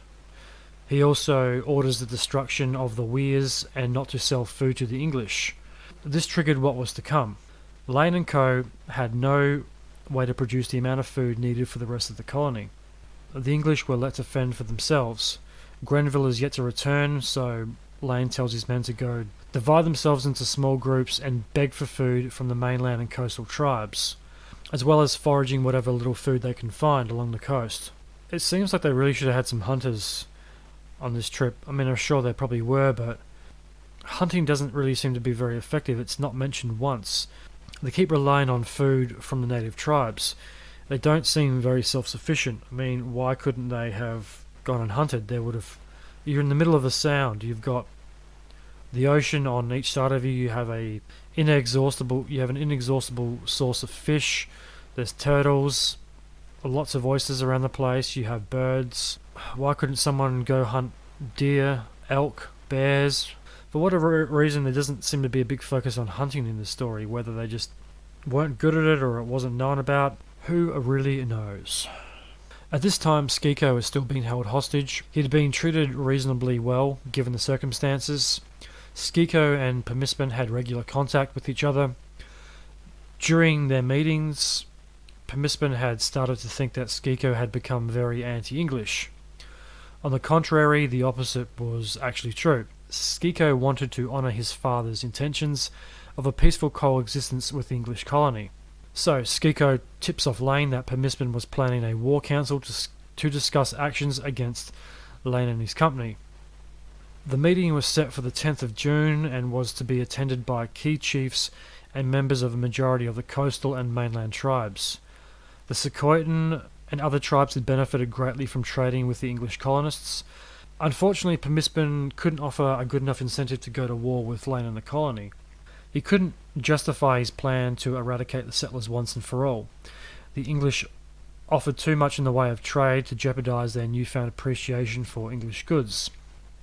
He also orders the destruction of the weirs and not to sell food to the English. This triggered what was to come. Lane and Co. had no way to produce the amount of food needed for the rest of the colony. The English were let to fend for themselves. Grenville is yet to return, so Lane tells his men to go divide themselves into small groups and beg for food from the mainland and coastal tribes, as well as foraging whatever little food they can find along the coast. It seems like they really should have had some hunters on this trip. I mean, I'm sure there probably were, but hunting doesn't really seem to be very effective. It's not mentioned once. They keep relying on food from the native tribes. They don't seem very self-sufficient. I mean, why couldn't they have gone and hunted? You're in the middle of the sound. You've got the ocean on each side of you. You have an inexhaustible source of fish. There's turtles, lots of oysters around the place. You have birds. Why couldn't someone go hunt deer, elk, bears? For whatever reason, there doesn't seem to be a big focus on hunting in this story, whether they just weren't good at it or it wasn't known about. Who really knows? At this time, Skiko was still being held hostage. He'd been treated reasonably well, given the circumstances. Skiko and Permispen had regular contact with each other. During their meetings, Permispen had started to think that Skiko had become very anti-English. On the contrary, the opposite was actually true. Skiko wanted to honour his father's intentions of a peaceful coexistence with the English colony. So, Skiko tips off Lane that Permispen was planning a war council to discuss actions against Lane and his company. The meeting was set for the 10th of June and was to be attended by key chiefs and members of a majority of the coastal and mainland tribes. The Secoitan and other tribes had benefited greatly from trading with the English colonists. Unfortunately, Permispen couldn't offer a good enough incentive to go to war with Lane and the colony. He couldn't justify his plan to eradicate the settlers once and for all. The English offered too much in the way of trade to jeopardise their newfound appreciation for English goods.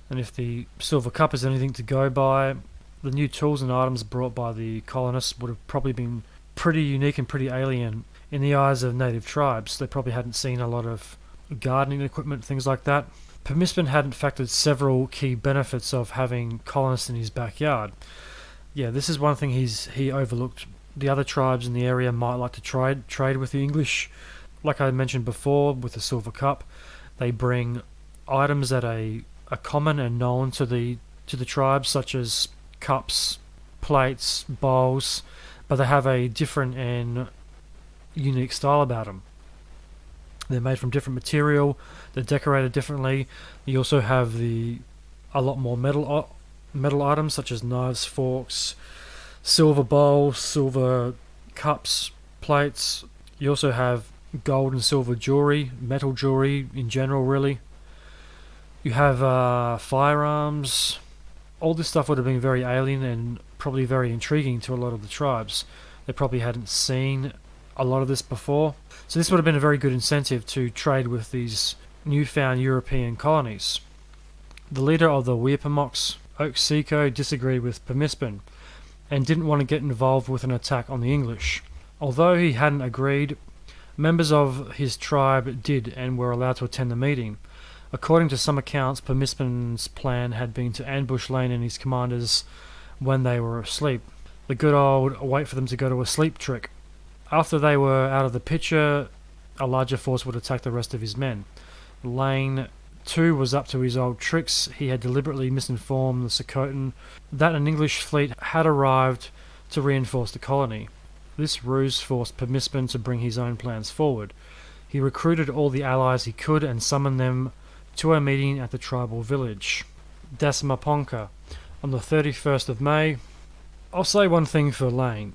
And if the Silver Cup is anything to go by, the new tools and items brought by the colonists would have probably been pretty unique and pretty alien in the eyes of native tribes. They probably hadn't seen a lot of gardening equipment, things like that. Permispen hadn't factored several key benefits of having colonists in his backyard. Yeah, this is one thing he overlooked. The other tribes in the area might like to trade with the English. Like I mentioned before, with the Silver Cup, they bring items that are common and known to the tribes, such as cups, plates, bowls, but they have a different and unique style about them. They're made from different material. They're decorated differently. You also have a lot more metal items such as knives, forks, silver bowls, silver cups, plates. You also have gold and silver jewelry, metal jewelry in general, really. You have firearms. All this stuff would have been very alien and probably very intriguing to a lot of the tribes. They probably hadn't seen a lot of this before. So this would have been a very good incentive to trade with these newfound European colonies. The leader of the Weepamoks, Oksiko, disagreed with Permispin and didn't want to get involved with an attack on the English. Although he hadn't agreed, members of his tribe did and were allowed to attend the meeting. According to some accounts, Permispin's plan had been to ambush Lane and his commanders when they were asleep. The good old wait for them to go to a sleep trick. After they were out of the picture, a larger force would attack the rest of his men. Lane, too, was up to his old tricks. He had deliberately misinformed the Sokotan that an English fleet had arrived to reinforce the colony. This ruse forced Permispin to bring his own plans forward. He recruited all the allies he could and summoned them to a meeting at the tribal village, Dasmaponka, on the 31st of May. I'll say one thing for Lane.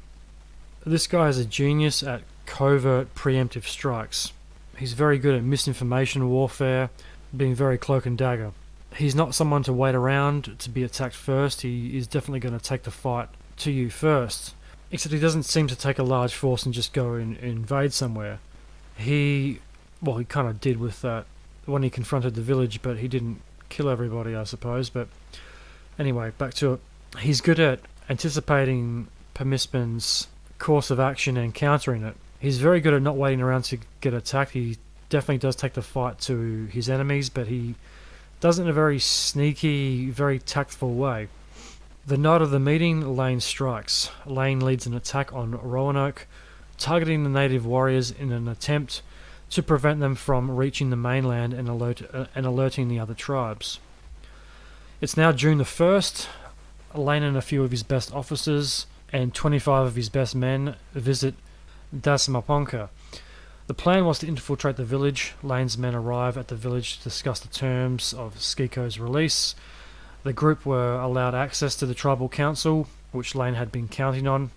This guy is a genius at covert preemptive strikes. He's very good at misinformation warfare, being very cloak and dagger. He's not someone to wait around to be attacked first. He is definitely going to take the fight to you first. Except he doesn't seem to take a large force and just go and invade somewhere. He kind of did with that when he confronted the village, but he didn't kill everybody, I suppose. But anyway, back to it. He's good at anticipating Permispin's course of action and countering it. He's very good at not waiting around to get attacked. He definitely does take the fight to his enemies, but he does it in a very sneaky, very tactful way. The night of the meeting, Lane strikes. Lane leads an attack on Roanoke, targeting the native warriors in an attempt to prevent them from reaching the mainland and alerting the other tribes. It's now June the 1st. Lane and a few of his best officers and 25 of his best men visit Dasmaponka. The plan was to infiltrate the village. Lane's men arrive at the village to discuss the terms of Skiko's release. The group were allowed access to the tribal council, which Lane had been counting on.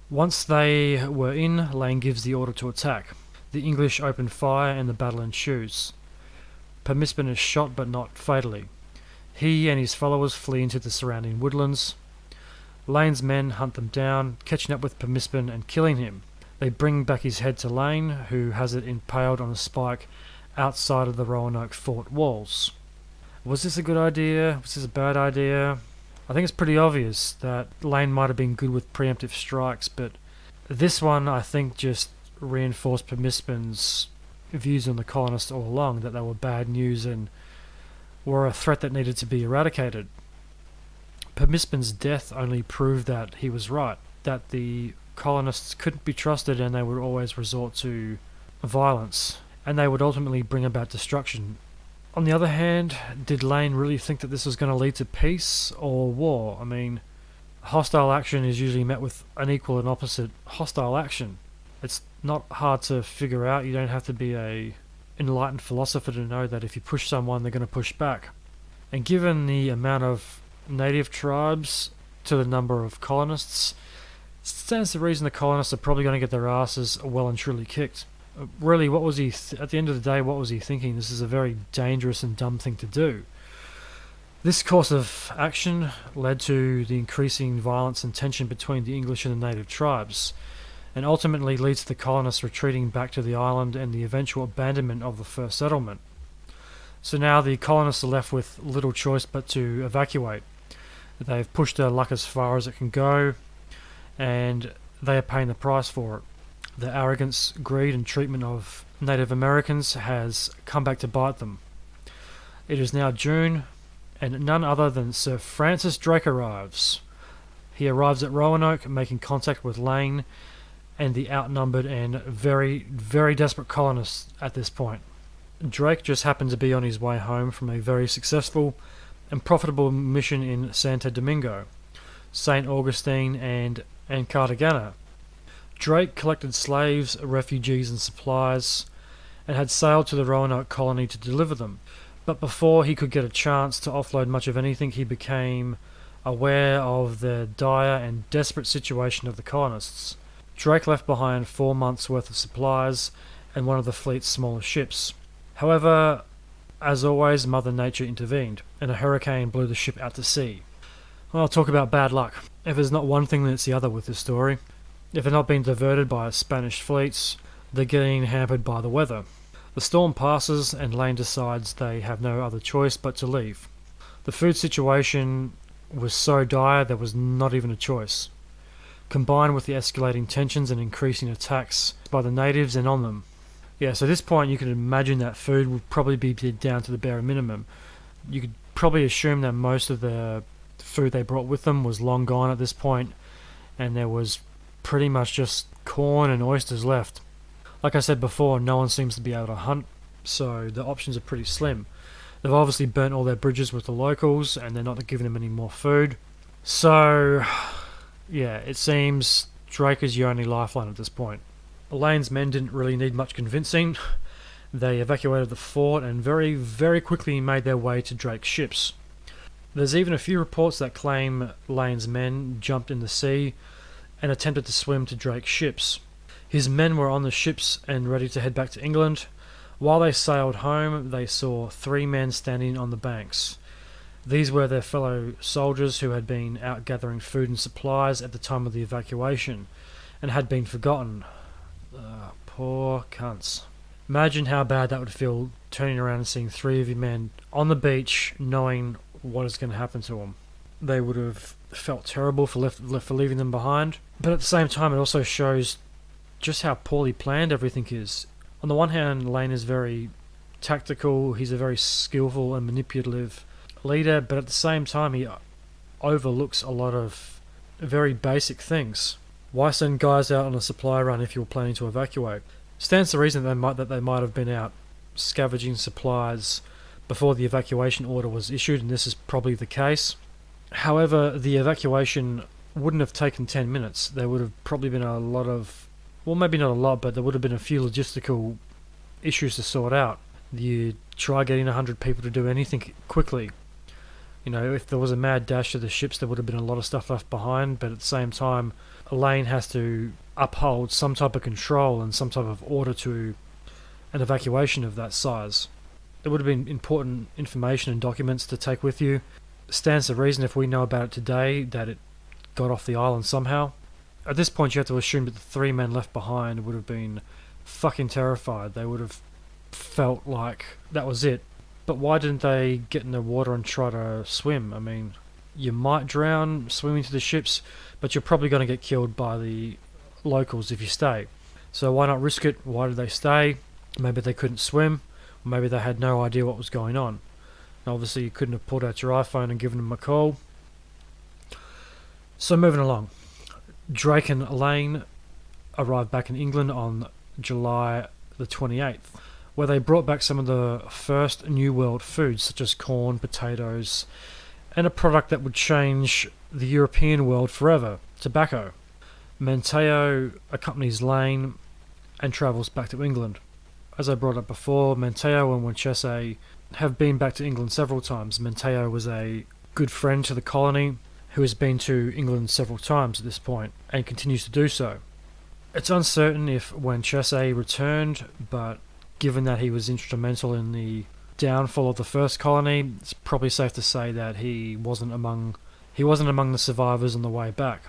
Once they were in, Lane gives the order to attack. The English open fire and the battle ensues. Permispin is shot but not fatally. He and his followers flee into the surrounding woodlands. Lane's men hunt them down, catching up with Permispin and killing him. They bring back his head to Lane, who has it impaled on a spike outside of the Roanoke fort walls. Was this a good idea? Was this a bad idea? I think it's pretty obvious that Lane might have been good with preemptive strikes, but this one I think just reinforced Permispin's views on the colonists all along, that they were bad news and were a threat that needed to be eradicated. Permispin's death only proved that he was right, that the colonists couldn't be trusted and they would always resort to violence, and they would ultimately bring about destruction. On the other hand, did Lane really think that this was going to lead to peace or war? I mean, hostile action is usually met with an equal and opposite hostile action. It's not hard to figure out. You don't have to be a enlightened philosopher to know that if you push someone, they're going to push back. And given the amount of native tribes to the number of colonists, it stands to reason the colonists are probably going to get their asses well and truly kicked. Really, what was he at the end of the day, what was he thinking? This is a very dangerous and dumb thing to do. This course of action led to the increasing violence and tension between the English and the native tribes, and ultimately leads to the colonists retreating back to the island and the eventual abandonment of the first settlement. So now the colonists are left with little choice but to evacuate. They've pushed their luck as far as it can go, and they are paying the price for it. The arrogance, greed and treatment of Native Americans has come back to bite them. It is now June, and none other than Sir Francis Drake arrives. He arrives at Roanoke, making contact with Lane and the outnumbered and very, very desperate colonists at this point. Drake just happened to be on his way home from a very successful and profitable mission in Santo Domingo, St. Augustine and Cartagena. Drake collected slaves, refugees and supplies, and had sailed to the Roanoke colony to deliver them. But before he could get a chance to offload much of anything, he became aware of the dire and desperate situation of the colonists. Drake left behind 4 months' worth of supplies and one of the fleet's smallest ships. However, as always, Mother Nature intervened, and a hurricane blew the ship out to sea. Well, I'll talk about bad luck. If there's not one thing, then it's the other with this story. If they're not being diverted by Spanish fleets, they're getting hampered by the weather. The storm passes and Lane decides they have no other choice but to leave. The food situation was so dire there was not even a choice, combined with the escalating tensions and increasing attacks by the natives and on them. Yeah, so at this point you can imagine that food would probably be down to the bare minimum. You could probably assume that most of the food they brought with them was long gone at this point, and there was pretty much just corn and oysters left. Like I said before, no one seems to be able to hunt, so the options are pretty slim. They've obviously burnt all their bridges with the locals, and they're not giving them any more food. So, yeah, it seems Drake is your only lifeline at this point. Elaine's men didn't really need much convincing. They evacuated the fort and very, very quickly made their way to Drake's ships. There's even a few reports that claim Lane's men jumped in the sea and attempted to swim to Drake's ships. His men were on the ships and ready to head back to England. While they sailed home, they saw 3 men standing on the banks. These were their fellow soldiers who had been out gathering food and supplies at the time of the evacuation and had been forgotten. Poor cunts. Imagine how bad that would feel, turning around and seeing 3 of your men on the beach knowing what is going to happen to them. They would have felt terrible for leaving them behind, but at the same time it also shows just how poorly planned everything is. On the one hand, Lane is very tactical, he's a very skillful and manipulative leader, but at the same time he overlooks a lot of very basic things. Why send guys out on a supply run if you're planning to evacuate? Stands to reason that they might have been out scavenging supplies before the evacuation order was issued, and this is probably the case. However, the evacuation wouldn't have taken 10 minutes. There would have probably been a lot of, well, maybe not a lot, but there would have been a few logistical issues to sort out. You try getting 100 people to do anything quickly. You know, if there was a mad dash to the ships, there would have been a lot of stuff left behind, but at the same time, Elaine has to uphold some type of control and some type of order to an evacuation of that size. It would have been important information and documents to take with you. Stands to reason, if we know about it today, that it got off the island somehow. At this point you have to assume that the 3 men left behind would have been fucking terrified. They would have felt like that was it. But why didn't they get in the water and try to swim? I mean, you might drown swimming to the ships, but you're probably going to get killed by the locals if you stay. So why not risk it? Why did they stay? Maybe they couldn't swim, or maybe they had no idea what was going on. And obviously you couldn't have pulled out your iPhone and given them a call. So moving along, Drake and Elaine arrived back in England on July the 28th, where they brought back some of the first New World foods such as corn, potatoes, and a product that would change the European world forever, tobacco. Manteo accompanies Lane and travels back to England. As I brought up before, Manteo and Winchese have been back to England several times. Manteo was a good friend to the colony who has been to England several times at this point and continues to do so. It's uncertain if Winchese returned, but given that he was instrumental in the downfall of the first colony, it's probably safe to say that he wasn't among the survivors on the way back.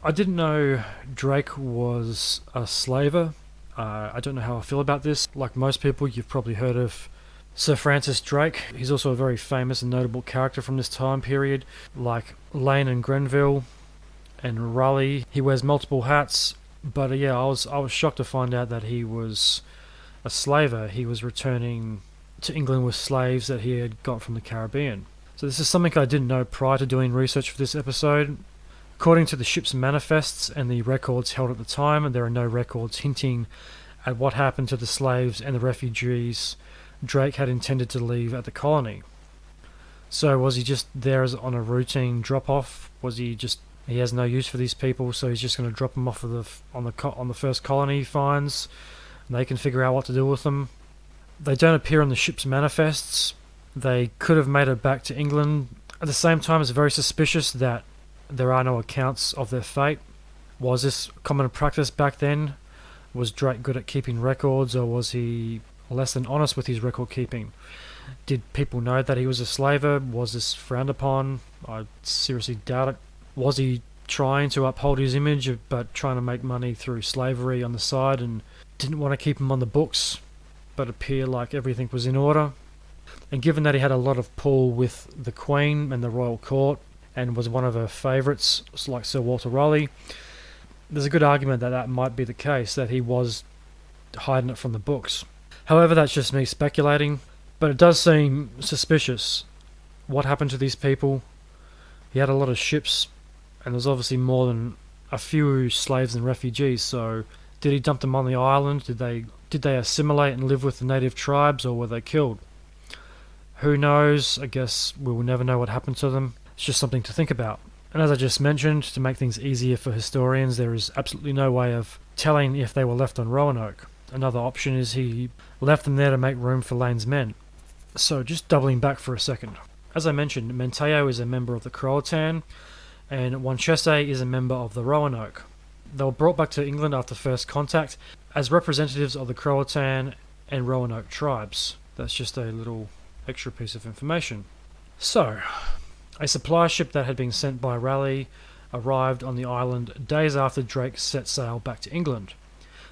I didn't know Drake was a slaver. I don't know how I feel about this. Like most people, you've probably heard of Sir Francis Drake. He's also a very famous and notable character from this time period. Like Lane and Grenville and Raleigh, he wears multiple hats. But yeah, I was shocked to find out that he was a slaver. He was returning to England with slaves that he had got from the Caribbean. So this is something I didn't know prior to doing research for this episode. According to the ship's manifests and the records held at the time, there are no records hinting at what happened to the slaves and the refugees Drake had intended to leave at the colony. So was he just there as on a routine drop-off? Was he has no use for these people, so he's just going to drop them off on the first colony he finds, and they can figure out what to do with them? They don't appear on the ship's manifests. They could have made it back to England. At the same time, it's very suspicious that there are no accounts of their fate. Was this common practice back then? Was Drake good at keeping records, or was he less than honest with his record keeping? Did people know that he was a slaver? Was this frowned upon? I seriously doubt it. Was he trying to uphold his image, but trying to make money through slavery on the side, and didn't want to keep him on the books, but appear like everything was in order. And given that he had a lot of pull with the Queen and the royal court, and was one of her favourites, like Sir Walter Raleigh, there's a good argument that that might be the case, that he was hiding it from the books. However, that's just me speculating, but it does seem suspicious. What happened to these people? He had a lot of ships, and there's obviously more than a few slaves and refugees, so did he dump them on the island? Did they assimilate and live with the native tribes, or were they killed? Who knows? I guess we will never know what happened to them. It's just something to think about. And as I just mentioned, to make things easier for historians, there is absolutely no way of telling if they were left on Roanoke. Another option is he left them there to make room for Lane's men. So just doubling back for a second. As I mentioned, Menteo is a member of the Croatoan, and Wanchese is a member of the Roanoke. They were brought back to England after first contact as representatives of the Croatoan and Roanoke tribes. That's just a little extra piece of information. So, a supply ship that had been sent by Raleigh arrived on the island days after Drake set sail back to England.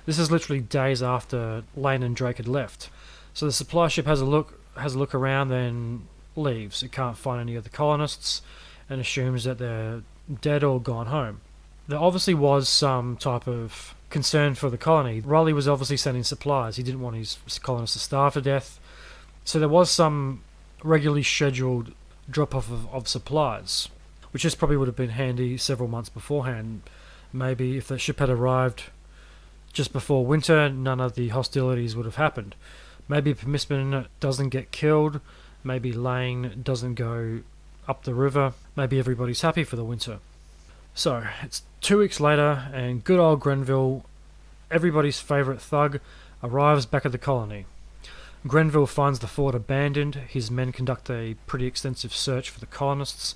This is literally days after Lane and Drake had left. So the supply ship has a look around, then leaves. It can't find any of the colonists and assumes that they're dead or gone home. There obviously was some type of concern for the colony. Raleigh was obviously sending supplies. He didn't want his colonists to starve to death. So there was some regularly scheduled drop-off of supplies, which just probably would have been handy several months beforehand. Maybe if the ship had arrived just before winter, none of the hostilities would have happened. Maybe Permisman doesn't get killed. Maybe Lane doesn't go up the river. Maybe everybody's happy for the winter. So, it's 2 weeks later, and good old Grenville, everybody's favourite thug, arrives back at the colony. Grenville finds the fort abandoned. His men conduct a pretty extensive search for the colonists,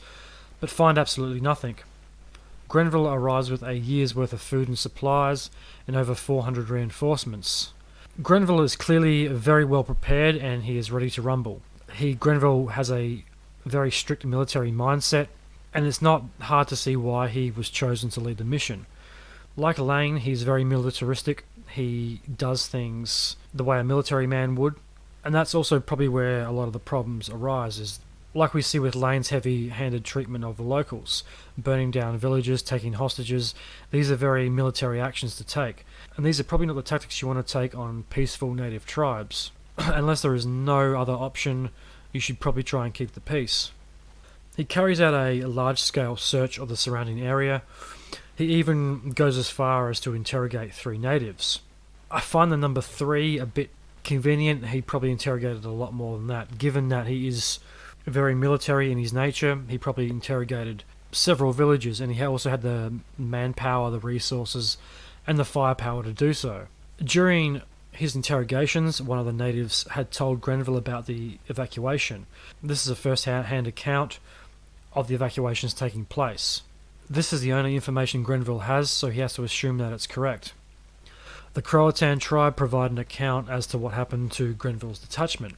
but find absolutely nothing. Grenville arrives with a year's worth of food and supplies and over 400 reinforcements. Grenville is clearly very well prepared, and he is ready to rumble. Grenville has a very strict military mindset, and it's not hard to see why he was chosen to lead the mission. Like Lane, he's very militaristic. He does things the way a military man would, and that's also probably where a lot of the problems arise, is like we see with Lane's heavy-handed treatment of the locals, burning down villages, taking hostages. These are very military actions to take, and these are probably not the tactics you want to take on peaceful native tribes. Unless there is no other option, you should probably try and keep the peace. He carries out a large-scale search of the surrounding area. He even goes as far as to interrogate 3 natives. I find the number 3 a bit convenient. He probably interrogated a lot more than that. Given that he is very military in his nature, he probably interrogated several villages, and he also had the manpower, the resources, and the firepower to do so. During his interrogations, one of the natives had told Grenville about the evacuation. This is a first-hand account of the evacuations taking place. This is the only information Grenville has, so he has to assume that it's correct. The Croatoan tribe provide an account as to what happened to Grenville's detachment.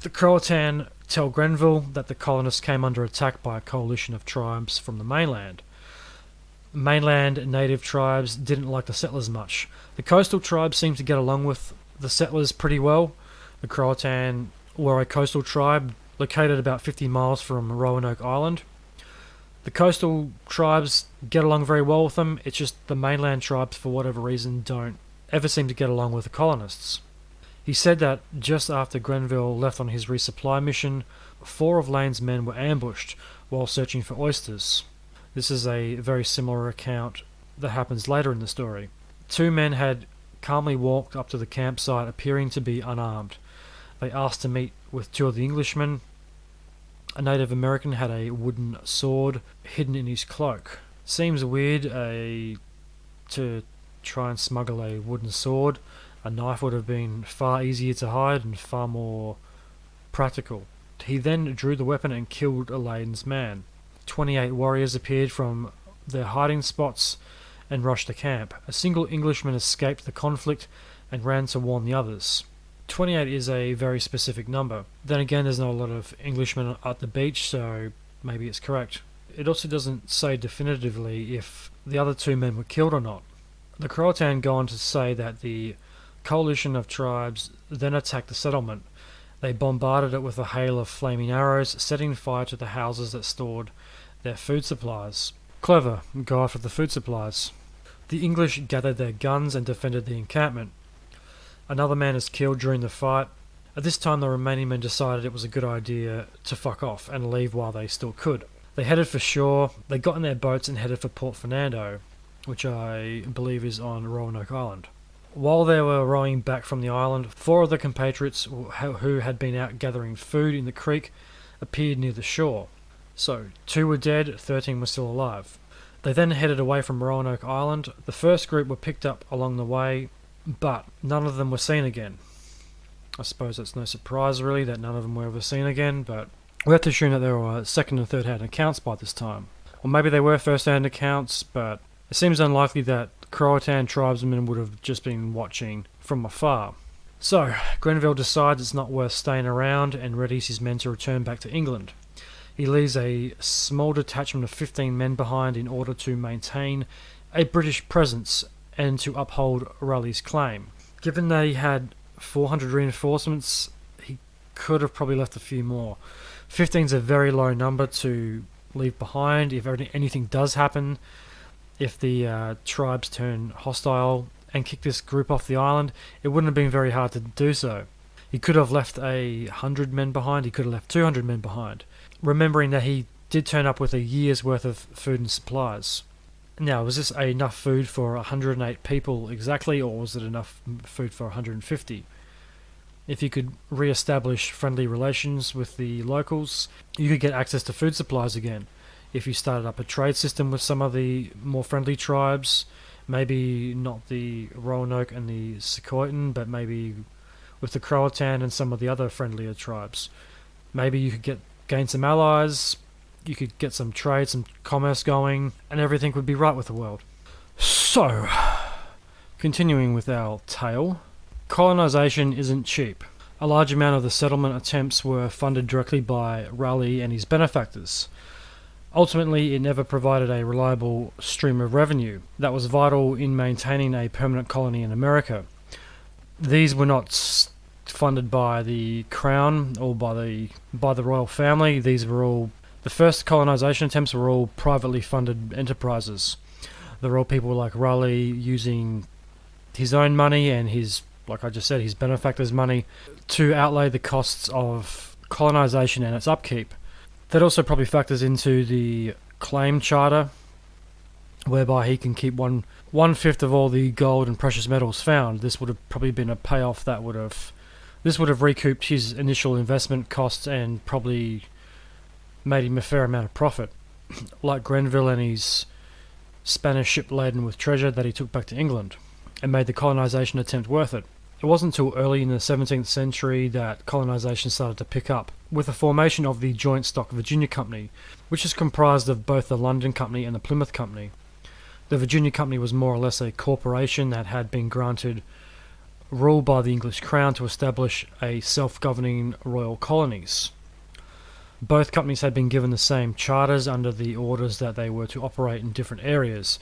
The Croatoan tell Grenville that the colonists came under attack by a coalition of tribes from the mainland. Mainland native tribes didn't like the settlers much. The coastal tribes seemed to get along with the settlers pretty well. The Croatoan were a coastal tribe located about 50 miles from Roanoke Island. The coastal tribes get along very well with them. It's just the mainland tribes, for whatever reason, don't ever seem to get along with the colonists. He said that just after Grenville left on his resupply mission, 4 of Lane's men were ambushed while searching for oysters. This is a very similar account that happens later in the story. 2 men had calmly walked up to the campsite appearing to be unarmed. They asked to meet with 2 of the Englishmen. A Native American had a wooden sword hidden in his cloak. Seems weird to try and smuggle a wooden sword. A knife would have been far easier to hide and far more practical. He then drew the weapon and killed Lane's man. 28 warriors appeared from their hiding spots and rushed the camp. A single Englishman escaped the conflict and ran to warn the others. 28 is a very specific number. Then again, there's not a lot of Englishmen at the beach, so maybe it's correct. it also doesn't say definitively if the other two men were killed or not. The Croatoan go on to say that the coalition of tribes then attacked the settlement. They bombarded it with a hail of flaming arrows, setting fire to the houses that stored their food supplies. Clever, go after the food supplies. The English gathered their guns and defended the encampment. Another man is killed during the fight. At this time, the remaining men decided it was a good idea to fuck off and leave while they still could. They headed for shore, they got in their boats and headed for Port Fernando, which I believe is on Roanoke Island. While they were rowing back from the island, 4 of the compatriots who had been out gathering food in the creek appeared near the shore. So, 2 were dead, 13 were still alive. They then headed away from Roanoke Island. The first group were picked up along the way, but none of them were seen again. I suppose that's no surprise really that none of them were ever seen again, but we have to assume that there were second and third hand accounts by this time. Or maybe they were first hand accounts, but it seems unlikely that Croatoan tribesmen would have just been watching from afar. So, Grenville decides it's not worth staying around and readies his men to return back to England. He leaves a small detachment of 15 men behind in order to maintain a British presence and to uphold Raleigh's claim. Given they had 400 reinforcements, he could have probably left a few more. 15 is a very low number to leave behind if anything does happen. If the tribes turn hostile and kick this group off the island, it wouldn't have been very hard to do so. He could have left 100 men behind, he could have left 200 men behind, remembering that he did turn up with a year's worth of food and supplies. Now, was this enough food for 108 people exactly, or was it enough food for 150? If you could re-establish friendly relations with the locals, you could get access to food supplies again. If you started up a trade system with some of the more friendly tribes, maybe not the Roanoke and the Croatoan, but maybe with the Croatoan and some of the other friendlier tribes. Maybe you could gain some allies, you could get some trade, some commerce going, and everything would be right with the world. So, continuing with our tale, colonisation isn't cheap. A large amount of the settlement attempts were funded directly by Raleigh and his benefactors. Ultimately, it never provided a reliable stream of revenue that was vital in maintaining a permanent colony in America. These were not funded by the Crown or by the royal family. These were all the first colonisation attempts were all privately funded enterprises. They were all people like Raleigh using his own money and his, like I just said, his benefactors' money to outlay the costs of colonisation and its upkeep. That also probably factors into the claim charter, whereby he can keep one-fifth of all the gold and precious metals found. This would have probably been a payoff that would have recouped his initial investment costs and probably made him a fair amount of profit. Like Grenville and his Spanish ship laden with treasure that he took back to England, and made the colonisation attempt worth it. It wasn't until early in the 17th century that colonisation started to pick up, with the formation of the Joint Stock Virginia Company, which is comprised of both the London Company and the Plymouth Company. The Virginia Company was more or less a corporation that had been granted rule by the English Crown to establish a self-governing royal colonies. Both companies had been given the same charters under the orders that they were to operate in different areas.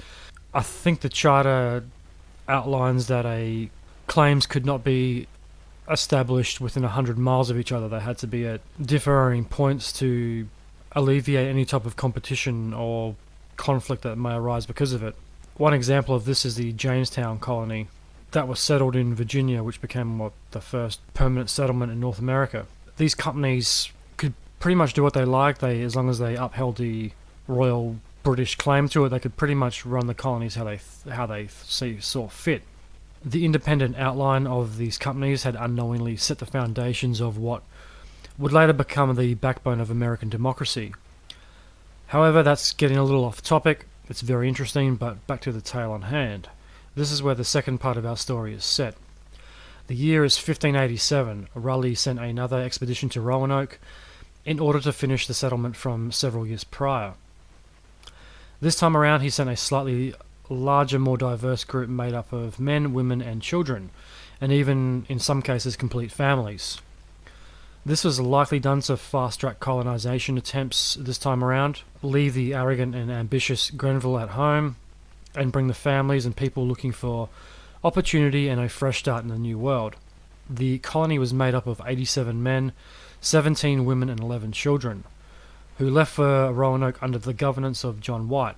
I think the charter outlines that claims could not be established within 100 miles of each other. They had to be at differing points to alleviate any type of competition or conflict that may arise because of it. One example of this is the Jamestown colony that was settled in Virginia, which became the first permanent settlement in North America. These companies could pretty much do what they liked. As long as they upheld the royal British claim to it, they could pretty much run the colonies how they saw fit. The independent outline of these companies had unknowingly set the foundations of what would later become the backbone of American democracy. However, that's getting a little off topic. It's very interesting, but back to the tale on hand. This is where the second part of our story is set. The year is 1587. Raleigh sent another expedition to Roanoke in order to finish the settlement from several years prior. This time around, he sent a slightly larger, more diverse group made up of men, women and children, and even in some cases complete families. This was likely done to fast-track colonisation attempts this time around, leave the arrogant and ambitious Grenville at home, and bring the families and people looking for opportunity and a fresh start in the new world. The colony was made up of 87 men, 17 women and 11 children, who left for Roanoke under the governance of John White.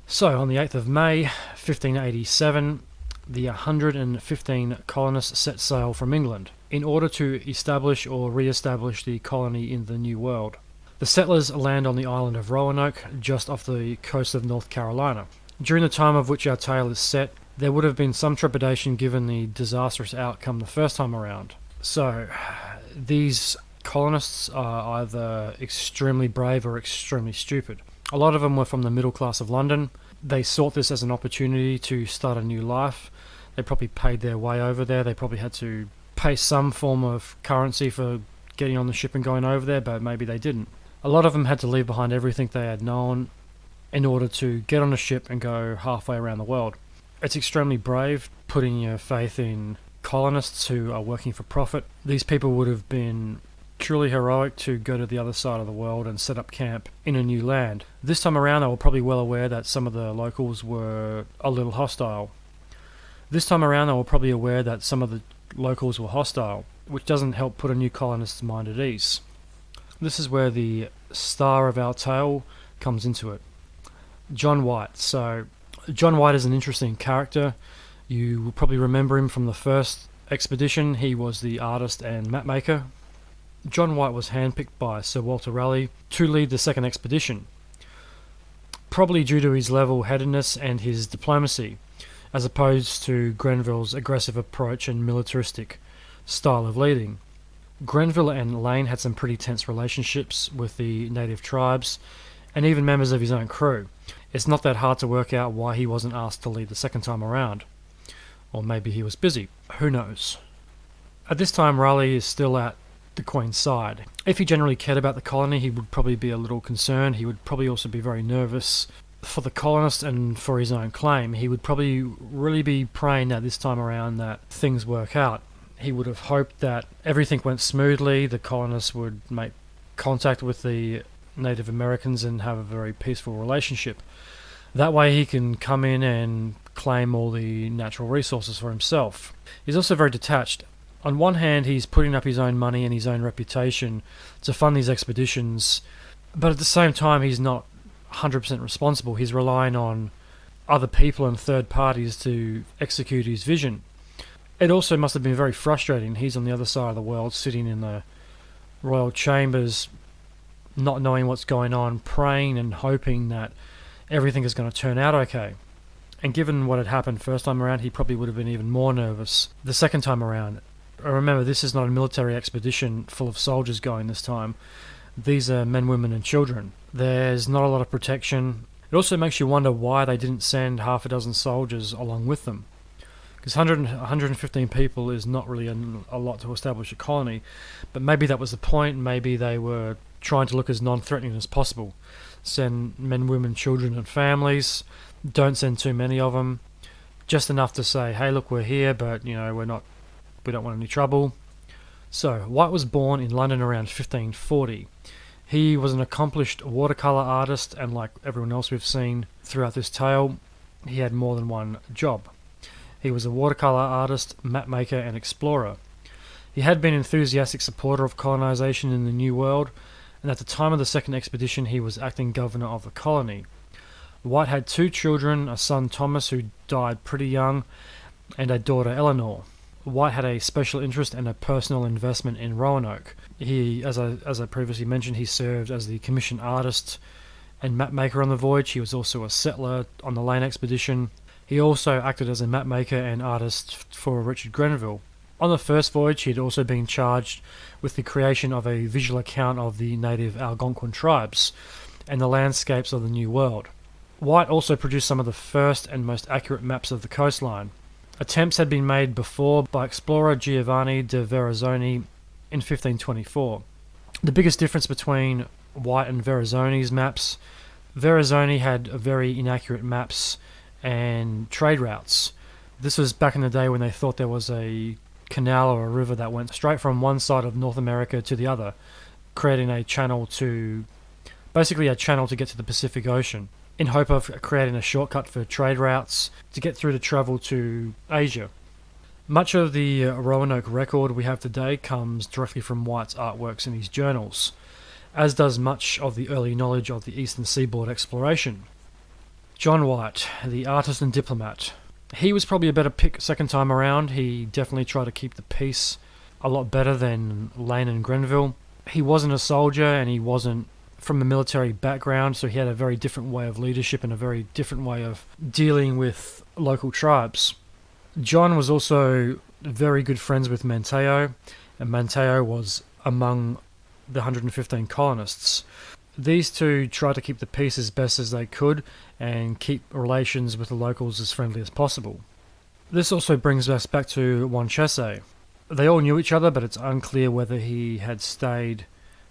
So, on the 8th of May, 1587, the 115 colonists set sail from England in order to establish or re-establish the colony in the New World. The settlers land on the island of Roanoke, just off the coast of North Carolina. During the time of which our tale is set, there would have been some trepidation given the disastrous outcome the first time around. So, these colonists are either extremely brave or extremely stupid. A lot of them were from the middle class of London. They sought this as an opportunity to start a new life. They probably paid their way over there. They probably had to pay some form of currency for getting on the ship and going over there, but maybe they didn't. A lot of them had to leave behind everything they had known in order to get on a ship and go halfway around the world. It's extremely brave, putting your faith in colonists who are working for profit. These people would have been truly heroic to go to the other side of the world and set up camp in a new land. This time around, they were probably well aware that some of the locals were a little hostile. This time around, they were probably aware that some of the locals were hostile, which doesn't help put a new colonist's mind at ease. This is where the star of our tale comes into it. John White. So, John White is an interesting character. You will probably remember him from the first expedition. He was the artist and mapmaker. John White was handpicked by Sir Walter Raleigh to lead the second expedition, probably due to his level-headedness and his diplomacy, as opposed to Grenville's aggressive approach and militaristic style of leading. Grenville and Lane had some pretty tense relationships with the native tribes and even members of his own crew. It's not that hard to work out why he wasn't asked to lead the second time around. Or maybe he was busy. Who knows? At this time, Raleigh is still at the Queen's side. If he generally cared about the colony, he would probably be a little concerned. He would probably also be very nervous for the colonists and for his own claim. He would probably really be praying that this time around that things work out. He would have hoped that everything went smoothly, the colonists would make contact with the Native Americans and have a very peaceful relationship. That way he can come in and claim all the natural resources for himself. He's also very detached. On one hand, he's putting up his own money and his own reputation to fund these expeditions, but at the same time, he's not 100% responsible. He's relying on other people and third parties to execute his vision. It also must have been very frustrating. He's on the other side of the world, sitting in the royal chambers, not knowing what's going on, praying and hoping that everything is going to turn out okay. And given what had happened first time around, he probably would have been even more nervous the second time around. Remember, this is not a military expedition full of soldiers going this time. These are men, women and children. There's not a lot of protection. It also makes you wonder why they didn't send half a dozen soldiers along with them. Because 115 people is not really a lot to establish a colony. But maybe that was the point. Maybe they were trying to look as non-threatening as possible. Send men, women, children and families. Don't send too many of them. Just enough to say, hey, look, we're here, but we don't want any trouble. So, White was born in London around 1540. He was an accomplished watercolour artist, and like everyone else we've seen throughout this tale, he had more than one job. He was a watercolour artist, mapmaker and explorer. He had been an enthusiastic supporter of colonisation in the New World, and at the time of the second expedition he was acting governor of the colony. White had two children, a son Thomas who died pretty young, and a daughter Eleanor. White had a special interest and a personal investment in Roanoke. He, as I previously mentioned, he served as the commissioned artist and mapmaker on the voyage. He was also a settler on the Lane expedition. He also acted as a mapmaker and artist for Richard Grenville. On the first voyage, he had also been charged with the creation of a visual account of the native Algonquin tribes and the landscapes of the New World. White also produced some of the first and most accurate maps of the coastline. Attempts had been made before by explorer Giovanni de Verrazzoni in 1524. The biggest difference between White and Verrazzoni's maps, Verrazzoni had very inaccurate maps and trade routes. This was back in the day when they thought there was a canal or a river that went straight from one side of North America to the other, creating a channel to get to the Pacific Ocean, in hope of creating a shortcut for trade routes to get through to travel to Asia. Much of the Roanoke record we have today comes directly from White's artworks in his journals, as does much of the early knowledge of the eastern seaboard exploration. John White, the artist and diplomat. He was probably a better pick second time around. He definitely tried to keep the peace a lot better than Lane and Grenville. He wasn't a soldier and he wasn't from a military background, so he had a very different way of leadership and a very different way of dealing with local tribes. John was also very good friends with Manteo, and Manteo was among the 115 colonists. These two tried to keep the peace as best as they could and keep relations with the locals as friendly as possible. This also brings us back to Wanchese. They all knew each other, but it's unclear whether he had stayed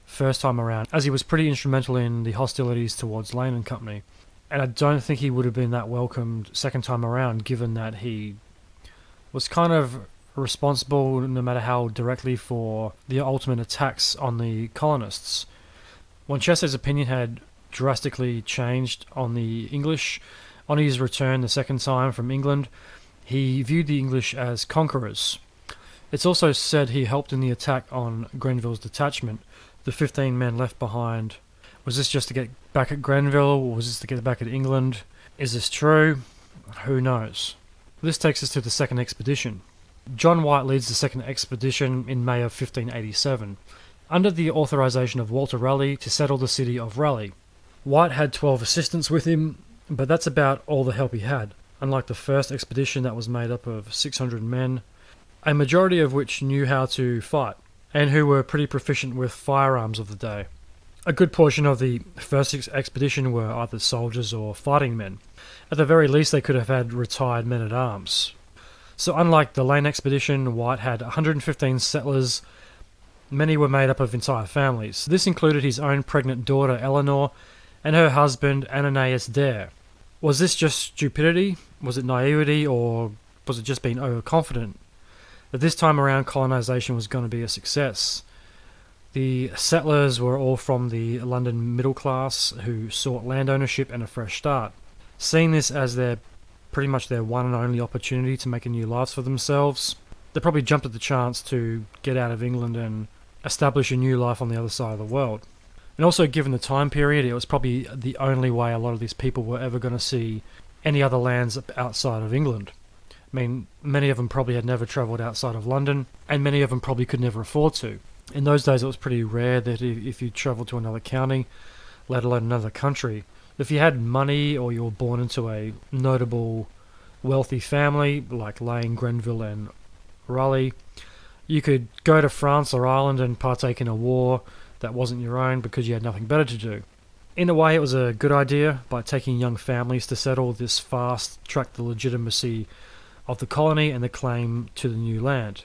first time around, as he was pretty instrumental in the hostilities towards Lane and Company. And I don't think he would have been that welcomed second time around, given that he was kind of responsible, no matter how directly, for the ultimate attacks on the colonists. Wanchese's opinion had drastically changed on the English. On his return the second time from England, he viewed the English as conquerors. It's also said he helped in the attack on Grenville's detachment, the 15 men left behind. Was this just to get back at Grenville, or was this to get back at England? Is this true? Who knows? This takes us to the second expedition. John White leads the second expedition in May of 1587, under the authorization of Walter Raleigh to settle the city of Raleigh. White had 12 assistants with him, but that's about all the help he had, unlike the first expedition that was made up of 600 men, a majority of which knew how to fight, and who were pretty proficient with firearms of the day. A good portion of the first expedition were either soldiers or fighting men. At the very least, they could have had retired men-at-arms. So unlike the Lane expedition, White had 115 settlers. Many were made up of entire families. This included his own pregnant daughter, Eleanor, and her husband, Ananias Dare. Was this just stupidity? Was it naivety? Or was it just being overconfident that this time around colonisation was going to be a success? The settlers were all from the London middle class who sought land ownership and a fresh start. Seeing this as pretty much their one and only opportunity to make a new life for themselves, they probably jumped at the chance to get out of England and establish a new life on the other side of the world. And also, given the time period, it was probably the only way a lot of these people were ever going to see any other lands outside of England. I mean, many of them probably had never travelled outside of London, and many of them probably could never afford to. In those days, it was pretty rare that if you travelled to another county, let alone another country, if you had money or you were born into a notable wealthy family like Lane, Grenville and Raleigh, you could go to France or Ireland and partake in a war that wasn't your own because you had nothing better to do. In a way, it was a good idea. By taking young families to settle, this fast-tracked the legitimacy of the colony and the claim to the new land.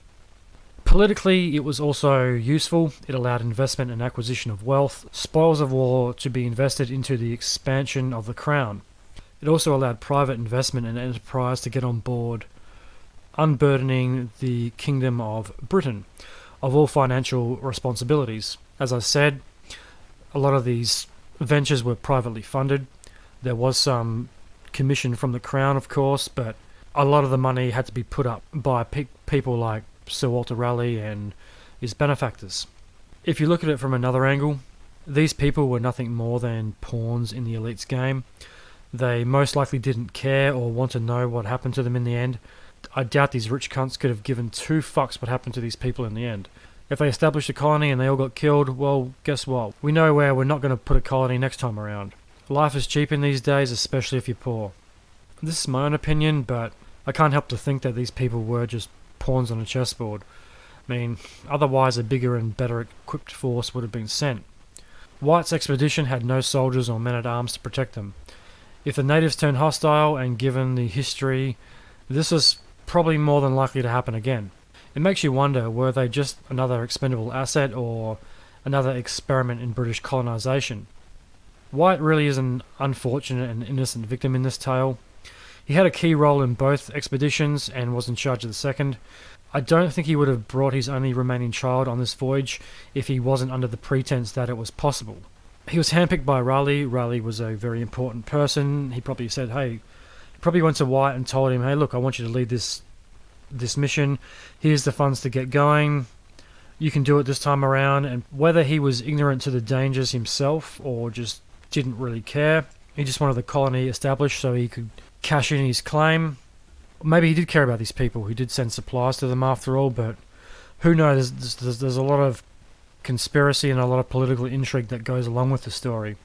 Politically, it was also useful. It allowed investment and acquisition of wealth, spoils of war to be invested into the expansion of the crown. It also allowed private investment and enterprise to get on board, unburdening the Kingdom of Britain of all financial responsibilities. As I said, a lot of these ventures were privately funded. There was some commission from the Crown, of course, but a lot of the money had to be put up by people like Sir Walter Raleigh and his benefactors. If you look at it from another angle, these people were nothing more than pawns in the elite's game. They most likely didn't care or want to know what happened to them in the end. I doubt these rich cunts could have given two fucks what happened to these people in the end. If they established a colony and they all got killed, well, guess what? We know where we're not going to put a colony next time around. Life is cheap in these days, especially if you're poor. This is my own opinion, but I can't help to think that these people were just pawns on a chessboard. I mean, otherwise a bigger and better equipped force would have been sent. White's expedition had no soldiers or men-at-arms to protect them. If the natives turned hostile, and given the history, this was probably more than likely to happen again. It makes you wonder, were they just another expendable asset or another experiment in British colonisation? White really is an unfortunate and innocent victim in this tale. He had a key role in both expeditions and was in charge of the second. I don't think he would have brought his only remaining child on this voyage if he wasn't under the pretense that it was possible. He was handpicked by Raleigh. Raleigh was a very important person. He probably said, hey, he probably went to White and told him, hey, look, I want you to lead this mission. Here's the funds to get going. You can do it this time around. And whether he was ignorant to the dangers himself or just didn't really care, he just wanted the colony established so he could cash in his claim. Maybe he did care about these people. He did send supplies to them after all, but who knows? There's a lot of conspiracy and a lot of political intrigue that goes along with the story.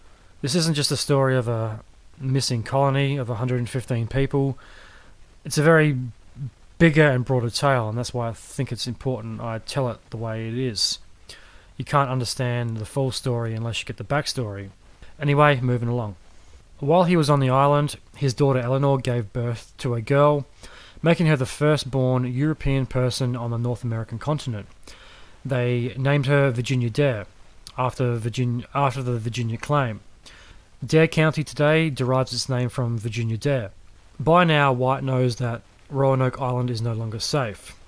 This isn't just a story of a missing colony of 115 people. It's a very bigger and broader tale, and that's why I think it's important I tell it the way it is. You can't understand the full story unless you get the backstory. Anyway, moving along. While he was on the island, his daughter Eleanor gave birth to a girl, making her the firstborn European person on the North American continent. They named her Virginia Dare, after the Virginia claim. Dare County today derives its name from Virginia Dare. By now, White knows that Roanoke Island is no longer safe.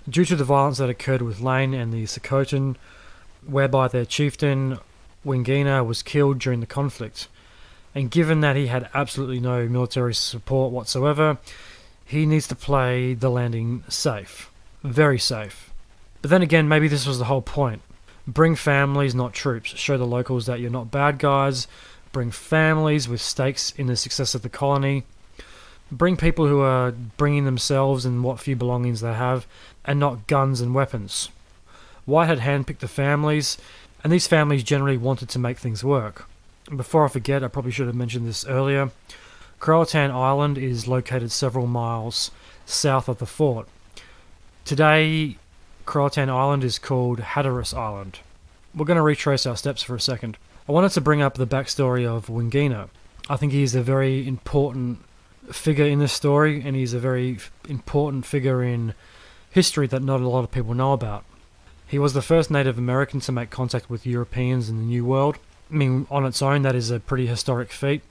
Due to the violence that occurred with Lane and the Socotan, whereby their chieftain, Wingina, was killed during the conflict, and given that he had absolutely no military support whatsoever, he needs to play the landing safe. Very safe. But then again, maybe this was the whole point. Bring families, not troops. Show the locals that you're not bad guys. Bring families with stakes in the success of the colony. Bring people who are bringing themselves and what few belongings they have, and not guns and weapons. White had handpicked the families, and these families generally wanted to make things work. Before I forget, I probably should have mentioned this earlier. Croatoan Island is located several miles south of the fort. Today, Croatoan Island is called Hatteras Island. We're going to retrace our steps for a second. I wanted to bring up the backstory of Wingina. I think he's a very important figure in this story, and he's a very important figure in history that not a lot of people know about. He was the first Native American to make contact with Europeans in the New World. I mean, on its own, that is a pretty historic feat.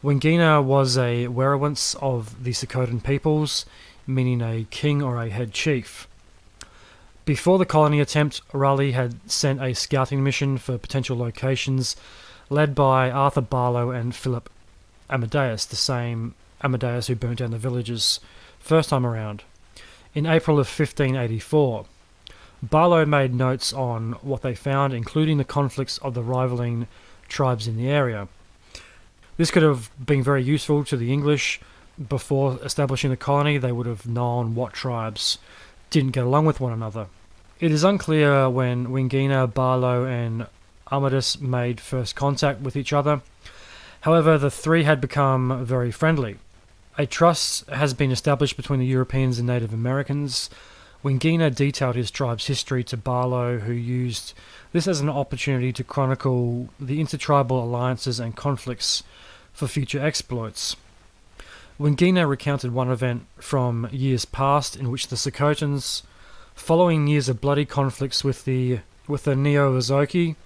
Wingina was a werewance of the Socotan peoples, meaning a king or a head chief. Before the colony attempt, Raleigh had sent a scouting mission for potential locations, led by Arthur Barlow and Philip Amadeus, the same Amadeus who burnt down the villages first time around. In April of 1584, Barlow made notes on what they found, including the conflicts of the rivaling tribes in the area. This could have been very useful to the English. Before establishing the colony, they would have known what tribes didn't get along with one another. It is unclear when Wingina, Barlow and Amadeus made first contact with each other. However, the three had become very friendly. A trust has been established between the Europeans and Native Americans. Wingina detailed his tribe's history to Barlow, who used this as an opportunity to chronicle the intertribal alliances and conflicts for future exploits. Wingina recounted one event from years past in which the Socotans, following years of bloody conflicts with the Neo-Azoki,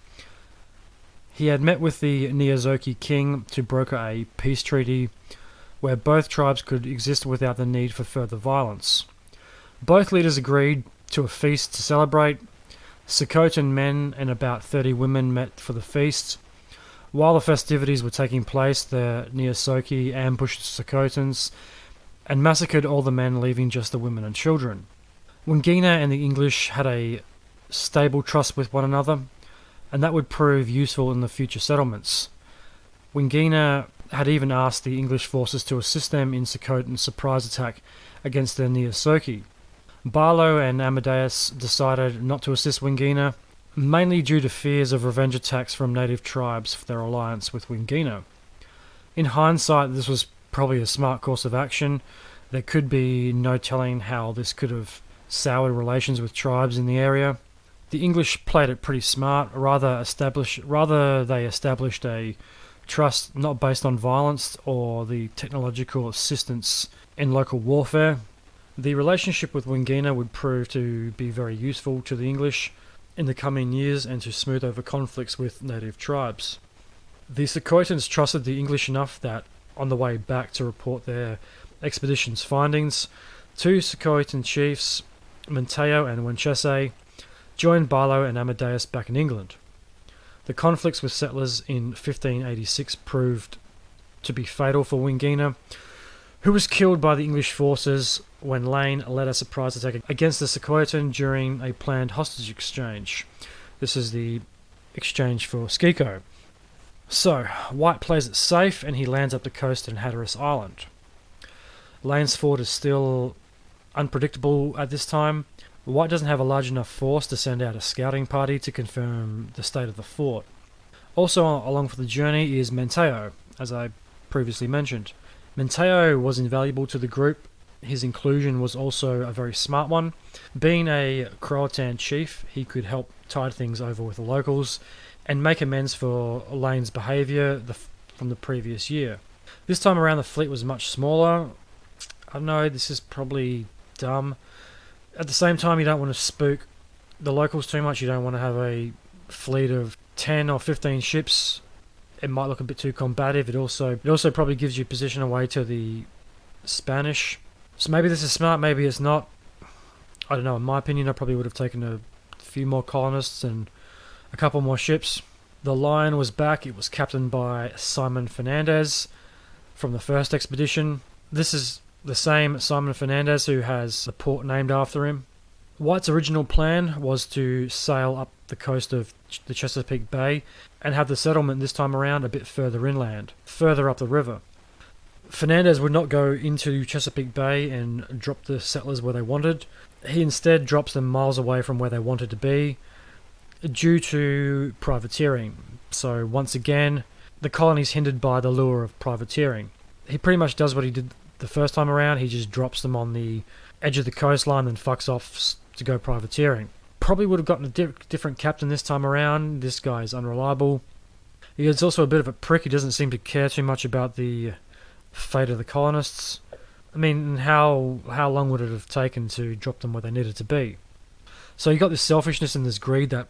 he had met with the Neo-Azoki king to broker a peace treaty where both tribes could exist without the need for further violence. Both leaders agreed to a feast to celebrate. Socotan men and about 30 women met for the feast. While the festivities were taking place, the Neo-Azoki ambushed the Socotans and massacred all the men, leaving just the women and children. Wingina and the English had a stable trust with one another, and that would prove useful in the future settlements. Wingina had even asked the English forces to assist them in Socotan's surprise attack against the Neo-Azoki. Barlow and Amadeus decided not to assist Wingina, mainly due to fears of revenge attacks from native tribes for their alliance with Wingina. In hindsight, this was probably a smart course of action. There could be no telling how this could have soured relations with tribes in the area. The English played it pretty smart. Rather they established a trust not based on violence or the technological assistance in local warfare. The relationship with Wingina would prove to be very useful to the English in the coming years and to smooth over conflicts with native tribes. The Socotans trusted the English enough that, on the way back to report their expedition's findings, Two Croatoan chiefs, Monteo and Winchese, joined Barlow and Amadeus back in England. The conflicts with settlers in 1586 proved to be fatal for Wingina, who was killed by the English forces when Lane led a surprise attack against the Croatoan during a planned hostage exchange. This is the exchange for Skiko. So, White plays it safe and he lands up the coast in Hatteras Island. Lane's fort is still unpredictable at this time. White doesn't have a large enough force to send out a scouting party to confirm the state of the fort. Also along for the journey is Monteo, as I previously mentioned. Monteo was invaluable to the group. His inclusion was also a very smart one. Being a Croatoan chief, he could help tide things over with the locals and make amends for Lane's behaviour from the previous year. This time around the fleet was much smaller. I know this is probably dumb. At the same time, you don't want to spook the locals too much. You don't want to have a fleet of 10 or 15 ships. It might look a bit too combative. It also probably gives you position away to the Spanish. So maybe this is smart, maybe it's not. I don't know. In my opinion, I probably would have taken a few more colonists and a couple more ships. The Lion was back. It was captained by Simon Fernandez from the first expedition. This is the same Simon Fernandez who has the port named after him. White's original plan was to sail up the coast of the Chesapeake Bay and have the settlement this time around a bit further inland, further up the river. Fernandez would not go into Chesapeake Bay and drop the settlers where they wanted. He instead drops them miles away from where they wanted to be due to privateering. So once again, the colony's hindered by the lure of privateering. He pretty much does what he did the first time around. He just drops them on the edge of the coastline and fucks off to go privateering. Probably would have gotten a different captain this time around. This guy is unreliable. He is also a bit of a prick. He doesn't seem to care too much about the fate of the colonists. I mean, how long would it have taken to drop them where they needed to be? So you got this selfishness and this greed that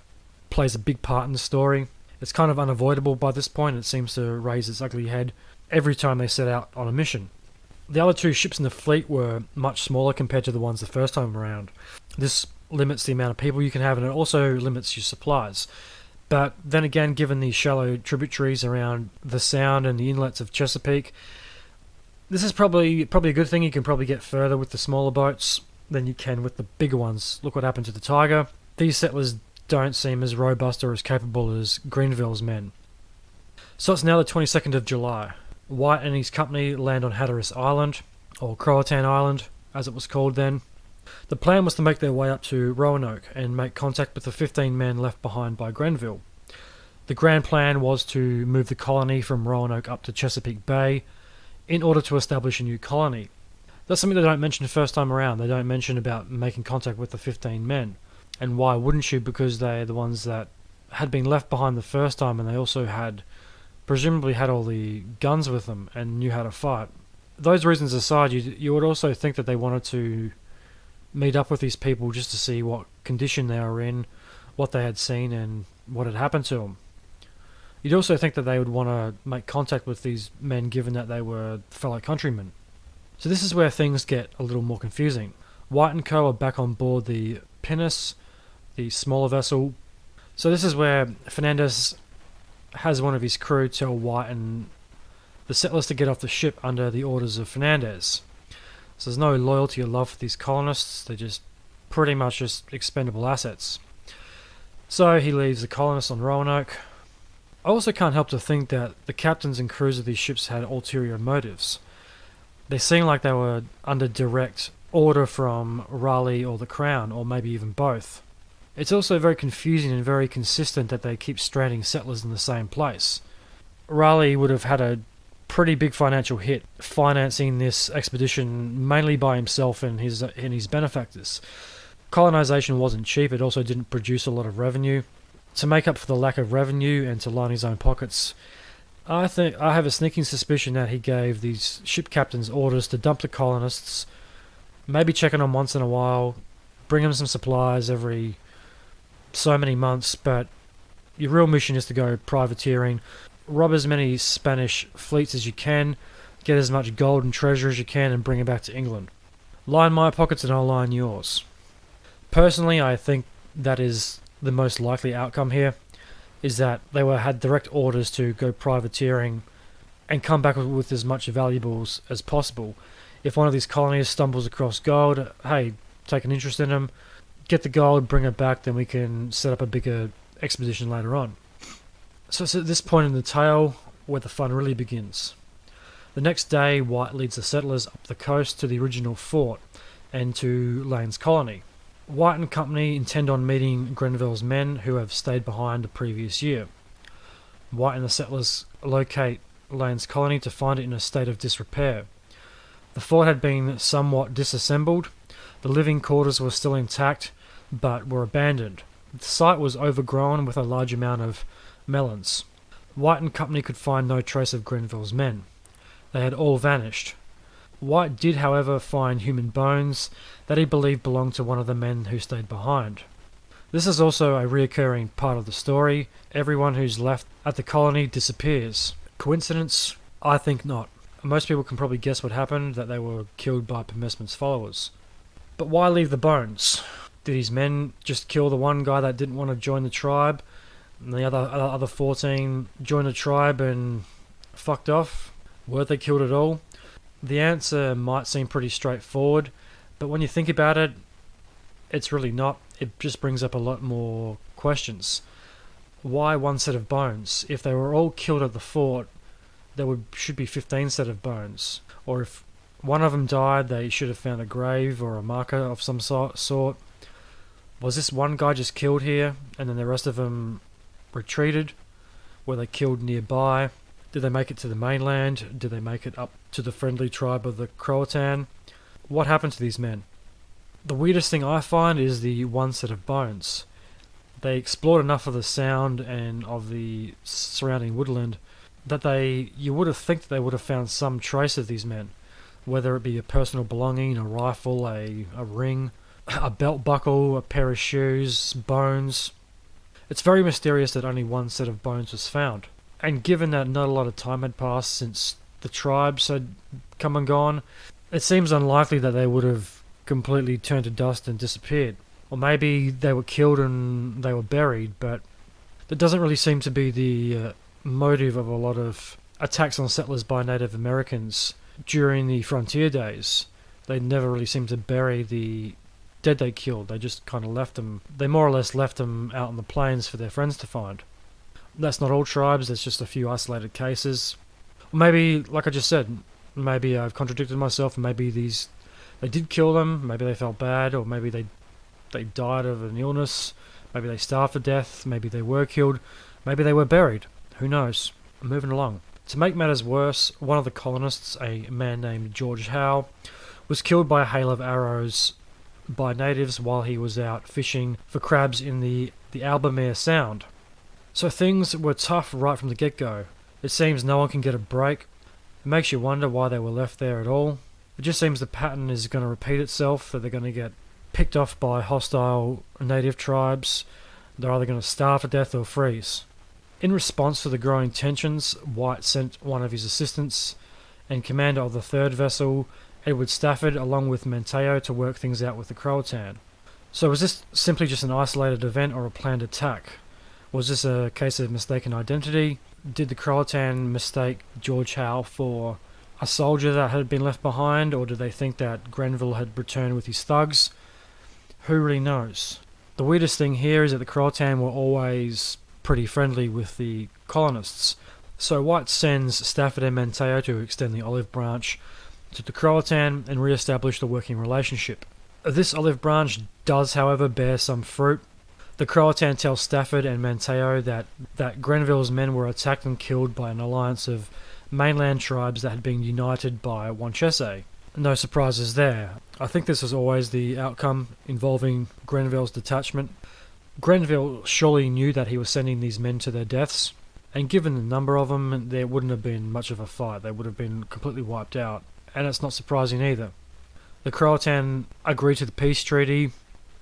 plays a big part in the story. It's kind of unavoidable by this point. It seems to raise its ugly head every time they set out on a mission. The other two ships in the fleet were much smaller compared to the ones the first time around. This limits the amount of people you can have, and it also limits your supplies. But then again, given the shallow tributaries around the Sound and the inlets of Chesapeake, this is probably a good thing. You can probably get further with the smaller boats than you can with the bigger ones. Look what happened to the Tiger. These settlers don't seem as robust or as capable as Grenville's men. So it's now the 22nd of July. White and his company land on Hatteras Island, or Croatoan Island, as it was called then. The plan was to make their way up to Roanoke and make contact with the 15 men left behind by Grenville. The grand plan was to move the colony from Roanoke up to Chesapeake Bay in order to establish a new colony. That's something they don't mention the first time around. They don't mention about making contact with the 15 men. And why wouldn't you? Because they're the ones that had been left behind the first time, and they also presumably had all the guns with them and knew how to fight. Those reasons aside, you would also think that they wanted to meet up with these people just to see what condition they were in, what they had seen, and what had happened to them. You'd also think that they would want to make contact with these men given that they were fellow countrymen. So this is where things get a little more confusing. White and Co. are back on board the Pinnace, the smaller vessel. So this is where Fernandez has one of his crew tell White and the settlers to get off the ship under the orders of Fernandez. So there's no loyalty or love for these colonists. They're just pretty much just expendable assets. So he leaves the colonists on Roanoke. I also can't help to think that the captains and crews of these ships had ulterior motives. They seem like they were under direct order from Raleigh or the Crown, or maybe even both. It's also very confusing and very consistent that they keep stranding settlers in the same place. Raleigh would have had a pretty big financial hit financing this expedition mainly by himself and his benefactors. Colonisation wasn't cheap. It also didn't produce a lot of revenue. To make up for the lack of revenue and to line his own pockets, I have a sneaking suspicion that he gave these ship captains orders to dump the colonists, maybe check on them once in a while, bring them some supplies every so many months, but your real mission is to go privateering, rob as many Spanish fleets as you can, get as much gold and treasure as you can, and bring it back to England. Line my pockets and I'll line yours. Personally, I think that is the most likely outcome here, is that they had direct orders to go privateering and come back with as much valuables as possible. If one of these colonies stumbles across gold, hey, take an interest in them, get the gold, bring it back, then we can set up a bigger expedition later on. So it's at this point in the tale where the fun really begins. The next day, White leads the settlers up the coast to the original fort and to Lane's colony. White and company intend on meeting Grenville's men who have stayed behind the previous year. White and the settlers locate Lane's colony to find it in a state of disrepair. The fort had been somewhat disassembled, the living quarters were still intact, but were abandoned. The site was overgrown with a large amount of melons. White and company could find no trace of Grenville's men. They had all vanished. White did, however, find human bones that he believed belonged to one of the men who stayed behind. This is also a reoccurring part of the story. Everyone who's left at the colony disappears. Coincidence? I think not. Most people can probably guess what happened, that they were killed by Permesman's followers. But why leave the bones? Did his men just kill the one guy that didn't want to join the tribe, and the other 14 joined the tribe and fucked off? Were they killed at all? The answer might seem pretty straightforward, but when you think about it, it's really not. It just brings up a lot more questions. Why one set of bones? If they were all killed at the fort, there should be 15 set of bones. Or if one of them died, they should have found a grave or a marker of some sort. Was this one guy just killed here, and then the rest of them retreated? Were they killed nearby? Did they make it to the mainland? Did they make it up to the friendly tribe of the Croatoan? What happened to these men? The weirdest thing I find is the one set of bones. They explored enough of the sound and of the surrounding woodland that you would have think that they would have found some trace of these men, whether it be a personal belonging, a rifle, a ring, a belt buckle, a pair of shoes, bones. It's very mysterious that only one set of bones was found. And given that not a lot of time had passed since the tribes had come and gone, it seems unlikely that they would have completely turned to dust and disappeared. Or maybe they were killed and they were buried, but that doesn't really seem to be the motive of a lot of attacks on settlers by Native Americans during the frontier days. They never really seemed to bury the dead they killed. They just kind of left them. They more or less left them out on the plains for their friends to find. That's not all tribes, there's just a few isolated cases. Or maybe, like I just said, maybe I've contradicted myself, and maybe they did kill them, maybe they felt bad, or maybe they died of an illness, maybe they starved to death, maybe they were killed, maybe they were buried. Who knows? Moving along. To make matters worse, one of the colonists, a man named George Howe, was killed by a hail of arrows by natives while he was out fishing for crabs in the Albemarle Sound. So things were tough right from the get-go. It seems no one can get a break. It makes you wonder why they were left there at all. It just seems the pattern is going to repeat itself, that they're going to get picked off by hostile native tribes. They're either going to starve to death or freeze. In response to the growing tensions, White sent one of his assistants and commander of the third vessel, Edward Stafford, along with Manteo, to work things out with the Croatoan. So was this simply just an isolated event or a planned attack? Was this a case of mistaken identity? Did the Croatoan mistake George Howe for a soldier that had been left behind, or did they think that Grenville had returned with his thugs? Who really knows? The weirdest thing here is that the Croatoan were always pretty friendly with the colonists. So White sends Stafford and Manteo to extend the olive branch to the Croatoan and re-establish the working relationship. This olive branch does, however, bear some fruit. The Croatoan tells Stafford and Manteo that Grenville's men were attacked and killed by an alliance of mainland tribes that had been united by Wanchese. No surprises there. I think this was always the outcome involving Grenville's detachment. Grenville surely knew that he was sending these men to their deaths, and given the number of them, there wouldn't have been much of a fight. They would have been completely wiped out, and it's not surprising either. The Croatoan agree to the peace treaty.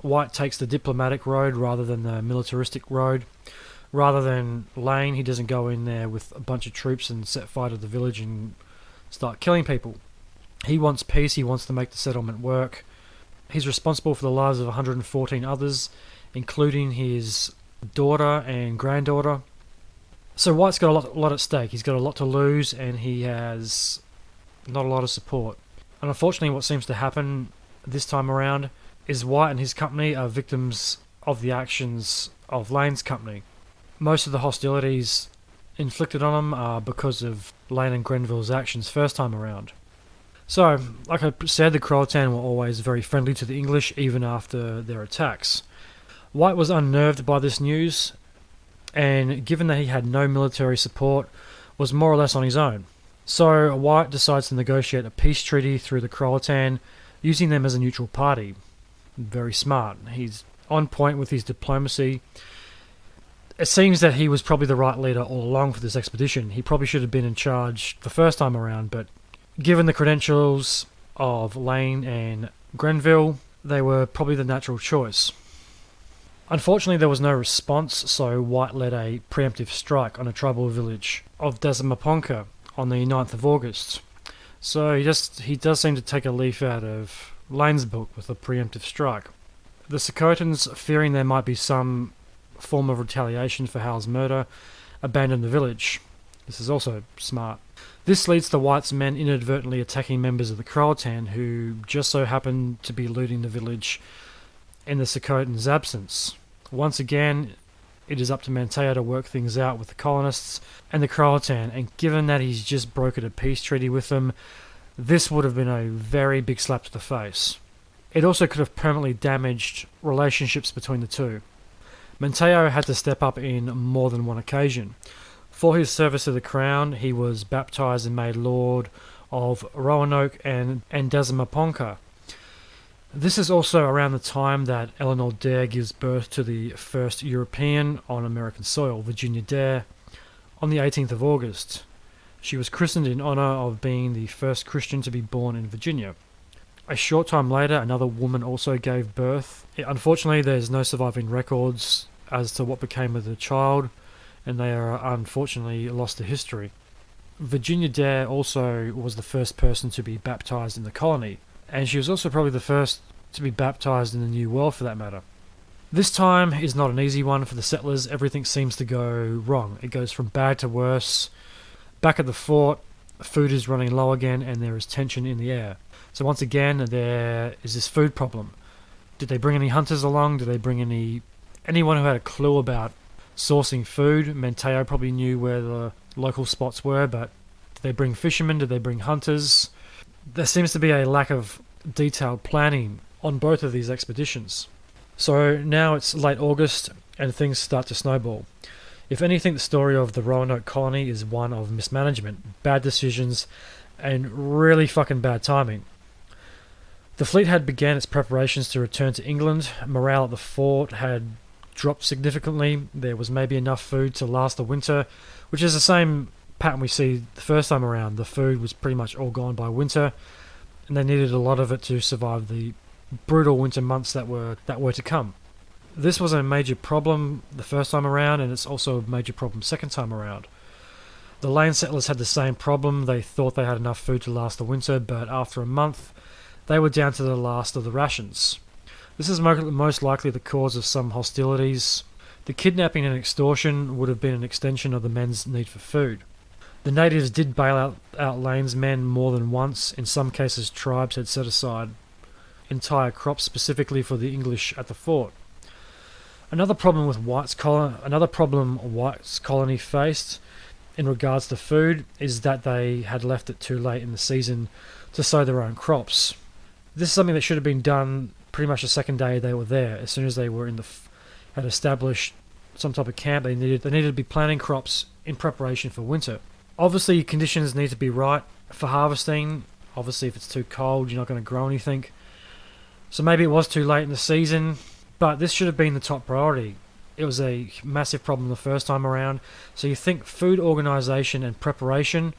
White takes the diplomatic road rather than the militaristic road. Rather than Lane, he doesn't go in there with a bunch of troops and set fire to the village and start killing people. He wants peace, he wants to make the settlement work. He's responsible for the lives of 114 others, including his daughter and granddaughter. So White's got a lot at stake. He's got a lot to lose, and he has not a lot of support. And unfortunately, what seems to happen this time around is White and his company are victims of the actions of Lane's company. Most of the hostilities inflicted on them are because of Lane and Grenville's actions first time around. So, like I said, the Croatoan were always very friendly to the English, even after their attacks. White was unnerved by this news, and given that he had no military support, was more or less on his own. So White decides to negotiate a peace treaty through the Croatoan, using them as a neutral party. Very smart. He's on point with his diplomacy. It seems that he was probably the right leader all along for this expedition. He probably should have been in charge the first time around, but given the credentials of Lane and Grenville, they were probably the natural choice. Unfortunately, there was no response, so White led a preemptive strike on a tribal village of Disappearance on the 9th of August. So he does seem to take a leaf out of Lane's book with a preemptive strike. The Secotans, fearing there might be some form of retaliation for Hal's murder, abandoned the village. This is also smart. This leads to White's men inadvertently attacking members of the Croatoan who just so happened to be looting the village in the Secotans' absence. Once again, it is up to Manteo to work things out with the colonists and the Croatoan, and given that he's just brokered a peace treaty with them, this would have been a very big slap to the face. It also could have permanently damaged relationships between the two. Manteo had to step up in more than one occasion. For his service to the crown, he was baptized and made Lord of Roanoke and Disappearance. This is also around the time that Eleanor Dare gives birth to the first European on American soil, Virginia Dare, on the 18th of August. She was christened in honour of being the first Christian to be born in Virginia. A short time later, another woman also gave birth. Unfortunately, there's no surviving records as to what became of the child, and they are unfortunately lost to history. Virginia Dare also was the first person to be baptised in the colony, and she was also probably the first to be baptised in the New World for that matter. This time is not an easy one for the settlers. Everything seems to go wrong. It goes from bad to worse. Back at the fort, food is running low again, and there is tension in the air. So once again, there is this food problem. Did they bring any hunters along? Did they bring anyone who had a clue about sourcing food? Manteo probably knew where the local spots were, but did they bring fishermen? Did they bring hunters? There seems to be a lack of detailed planning on both of these expeditions. So now it's late August, and things start to snowball. If anything, the story of the Roanoke colony is one of mismanagement, bad decisions, and really fucking bad timing. The fleet had began its preparations to return to England. Morale at the fort had dropped significantly. There was maybe enough food to last the winter, which is the same pattern we see the first time around. The food was pretty much all gone by winter, and they needed a lot of it to survive the brutal winter months that were to come. This was a major problem the first time around, and it's also a major problem second time around. The Lane settlers had the same problem. They thought they had enough food to last the winter, but after a month, they were down to the last of the rations. This is most likely the cause of some hostilities. The kidnapping and extortion would have been an extension of the men's need for food. The natives did bail out Lane's men more than once. In some cases, tribes had set aside entire crops specifically for the English at the fort. Another problem White's colony faced in regards to food is that they had left it too late in the season to sow their own crops. This is something that should have been done pretty much the second day they were there. As soon as they were had established some type of camp, they needed to be planting crops in preparation for winter. Obviously, conditions need to be right for harvesting. Obviously, if it's too cold, you're not going to grow anything. So maybe it was too late in the season, but this should have been the top priority. It was a massive problem the first time around. So you think food organisation and preparation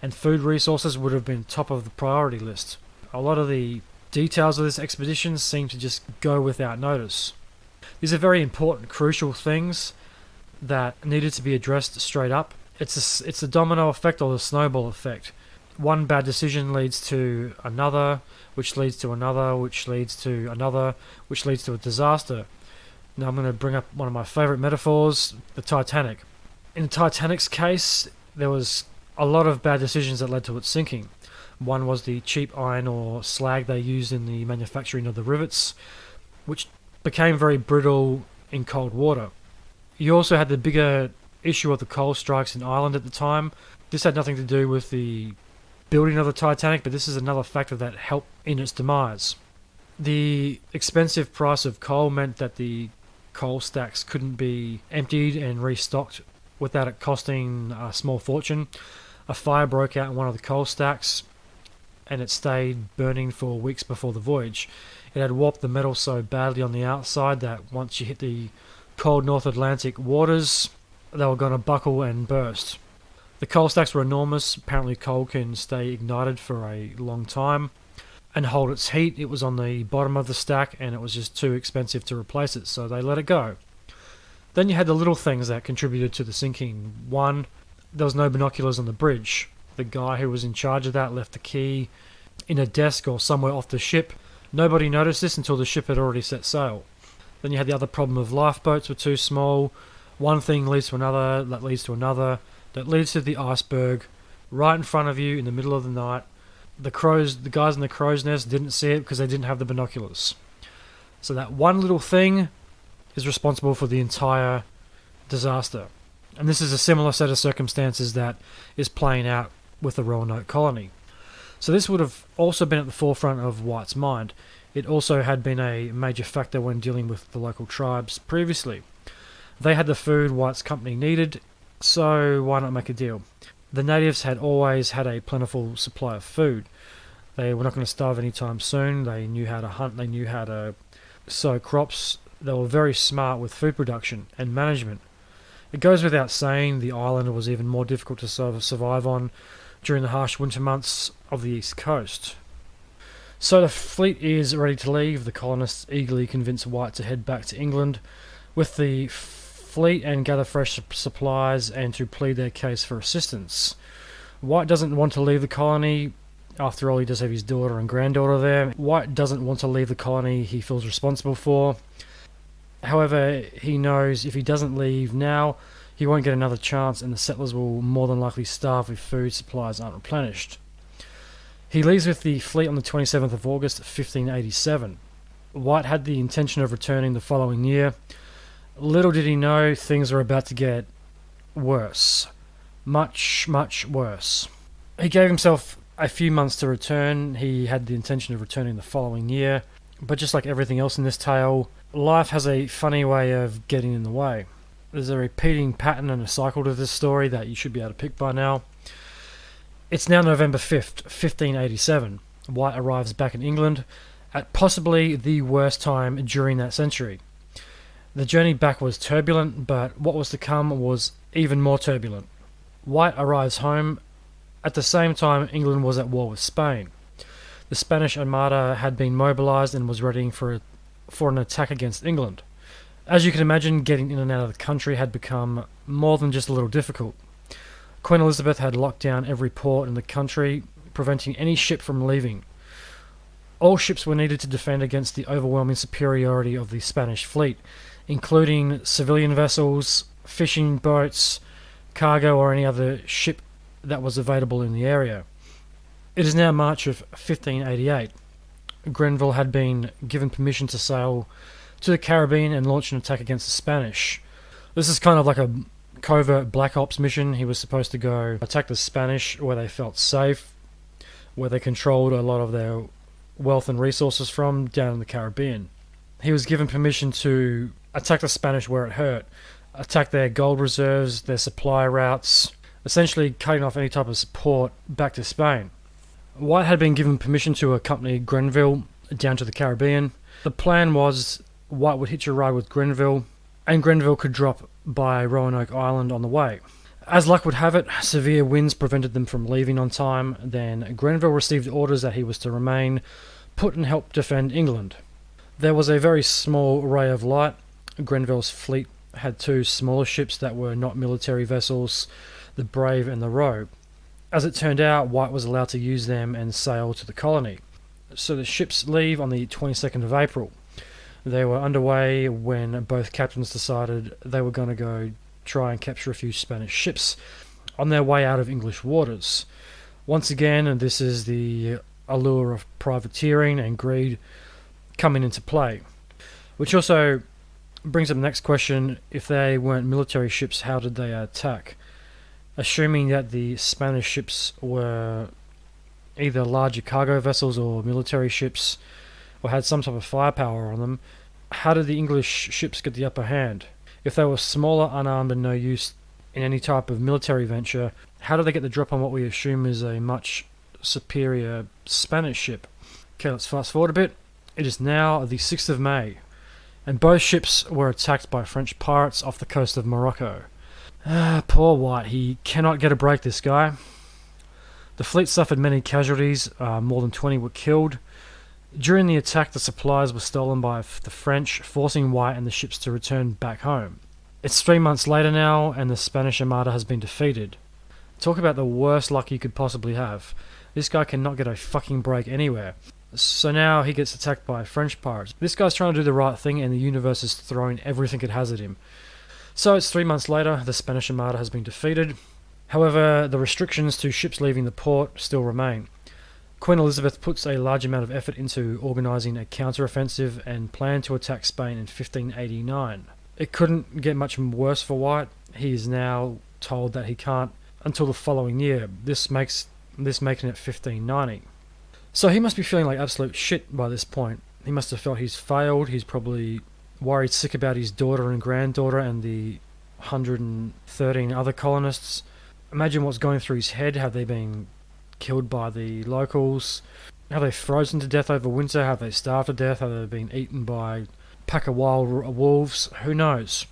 and food resources would have been top of the priority list. A lot of the details of this expedition seem to just go without notice. These are very important, crucial things that needed to be addressed straight up. It's the domino effect or the snowball effect. One bad decision leads to another, which leads to another, which leads to another, which leads to a disaster. Now I'm going to bring up one of my favourite metaphors, the Titanic. In the Titanic's case, there was a lot of bad decisions that led to its sinking. One was the cheap iron or slag they used in the manufacturing of the rivets, which became very brittle in cold water. You also had the bigger issue of the coal strikes in Ireland at the time. This had nothing to do with the building of the Titanic, but this is another factor that helped in its demise. The expensive price of coal meant that the coal stacks couldn't be emptied and restocked without it costing a small fortune. A fire broke out in one of the coal stacks, and it stayed burning for weeks before the voyage. It had warped the metal so badly on the outside that once you hit the cold North Atlantic waters, they were going to buckle and burst. The coal stacks were enormous. Apparently coal can stay ignited for a long time and hold its heat. It was on the bottom of the stack and it was just too expensive to replace it, so they let it go. Then you had the little things that contributed to the sinking. One, there was no binoculars on the bridge. The guy who was in charge of that left the key in a desk or somewhere off the ship. Nobody noticed this until the ship had already set sail. Then you had the other problem of lifeboats were too small. One thing leads to another, that leads to another, that leads to the iceberg right in front of you in the middle of the night. The guys in the crow's nest didn't see it because they didn't have the binoculars. So that one little thing is responsible for the entire disaster. And this is a similar set of circumstances that is playing out with the Roanoke colony. So this would have also been at the forefront of White's mind. It also had been a major factor when dealing with the local tribes previously. They had the food White's company needed, so why not make a deal? The natives had always had a plentiful supply of food. They were not going to starve anytime soon. They knew how to hunt, they knew how to sow crops. They were very smart with food production and management. It goes without saying the island was even more difficult to survive on during the harsh winter months of the east coast. So the fleet is ready to leave. The colonists eagerly convince White to head back to England with the fleet and gather fresh supplies and to plead their case for assistance. White doesn't want to leave the colony. After all, he does have his daughter and granddaughter there. White doesn't want to leave the colony he feels responsible for. However, he knows if he doesn't leave now, he won't get another chance and the settlers will more than likely starve if food supplies aren't replenished. He leaves with the fleet on the 27th of August, 1587. White had the intention of returning the following year. Little did he know things were about to get worse. Much, much worse. He gave himself a few months to return. He had the intention of returning the following year. But just like everything else in this tale, life has a funny way of getting in the way. There's a repeating pattern and a cycle to this story that you should be able to pick by now. It's now November 5th, 1587. White arrives back in England at possibly the worst time during that century. The journey back was turbulent, but what was to come was even more turbulent. White arrives home at the same time England was at war with Spain. The Spanish Armada had been mobilised and was readying for an attack against England. As you can imagine, getting in and out of the country had become more than just a little difficult. Queen Elizabeth had locked down every port in the country, preventing any ship from leaving. All ships were needed to defend against the overwhelming superiority of the Spanish fleet, including civilian vessels, fishing boats, cargo or any other ship that was available in the area. It is now March of 1588. Grenville had been given permission to sail to the Caribbean and launch an attack against the Spanish. This is kind of like a covert Black Ops mission. He was supposed to go attack the Spanish where they felt safe, where they controlled a lot of their wealth and resources from down in the Caribbean. He was given permission to attack the Spanish where it hurt, attack their gold reserves, their supply routes, essentially cutting off any type of support back to Spain. White had been given permission to accompany Grenville down to the Caribbean. The plan was White would hitch a ride with Grenville, and Grenville could drop by Roanoke Island on the way. As luck would have it, severe winds prevented them from leaving on time. Then Grenville received orders that he was to remain put and help defend England. There was a very small ray of light. Grenville's fleet had two smaller ships that were not military vessels, the Brave and the Roe. As it turned out, White was allowed to use them and sail to the colony. So the ships leave on the 22nd of April. They were underway when both captains decided they were going to go try and capture a few Spanish ships on their way out of English waters. Once again, and this is the allure of privateering and greed coming into play. Which also brings up the next question: if they weren't military ships, how did they attack? Assuming that the Spanish ships were either larger cargo vessels or military ships, or had some type of firepower on them, how did the English ships get the upper hand? If they were smaller, unarmed, and no use in any type of military venture, how did they get the drop on what we assume is a much superior Spanish ship? Okay, let's fast forward a bit. It is now the 6th of May, and both ships were attacked by French pirates off the coast of Morocco. Poor White, he cannot get a break, this guy. The fleet suffered many casualties, more than 20 were killed. During the attack, the supplies were stolen by the French, forcing White and the ships to return back home. It's 3 months later now, and the Spanish Armada has been defeated. Talk about the worst luck you could possibly have. This guy cannot get a fucking break anywhere. So now he gets attacked by French pirates. This guy's trying to do the right thing, and the universe is throwing everything it has at him. So it's 3 months later, the Spanish Armada has been defeated. However, the restrictions to ships leaving the port still remain. Queen Elizabeth puts a large amount of effort into organising a counter-offensive and planned to attack Spain in 1589. It couldn't get much worse for White. He is now told that he can't until the following year. This making it 1590. So he must be feeling like absolute shit by this point. He must have felt he's failed. He's probably worried sick about his daughter and granddaughter and the 113 other colonists. Imagine what's going through his head. Have they been killed by the locals? Have they frozen to death over winter? Have they starved to death? Have they been eaten by a pack of wild wolves? Who knows?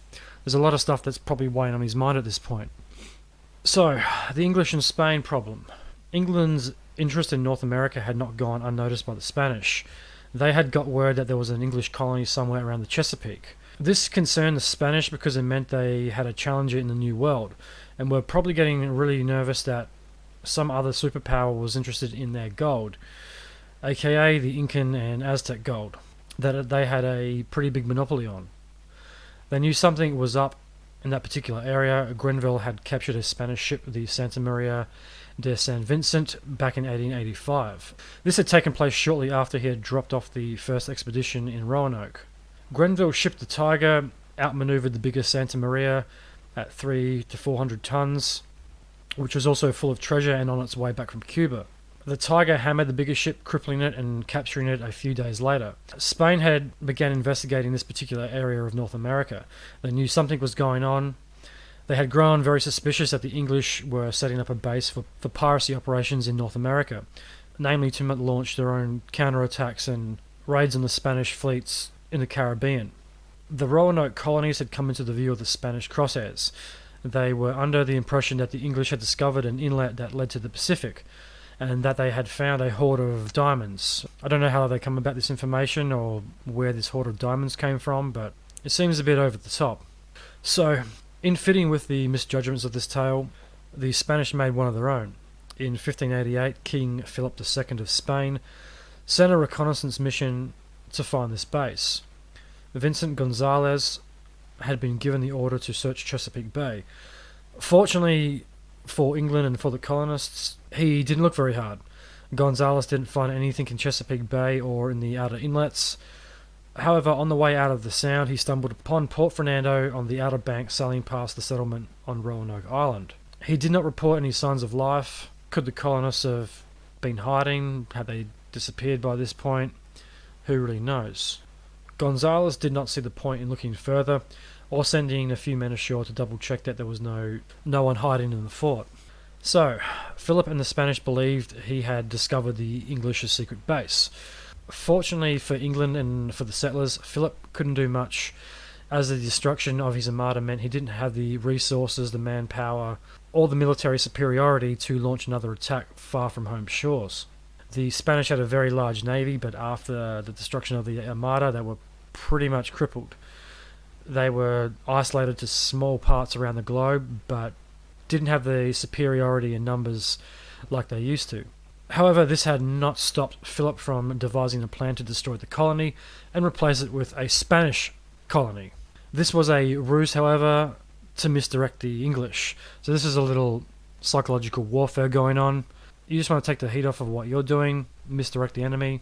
There's a lot of stuff that's probably weighing on his mind at this point. So, the English and Spain problem. England's interest in North America had not gone unnoticed by the Spanish. They had got word that there was an English colony somewhere around the Chesapeake. This concerned the Spanish because it meant they had a challenger in the New World, and were probably getting really nervous that some other superpower was interested in their gold, aka the Incan and Aztec gold, that they had a pretty big monopoly on. They knew something was up in that particular area. Grenville had captured a Spanish ship, the Santa Maria de San Vicente, back in 1885. This had taken place shortly after he had dropped off the first expedition in Roanoke. Grenville shipped the Tiger, outmaneuvered the bigger Santa Maria at 300 to 400 tons, which was also full of treasure and on its way back from Cuba. The Tiger hammered the bigger ship, crippling it and capturing it a few days later. Spain had begun investigating this particular area of North America. They knew something was going on. They had grown very suspicious that the English were setting up a base for piracy operations in North America, namely to launch their own counterattacks and raids on the Spanish fleets in the Caribbean. The Roanoke colonies had come into the view of the Spanish crosshairs. They were under the impression that the English had discovered an inlet that led to the Pacific, and that they had found a hoard of diamonds. I don't know how they come about this information or where this hoard of diamonds came from, but it seems a bit over the top. So, in fitting with the misjudgments of this tale, the Spanish made one of their own. In 1588, King Philip II of Spain sent a reconnaissance mission to find this base. Vincent Gonzalez had been given the order to search Chesapeake Bay. Fortunately for England and for the colonists, he didn't look very hard. Gonzalez didn't find anything in Chesapeake Bay or in the outer inlets. However, on the way out of the Sound, he stumbled upon Port Fernando on the outer bank sailing past the settlement on Roanoke Island. He did not report any signs of life. Could the colonists have been hiding? Had they disappeared by this point? Who really knows? Gonzalez did not see the point in looking further, or sending a few men ashore to double check that there was no one hiding in the fort. So, Philip and the Spanish believed he had discovered the English's secret base. Fortunately for England and for the settlers, Philip couldn't do much, as the destruction of his armada meant he didn't have the resources, the manpower, or the military superiority to launch another attack far from home shores. The Spanish had a very large navy, but after the destruction of the armada, they were pretty much crippled. They were isolated to small parts around the globe, but didn't have the superiority in numbers like they used to. However, this had not stopped Philip from devising a plan to destroy the colony and replace it with a Spanish colony. This was a ruse, however, to misdirect the English. So this is a little psychological warfare going on. You just want to take the heat off of what you're doing, misdirect the enemy,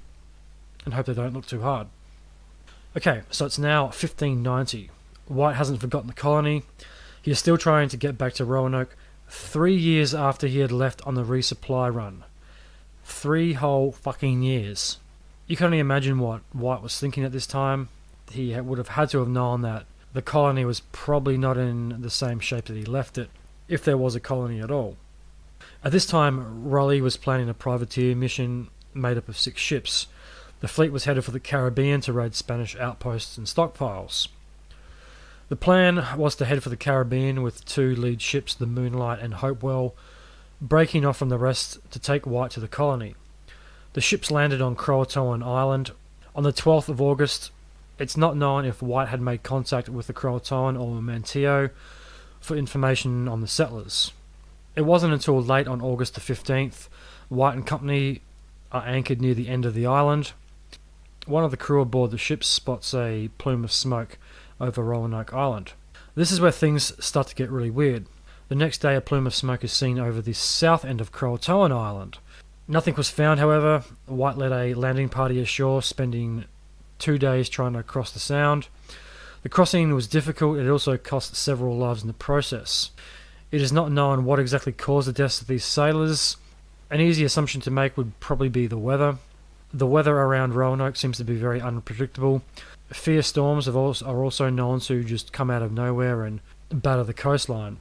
and hope they don't look too hard. Okay, so it's now 1590. White hasn't forgotten the colony. He is still trying to get back to Roanoke 3 years after he had left on the resupply run. 3 whole fucking years. You can only imagine what White was thinking at this time. He would have had to have known that the colony was probably not in the same shape that he left it, if there was a colony at all. At this time, Raleigh was planning a privateer mission made up of 6 ships. The fleet was headed for the Caribbean to raid Spanish outposts and stockpiles. The plan was to head for the Caribbean with 2 lead ships, the Moonlight and Hopewell, breaking off from the rest to take White to the colony. The ships landed on Croatoan Island. On the 12th of August, it's not known if White had made contact with the Croatoan or Manteo for information on the settlers. It wasn't until late on August the 15th, White and company are anchored near the end of the island. One of the crew aboard the ship spots a plume of smoke over Roanoke Island. This is where things start to get really weird. The next day, a plume of smoke is seen over the south end of Croatoan Island. Nothing was found, however. White led a landing party ashore, spending 2 days trying to cross the Sound. The crossing was difficult. It also cost several lives in the process. It is not known what exactly caused the deaths of these sailors. An easy assumption to make would probably be the weather. The weather around Roanoke seems to be very unpredictable. Fierce storms are also known to just come out of nowhere and batter the coastline.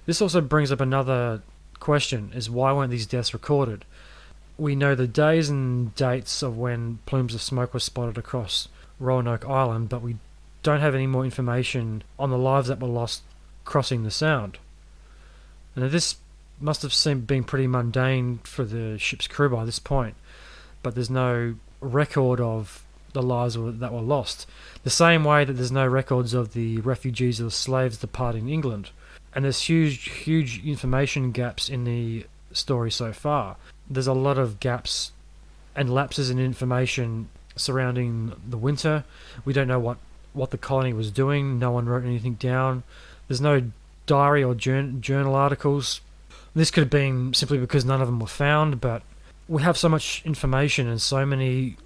This also brings up another question, is why weren't these deaths recorded? We know the days and dates of when plumes of smoke were spotted across Roanoke Island, but we don't have any more information on the lives that were lost crossing the Sound. Now this must have been pretty mundane for the ship's crew by this point, but there's no record of the lives that were lost. The same way that there's no records of the refugees or slaves departing England. And there's huge information gaps in the story so far. There's a lot of gaps and lapses in information surrounding the winter. We don't know what the colony was doing. No one wrote anything down. There's no diary or journal articles. This could have been simply because none of them were found, but we have so much information and so many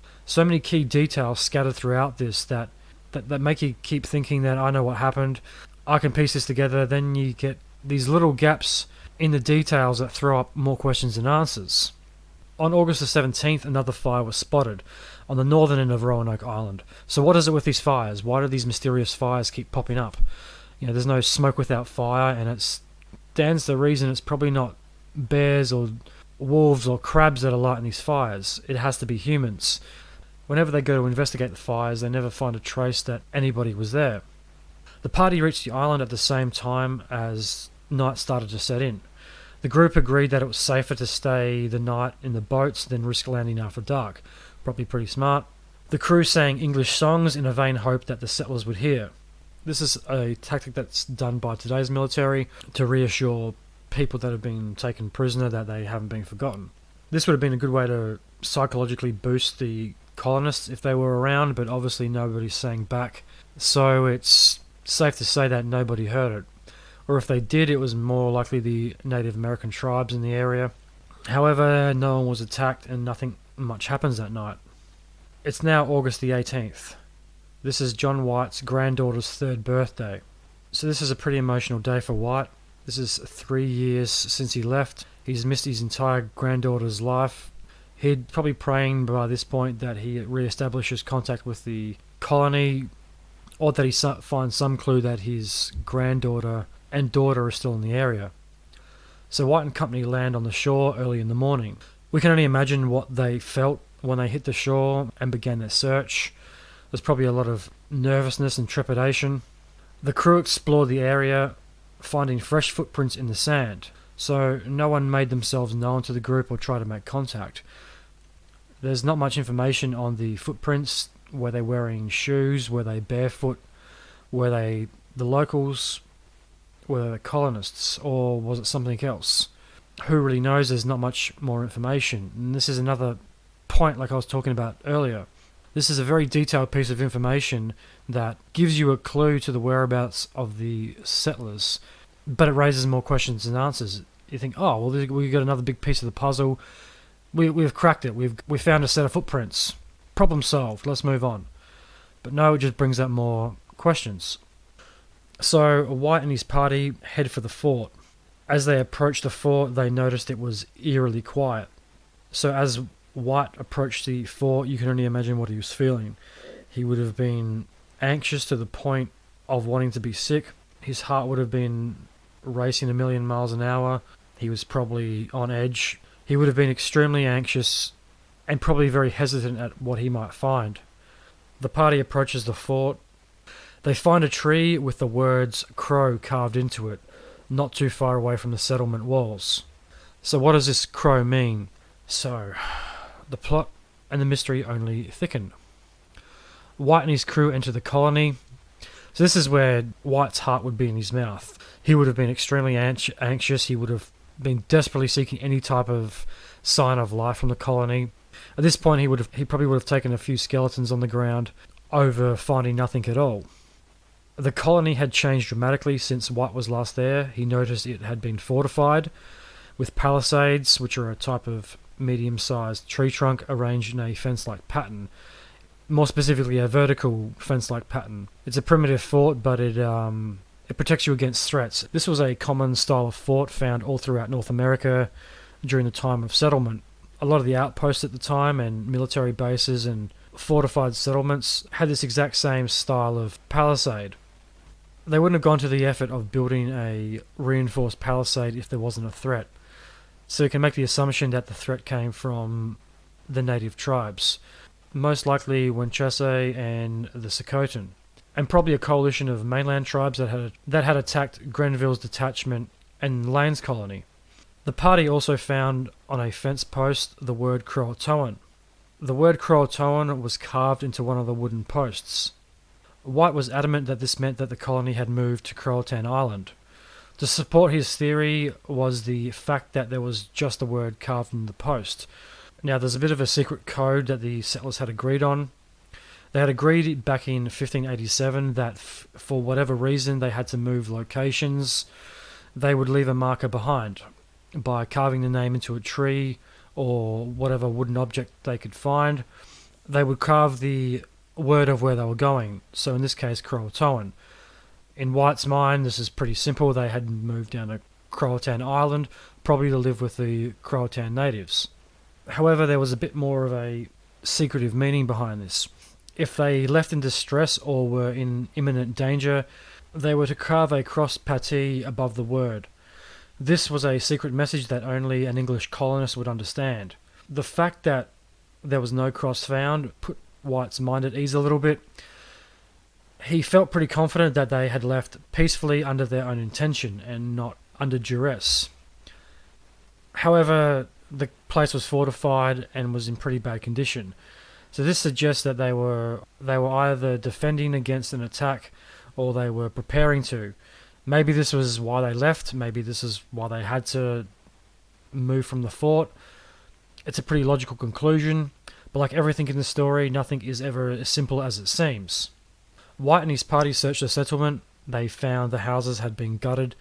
key details scattered throughout this that make you keep thinking that I know what happened. I can piece this together. Then you get these little gaps in the details that throw up more questions than answers. On August the 17th, another fire was spotted on the northern end of Roanoke Island. So what is it with these fires? Why do these mysterious fires keep popping up? There's no smoke without fire, and it stands to reason it's probably not bears or wolves or crabs that are lighting these fires. It has to be humans. Whenever they go to investigate the fires, they never find a trace that anybody was there. The party reached the island at the same time as night started to set in. The group agreed that it was safer to stay the night in the boats than risk landing after dark. Probably pretty smart. The crew sang English songs in a vain hope that the settlers would hear. This is a tactic that's done by today's military to reassure people that have been taken prisoner that they haven't been forgotten. This would have been a good way to psychologically boost the colonists if they were around, but obviously nobody sang back. So it's safe to say that nobody heard it. Or if they did, it was more likely the Native American tribes in the area. However, no one was attacked and nothing much happens that night. It's now August the 18th. This is John White's granddaughter's 3rd birthday. So this is a pretty emotional day for White. This is 3 years since he left. He's missed his entire granddaughter's life. He'd probably praying by this point that he re-establishes contact with the colony, or that he finds some clue that his granddaughter and daughter are still in the area. So White and company land on the shore early in the morning. We can only imagine what they felt when they hit the shore and began their search. There's probably a lot of nervousness and trepidation. The crew explored the area, finding fresh footprints in the sand, so no one made themselves known to the group or tried to make contact. There's not much information on the footprints. Were they wearing shoes? Were they barefoot? Were they the locals? Were they the colonists? Or was it something else? who really knows? There's not much more information. And this is another point like I was talking about earlier. This is a very detailed piece of information that gives you a clue to the whereabouts of the settlers, but it raises more questions than answers. You think, oh, well, we've got another big piece of the puzzle. We've cracked it. We've found a set of footprints. Problem solved. Let's move on. But no, it just brings up more questions. So White and his party head for the fort. As they approached the fort, they noticed it was eerily quiet. So as White approached the fort, you can only imagine what he was feeling. He would have been anxious to the point of wanting to be sick. His heart would have been racing a million miles an hour. He was probably on edge. He would have been extremely anxious and probably very hesitant at what he might find. The party approaches the fort. They find a tree with the words Crow carved into it, not too far away from the settlement walls. So what does this crow mean? So, the plot and the mystery only thicken. White and his crew enter the colony. So this is where White's heart would be in his mouth. He would have been extremely anxious. He would have been desperately seeking any type of sign of life from the colony. At this point, he probably would have taken a few skeletons on the ground over finding nothing at all. The colony had changed dramatically since White was last there. He noticed it had been fortified with palisades, which are a type of medium-sized tree trunk arranged in a fence-like pattern. More specifically, a vertical fence-like pattern. It's a primitive fort, but it protects you against threats. This was a common style of fort found all throughout North America during the time of settlement. A lot of the outposts at the time and military bases and fortified settlements had this exact same style of palisade. They wouldn't have gone to the effort of building a reinforced palisade if there wasn't a threat. So you can make the assumption that the threat came from the native tribes, most likely Winchester and the Socotan, and probably a coalition of mainland tribes that had attacked Grenville's detachment and Lane's colony. The party also found on a fence post the word Croatoan. The word Croatoan was carved into one of the wooden posts. White was adamant that this meant that the colony had moved to Croatoan Island. To support his theory was the fact that there was just the word carved in the post. Now, there's a bit of a secret code that the settlers had agreed on. They had agreed back in 1587 that for whatever reason they had to move locations, they would leave a marker behind by carving the name into a tree or whatever wooden object they could find. They would carve the word of where they were going, so in this case Croatoan. In White's mind, this is pretty simple. They had moved down to Croatoan Island, probably to live with the Croatoan natives. However, there was a bit more of a secretive meaning behind this. If they left in distress or were in imminent danger, they were to carve a cross patty above the word. This was a secret message that only an English colonist would understand. The fact that there was no cross found put White's mind at ease a little bit. He felt pretty confident that they had left peacefully under their own intention and not under duress. However, the place was fortified and was in pretty bad condition. So this suggests that they were either defending against an attack or they were preparing to. Maybe this was why they left. Maybe this is why they had to move from the fort. It's a pretty logical conclusion, but like everything in the story, nothing is ever as simple as it seems. White and his party searched the settlement. They found the houses had been gutted,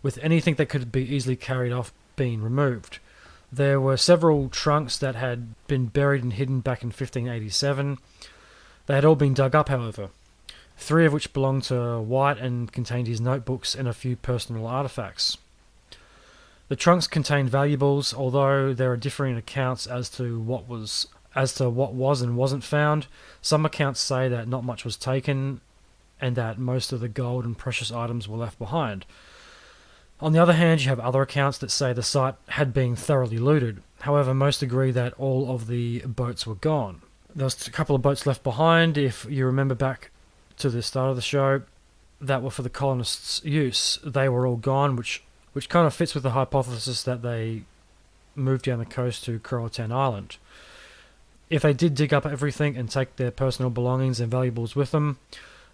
with anything that could be easily carried off being removed. There were several trunks that had been buried and hidden back in 1587. They had all been dug up, however, 3 of which belonged to White and contained his notebooks and a few personal artifacts. The trunks contained valuables, although there are differing accounts as to what was and wasn't found. Some accounts say that not much was taken and that most of the gold and precious items were left behind. On the other hand, you have other accounts that say the site had been thoroughly looted. However, most agree that all of the boats were gone. There was a couple of boats left behind, if you remember back to the start of the show, that were for the colonists' use. They were all gone, which kind of fits with the hypothesis that they moved down the coast to Croatoan Island. If they did dig up everything and take their personal belongings and valuables with them,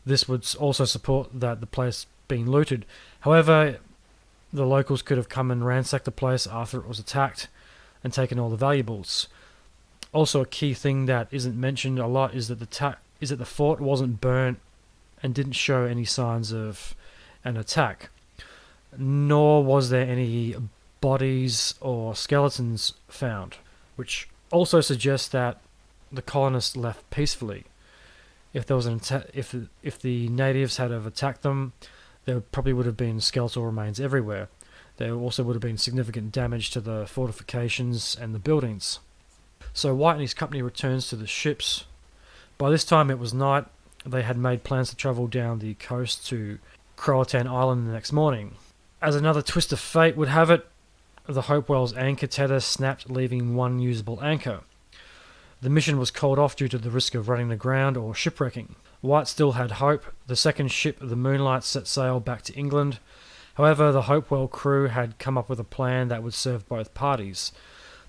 this would also support that the place being looted. However, The locals could have come and ransacked the place after it was attacked and taken all the valuables. Also, a key thing that isn't mentioned a lot is that the fort wasn't burnt and didn't show any signs of an attack, nor was there any bodies or skeletons found, which also suggests that the colonists left peacefully. If there was if the natives had have attacked them, there probably would have been skeletal remains everywhere. There also would have been significant damage to the fortifications and the buildings. So White and his company returns to the ships. By this time it was night. They had made plans to travel down the coast to Croatoan Island the next morning. As another twist of fate would have it, the Hopewell's anchor tether snapped, leaving one usable anchor. The mission was called off due to the risk of running aground or shipwrecking. White still had hope. The second ship, the Moonlight, set sail back to England. However, the Hopewell crew had come up with a plan that would serve both parties.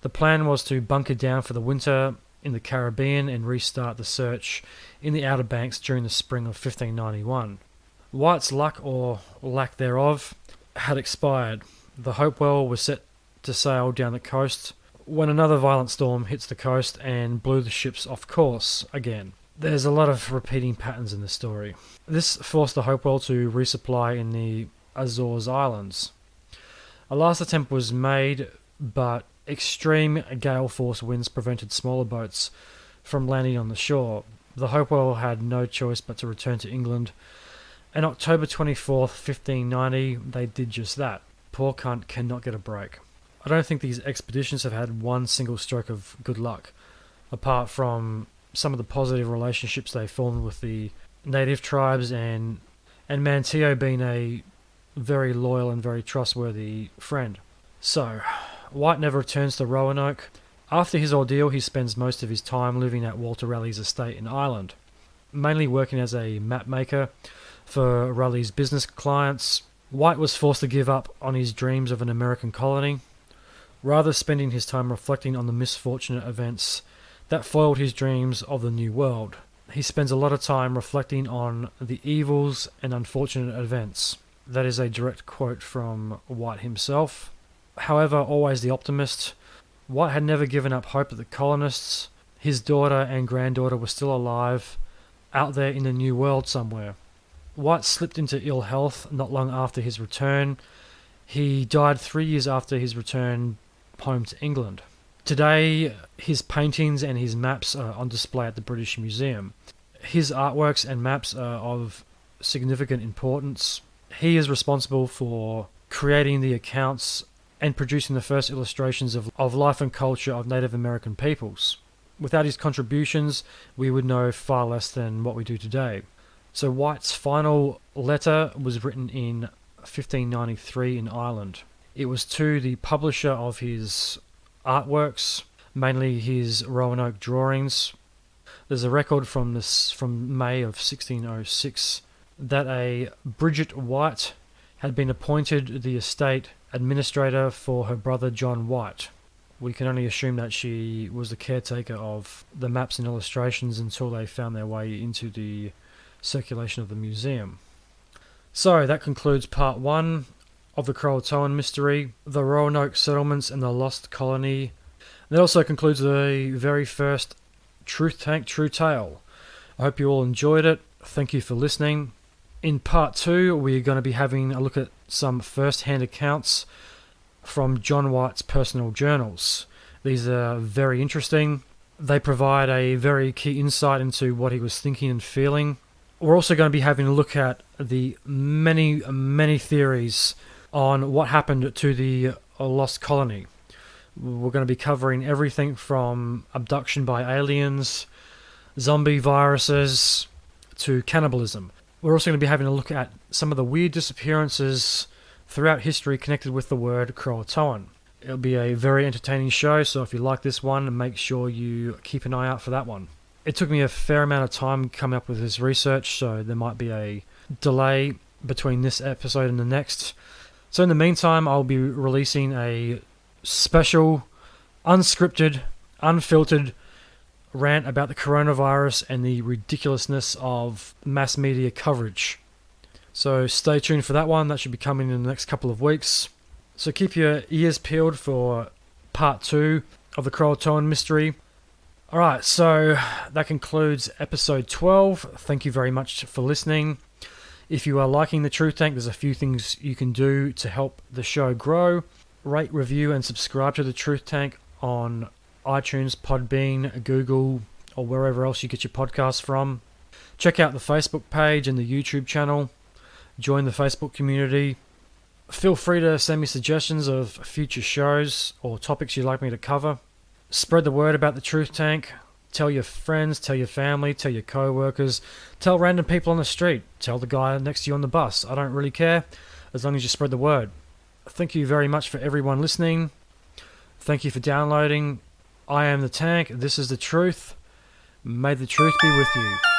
The plan was to bunker down for the winter in the Caribbean and restart the search in the Outer Banks during the spring of 1591. White's luck, or lack thereof, had expired. The Hopewell was set to sail down the coast when another violent storm hits the coast and blew the ships off course again. There's a lot of repeating patterns in this story. This forced the Hopewell to resupply in the Azores Islands. A last attempt was made, but extreme gale force winds prevented smaller boats from landing on the shore. The Hopewell had no choice but to return to England, and October 24th, 1590, they did just that. Poor cunt cannot get a break. I don't think these expeditions have had one single stroke of good luck, apart from some of the positive relationships they formed with the native tribes and Manteo being a very loyal and very trustworthy friend. So, White never returns to Roanoke. After his ordeal, he spends most of his time living at Walter Raleigh's estate in Ireland, mainly working as a map maker for Raleigh's business clients. White was forced to give up on his dreams of an American colony, rather spending his time reflecting on the misfortunate events that foiled his dreams of the New World. He spends a lot of time reflecting on the evils and unfortunate events. That is a direct quote from White himself. However, always the optimist, White had never given up hope that the colonists, his daughter and granddaughter, were still alive, out there in the New World somewhere. White slipped into ill health not long after his return. He died 3 years after his return home to England. Today, his paintings and his maps are on display at the British Museum. His artworks and maps are of significant importance. He is responsible for creating the accounts and producing the first illustrations of life and culture of Native American peoples. Without his contributions, we would know far less than what we do today. So White's final letter was written in 1593 in Ireland. It was to the publisher of his artworks, mainly his Roanoke drawings. There's a record from May of 1606 that a Bridget White had been appointed the estate administrator for her brother John White. We can only assume that she was the caretaker of the maps and illustrations until they found their way into the circulation of the museum. So that concludes part 1 of the Croatoan Mystery, the Roanoke settlements and the Lost Colony. That also concludes the very first Truth Tank True Tale. I hope you all enjoyed it. Thank you for listening. In part 2, we're going to be having a look at some first-hand accounts from John White's personal journals. These are very interesting. They provide a very key insight into what he was thinking and feeling. We're also going to be having a look at the many theories on what happened to the Lost Colony. We're going to be covering everything from abduction by aliens, zombie viruses, to cannibalism. We're also going to be having a look at some of the weird disappearances throughout history connected with the word Croatoan. It'll be a very entertaining show, so if you like this one, make sure you keep an eye out for that one. It took me a fair amount of time coming up with this research, so there might be a delay between this episode and the next. So in the meantime, I'll be releasing a special, unscripted, unfiltered rant about the coronavirus and the ridiculousness of mass media coverage. So stay tuned for that one. That should be coming in the next couple of weeks. So keep your ears peeled for part 2 of the Croatoan Mystery. Alright, so that concludes episode 12. Thank you very much for listening. If you are liking the Truth Tank, there's a few things you can do to help the show grow. Rate, review, and subscribe to the Truth Tank on iTunes, Podbean, Google, or wherever else you get your podcasts from. Check out the Facebook page and the YouTube channel. Join the Facebook community. Feel free to send me suggestions of future shows or topics you'd like me to cover. Spread the word about the Truth Tank. Tell your friends, tell your family, tell your co-workers, tell random people on the street, tell the guy next to you on the bus. I don't really care, as long as you spread the word. Thank you very much for everyone listening. Thank you for downloading. I am the Tank. This is the truth. May the truth be with you.